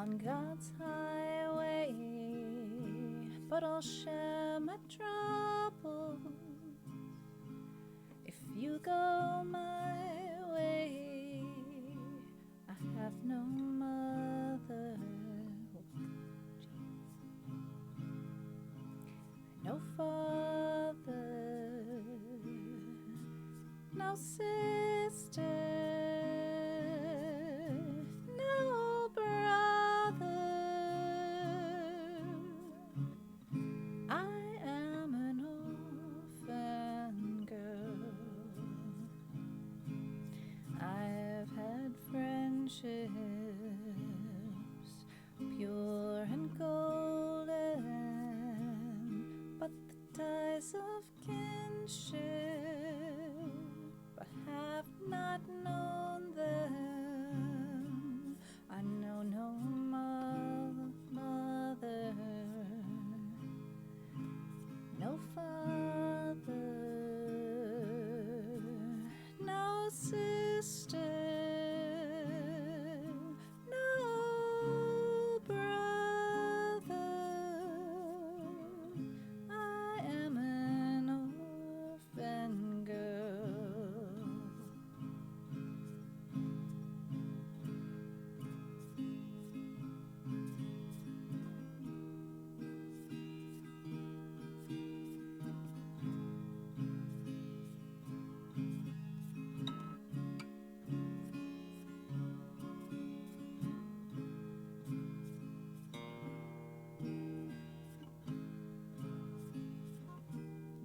on God's highway, but I'll share my troubles if you go my way. I have no mother, no father, no sister, no brother. I am an orphan girl. I've had friendships pure and golden, but the ties of kinship I have not known them. I know no mother, no father, no sister, no brother. I am an orphan girl.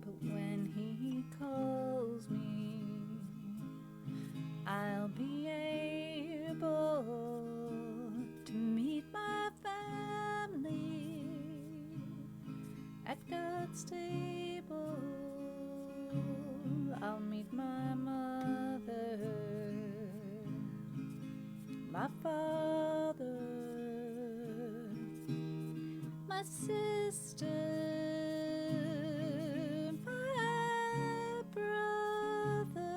But when he calls me, I'll be able to meet my family at God's table. I'll meet my mother, my father, my sister, my brother.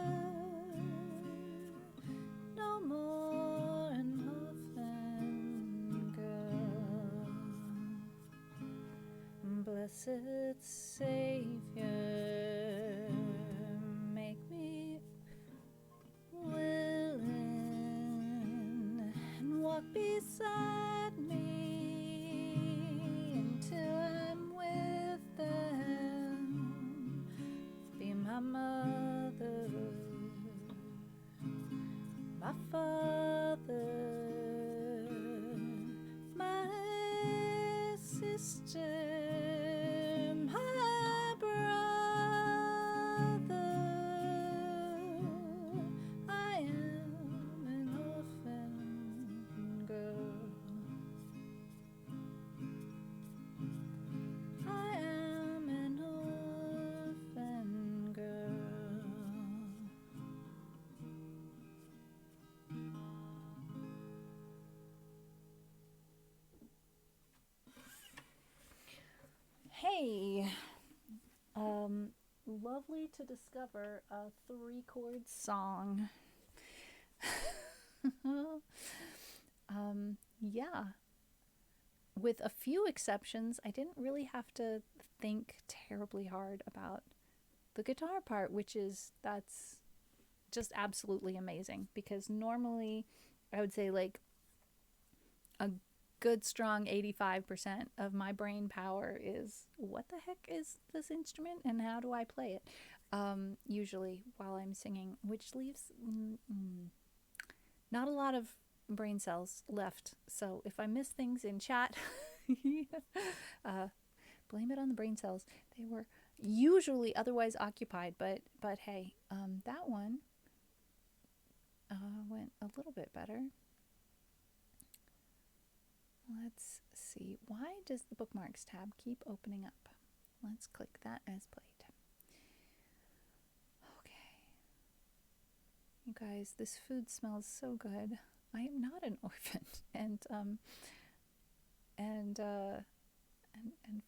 No more an orphan girl. Blessed Savior, make me willing and walk beside me until I'm with them. Be my mother, my father, my sister, my brother. I am an orphan girl. I am an orphan girl. Hey, lovely to discover a 3-chord song. Yeah. With a few exceptions, I didn't really have to think terribly hard about the guitar part, that's just absolutely amazing, because normally I would say like a good strong 85% of my brain power is, what the heck is this instrument and how do I play it? Usually while I'm singing, which leaves not a lot of brain cells left. So if I miss things in chat, blame it on the brain cells. They were usually otherwise occupied, but hey, that one went a little bit better. Let's see. Why does the bookmarks tab keep opening up? Let's click that as played. Okay. You guys, this food smells so good. I am not an orphan, and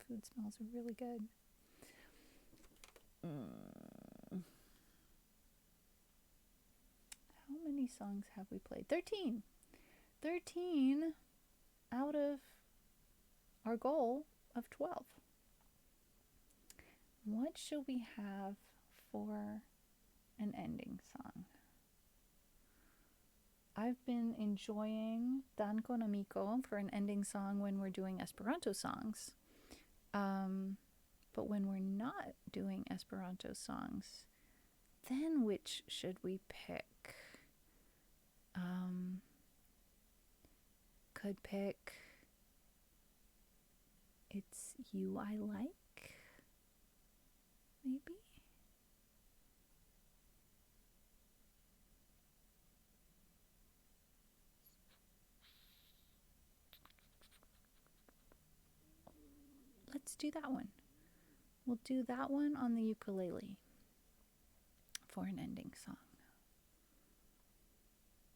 food smells really good. How many songs have we played? 13. 13 out of our goal of 12. What should we have for an ending song? I've been enjoying Danko no Miko for an ending song when we're doing Esperanto songs. But when we're not doing Esperanto songs, then which should we pick? Could pick It's You I Like, maybe? Let's do that one. We'll do that one on the ukulele for an ending song.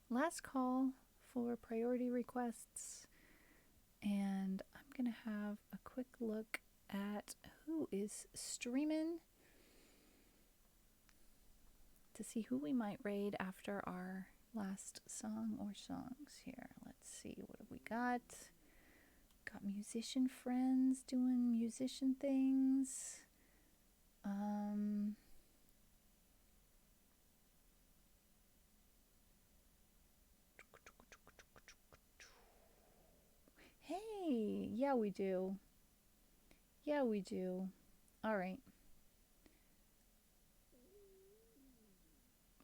Last call for priority requests, and I'm going to have a quick look at who is streaming to see who we might raid after our last song or songs here. Let's see, what have we got? Got musician friends doing musician things. Hey, yeah, we do. Yeah, we do. All right.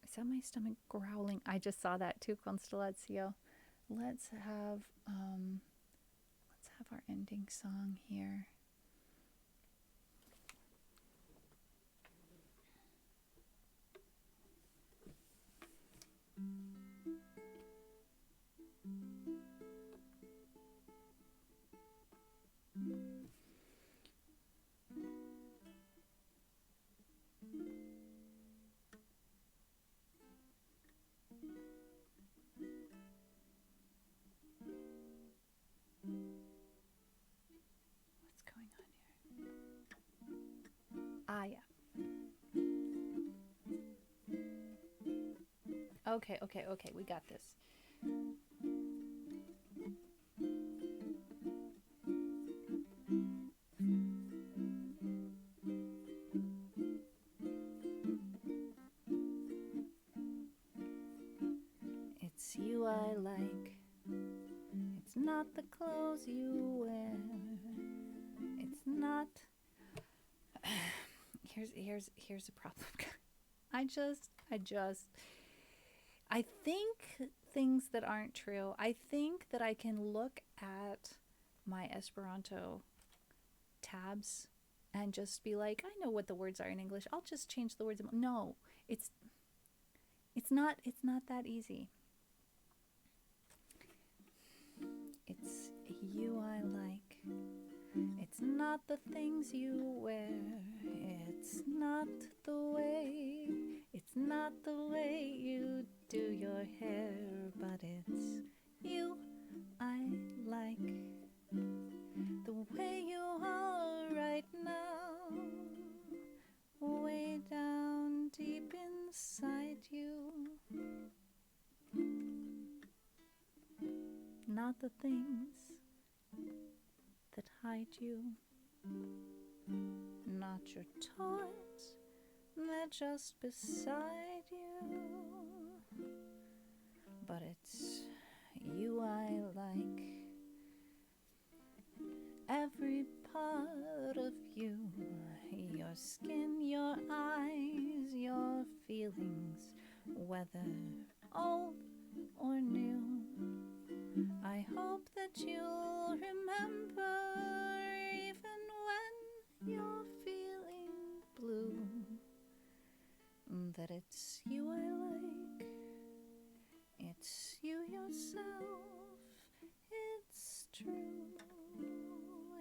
Is that my stomach growling? I just saw that too, Constellatio. Let's have our ending song here. What's going on here? Ah, yeah. Okay, we got this. It's you I like. It's not the clothes you wear. It's not. Here's the problem. I think things that aren't true. I think that I can look at my Esperanto tabs and just be like, I know what the words are in English. I'll just change the words. No, it's not that easy. It's you I like. It's not the things you wear. It's not the way you do your hair, but it's you I like. The way you are right now, way down deep inside you. Not the things that hide you, not your toys, they're just beside you, but it's you I like. Every part of you, your skin, your eyes, your feelings, whether old or new. I hope that you'll remember, even when you're feeling blue, that it's you I like. It's you yourself. It's true.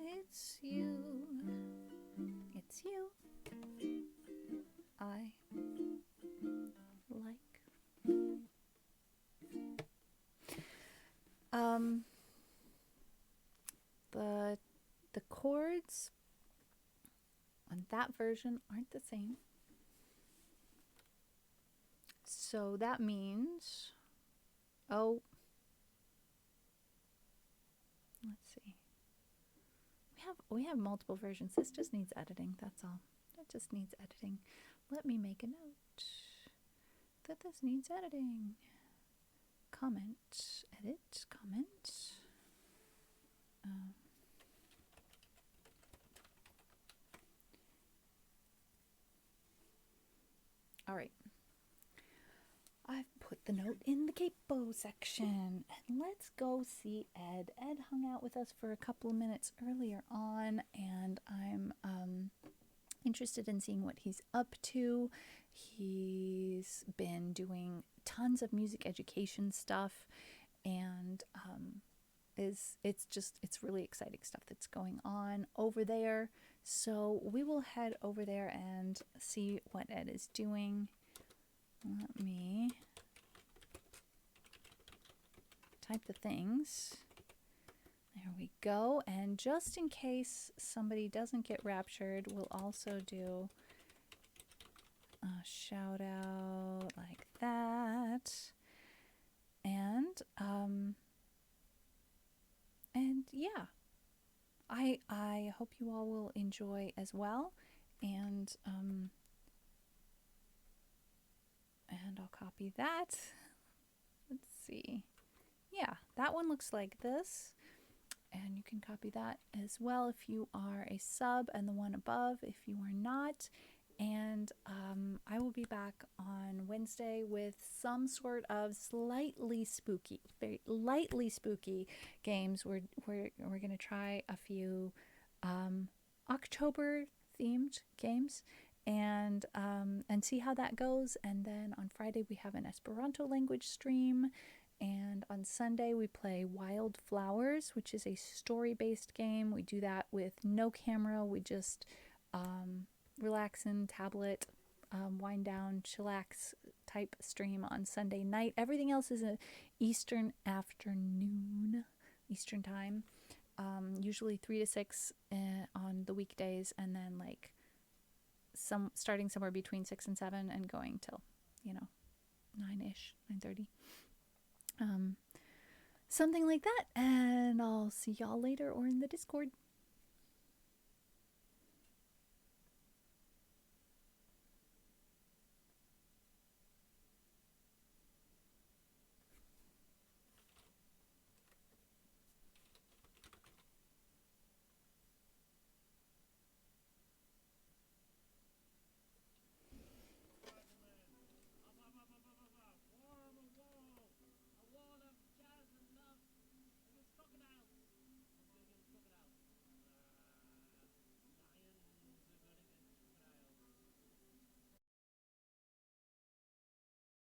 It's you. It's you I like. The chords on that version aren't the same. So that means, oh, we have multiple versions. This just needs editing. That's all. It just needs editing. Let me make a note that this needs editing. Comment, edit, comment. All right. I've put the note in the capo section. And let's go see Ed. Ed hung out with us for a couple of minutes earlier on, and I'm interested in seeing what he's up to. He's been doing tons of music education stuff, and it's really exciting stuff that's going on over there. So we will head over there and see what Ed is doing. Let me type the things. There we go. And just in case somebody doesn't get raptured, we'll also do a shout out like that. And yeah, I hope you all will enjoy as well. And I'll copy that. Let's see. Yeah, that one looks like this. And you can copy that as well if you are a sub, and the one above if you are not. And I will be back on Wednesday with some sort of slightly spooky, very lightly spooky games. We're going to try a few October themed games and see how that goes. And then on Friday we have an Esperanto language stream. And on Sunday, we play Wild Flowers, which is a story-based game. We do that with no camera. We just relax in tablet, wind down, chillax type stream on Sunday night. Everything else is an Eastern afternoon, Eastern time, usually 3 to 6 on the weekdays, and then like starting somewhere between 6 and 7 and going till 9-ish, 9:30. Something like that, and I'll see y'all later or in the Discord.